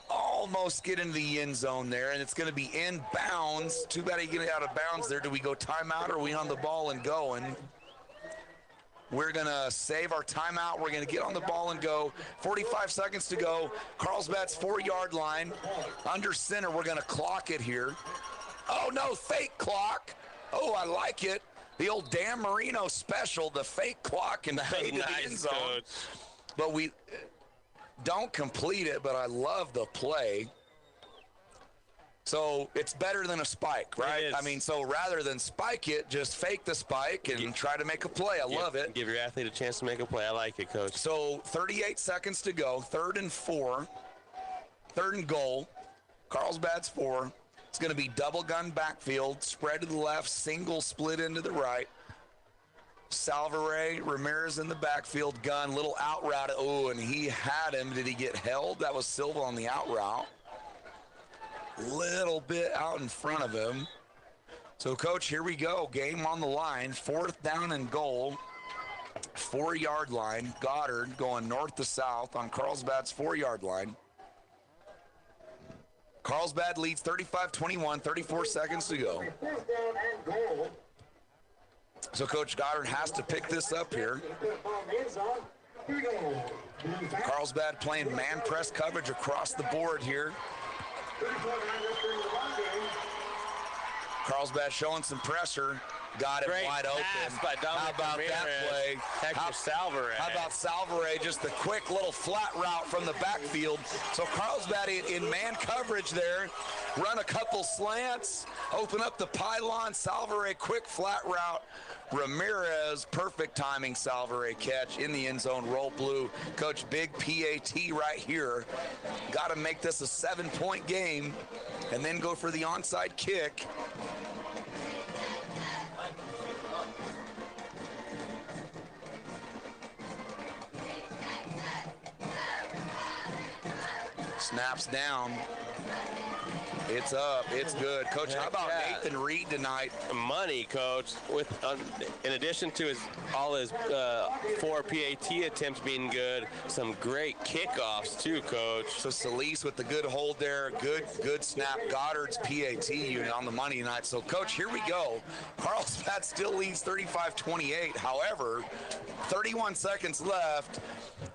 almost get into the end zone there, and it's going to be inbounds. Too bad he get out of bounds there. Do we go timeout, or are we on the ball and going? We're going to save our timeout. We're going to get on the ball and go. 45 seconds to go. Carlsbad's 4-yard line. Under center, we're going to clock it here. Oh, no, fake clock. Oh, I like it. The old Dan Marino special, the fake clock and fade to the end zone. Coach. But we don't complete it, but I love the play. So it's better than a spike, right? I mean, so rather than spike it, just fake the spike and try to make a play. I love it. Give your athlete a chance to make a play. I like it, Coach. So 38 seconds to go, 3rd and 4, 3rd and goal. Carlsbad's 4. It's going to be double gun backfield, spread to the left, single split into the right. Salvare, Ramirez in the backfield, gun, little out route. Oh, and he had him. Did he get held? That was Silva on the out route. Little bit out in front of him. So, Coach, here we go. Game on the line. 4th down and goal. 4-yard line. Goddard going north to south on Carlsbad's 4-yard line. Carlsbad leads 35-21, 34 seconds to go. So, Coach, Goddard has to pick this up here. Carlsbad playing man press coverage across the board here. Carlsbad showing some pressure. Got it wide open. How about that play? How about Salvare? Just the quick little flat route from the backfield. So Carlsbad in man coverage there. Run a couple slants. Open up the pylon. Salvare, quick flat route. Ramirez, perfect timing. Salvare catch in the end zone. Roll blue. Coach, big PAT right here. Got to make this a 7-point game and then go for the onside kick. Snaps down. It's up. It's good. Coach, how about Nathan Reed tonight? Money, Coach. With in addition to all his 4 PAT attempts being good, some great kickoffs too, Coach. So Solis with the good hold there. Good snap. Goddard's PAT unit on the money tonight. So, Coach, here we go. Carlsbad still leads 35-28. However, 31 seconds left.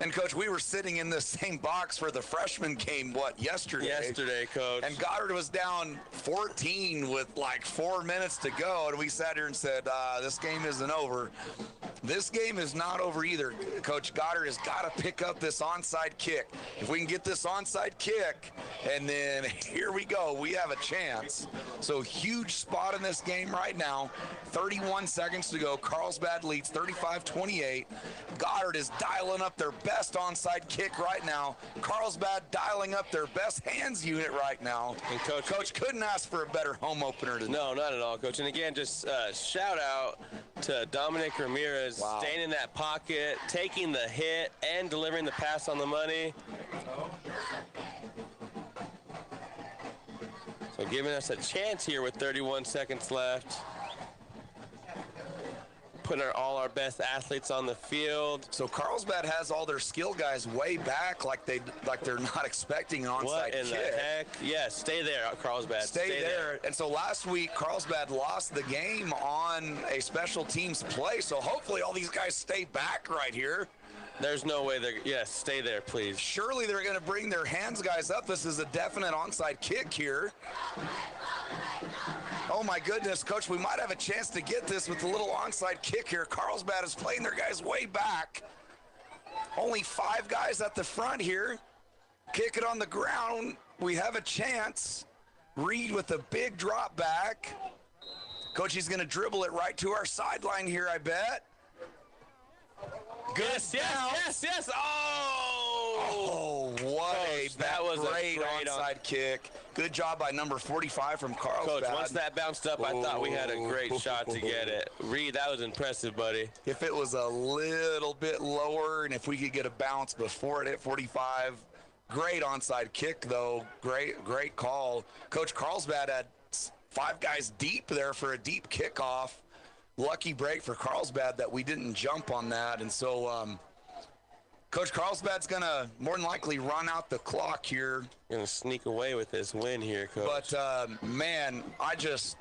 And, Coach, we were sitting in the same box for the freshman game, yesterday? Yesterday, Coach. And Goddard was down 14 with like 4 minutes to go, and we sat here and said, this game isn't over. This game is not over either. Coach, Goddard has got to pick up this onside kick. If we can get this onside kick, and then here we go, we have a chance. So huge spot in this game right now. 31 seconds to go. Carlsbad leads 35-28. Goddard is dialing up their best onside kick right now. Carlsbad dialing up their best hands unit right now. And Coach couldn't ask for a better home opener tonight. No, not at all, Coach. And again, just shout out to Dominic Ramirez staying in that pocket, taking the hit, and delivering the pass on the money. So giving us a chance here with 31 seconds left. Putting all our best athletes on the field. So Carlsbad has all their skill guys way back, like they're not expecting an onside what in kick. the heck? Yes, stay there, Carlsbad. Stay there. And so last week, Carlsbad lost the game on a special teams play. So hopefully all these guys stay back right here. There's no way they're, yes, stay there, please. Surely they're going to bring their hands guys up. This is a definite onside kick here. Oh, my goodness, Coach, we might have a chance to get this with a little onside kick here. Carlsbad is playing their guys way back. Only 5 guys at the front here. Kick it on the ground. We have a chance. Reed with a big drop back. Coach, he's going to dribble it right to our sideline here, I bet. Good. Yes. Oh, what Coach, that was great onside kick. Good job by number 45 from Carlsbad. Coach, once that bounced up, I thought we had a great shot to get it. Reed, that was impressive, buddy. If it was a little bit lower and if we could get a bounce before it hit 45, great onside kick, though. Great call. Coach, Carlsbad had 5 guys deep there for a deep kickoff. Lucky break for Carlsbad that we didn't jump on that. And so, Coach, Carlsbad's going to more than likely run out the clock here. Going to sneak away with this win here, Coach. But, man, I just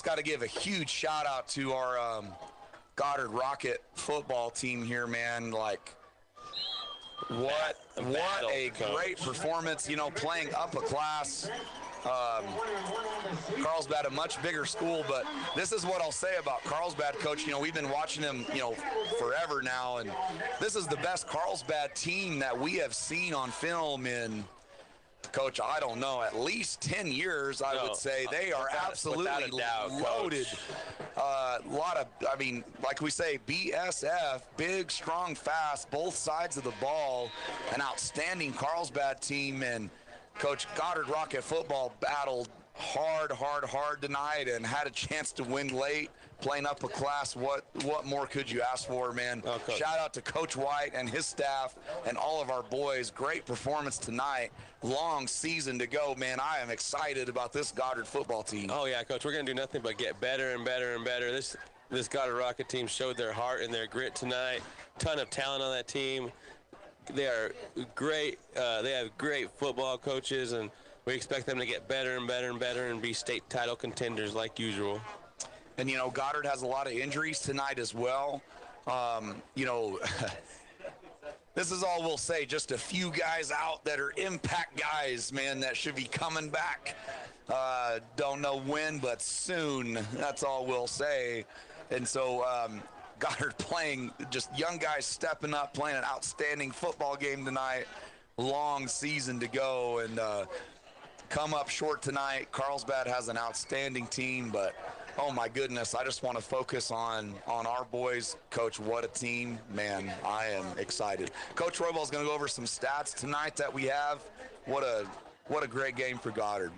got to give a huge shout out to our Goddard Rocket football team here, man. Like, what a great performance, playing up a class. Carlsbad, a much bigger school, but this is what I'll say about Carlsbad, Coach. We've been watching them, forever now, and this is the best Carlsbad team that we have seen on film in, Coach, I don't know, at least 10 years, I would say. They are absolutely loaded. Like we say, BSF, big, strong, fast, both sides of the ball, an outstanding Carlsbad team, and Coach, Goddard Rocket football battled hard tonight and had a chance to win late, playing up a class. What more could you ask for, man? Oh, shout out to Coach White and his staff and all of our boys. Great performance tonight. Long season to go, man. I am excited about this Goddard football team. Oh, yeah, Coach. We're going to do nothing but get better and better and better. This Goddard Rocket team showed their heart and their grit tonight. Ton of talent on that team. They are great. They have great football coaches, and we expect them to get better and better and better and be state title contenders like usual. And, Goddard has a lot of injuries tonight as well. this is all we'll say. Just a few guys out that are impact guys, man, that should be coming back. Don't know when, but soon. That's all we'll say. And so Goddard playing, just young guys stepping up, playing an outstanding football game tonight. Long season to go, and come up short tonight. Carlsbad has an outstanding team, but oh my goodness, I just want to focus on our boys. Coach, what a team. Man, I am excited. Coach Royball's going to go over some stats tonight that we have. What a great game for Goddard.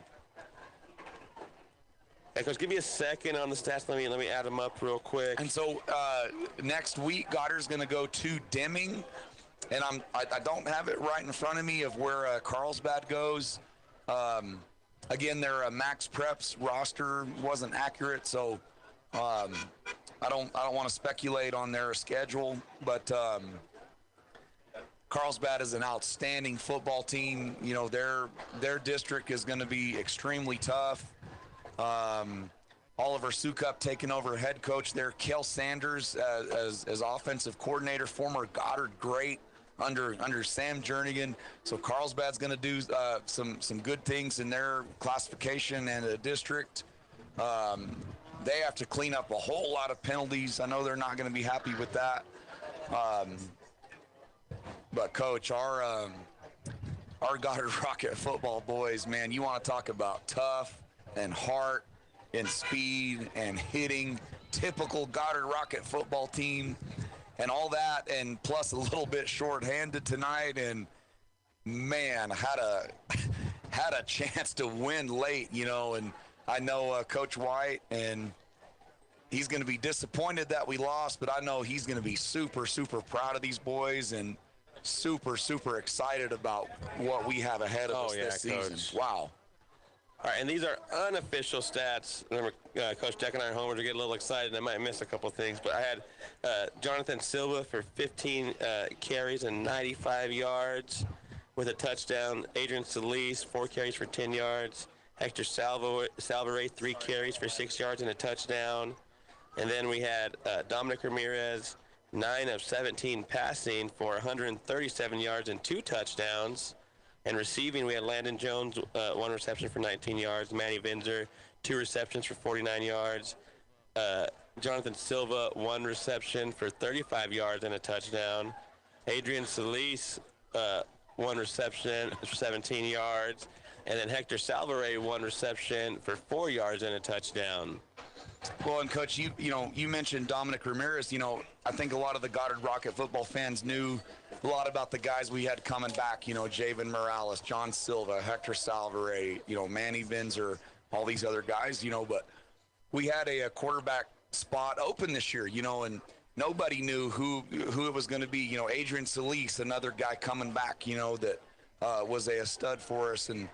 Hey, Coach, give me a second on the stats. Let me add them up real quick. And so next week, Goddard's going to go to Deming, and I don't have it right in front of me of where Carlsbad goes. Again, their max preps roster wasn't accurate, so I don't want to speculate on their schedule, but Carlsbad is an outstanding football team. You know, their district is going to be extremely tough. Oliver Sukup taking over head coach there. Kel Sanders as offensive coordinator, former Goddard great under Sam Jernigan. So Carlsbad's going to do some good things in their classification and the district. They have to clean up a whole lot of penalties. I know they're not going to be happy with that. But Coach, our Goddard Rocket football boys, man, you want to talk about tough and heart and speed and hitting, typical Goddard Rocket football team and all that, and plus a little bit short-handed tonight, and man, had a chance to win late, you know. And I know Coach White, and he's going to be disappointed that we lost, but I know he's going to be super, super proud of these boys and super, super excited about what we have ahead of us this season. Coach. Wow. All right, and these are unofficial stats. Remember, Coach Deck and I are homers. We get a little excited, and I might miss a couple things. But I had Jonathan Silva for 15 carries and 95 yards with a touchdown. Adrian Solis, 4 carries for 10 yards. Hector Salvare, 3 carries for 6 yards and a touchdown. And then we had Dominic Ramirez, 9 of 17 passing for 137 yards and 2 touchdowns. And receiving, we had Landon Jones, 1 reception for 19 yards. Manny Vinzer, 2 receptions for 49 yards. Jonathan Silva, 1 reception for 35 yards and a touchdown. Adrian Solis, 1 reception for 17 yards. And then Hector Salvare, 1 reception for 4 yards and a touchdown. Well, and Coach, you mentioned Dominic Ramirez. You know, I think a lot of the Goddard Rocket football fans knew a lot about the guys we had coming back. You know, Javen Morales, John Silva, Hector Salvare, you know, Manny Vinzer, all these other guys. You know, but we had a quarterback spot open this year. You know, and nobody knew who it was going to be. You know, Adrian Solis, another guy coming back. You know, that was a stud for us. And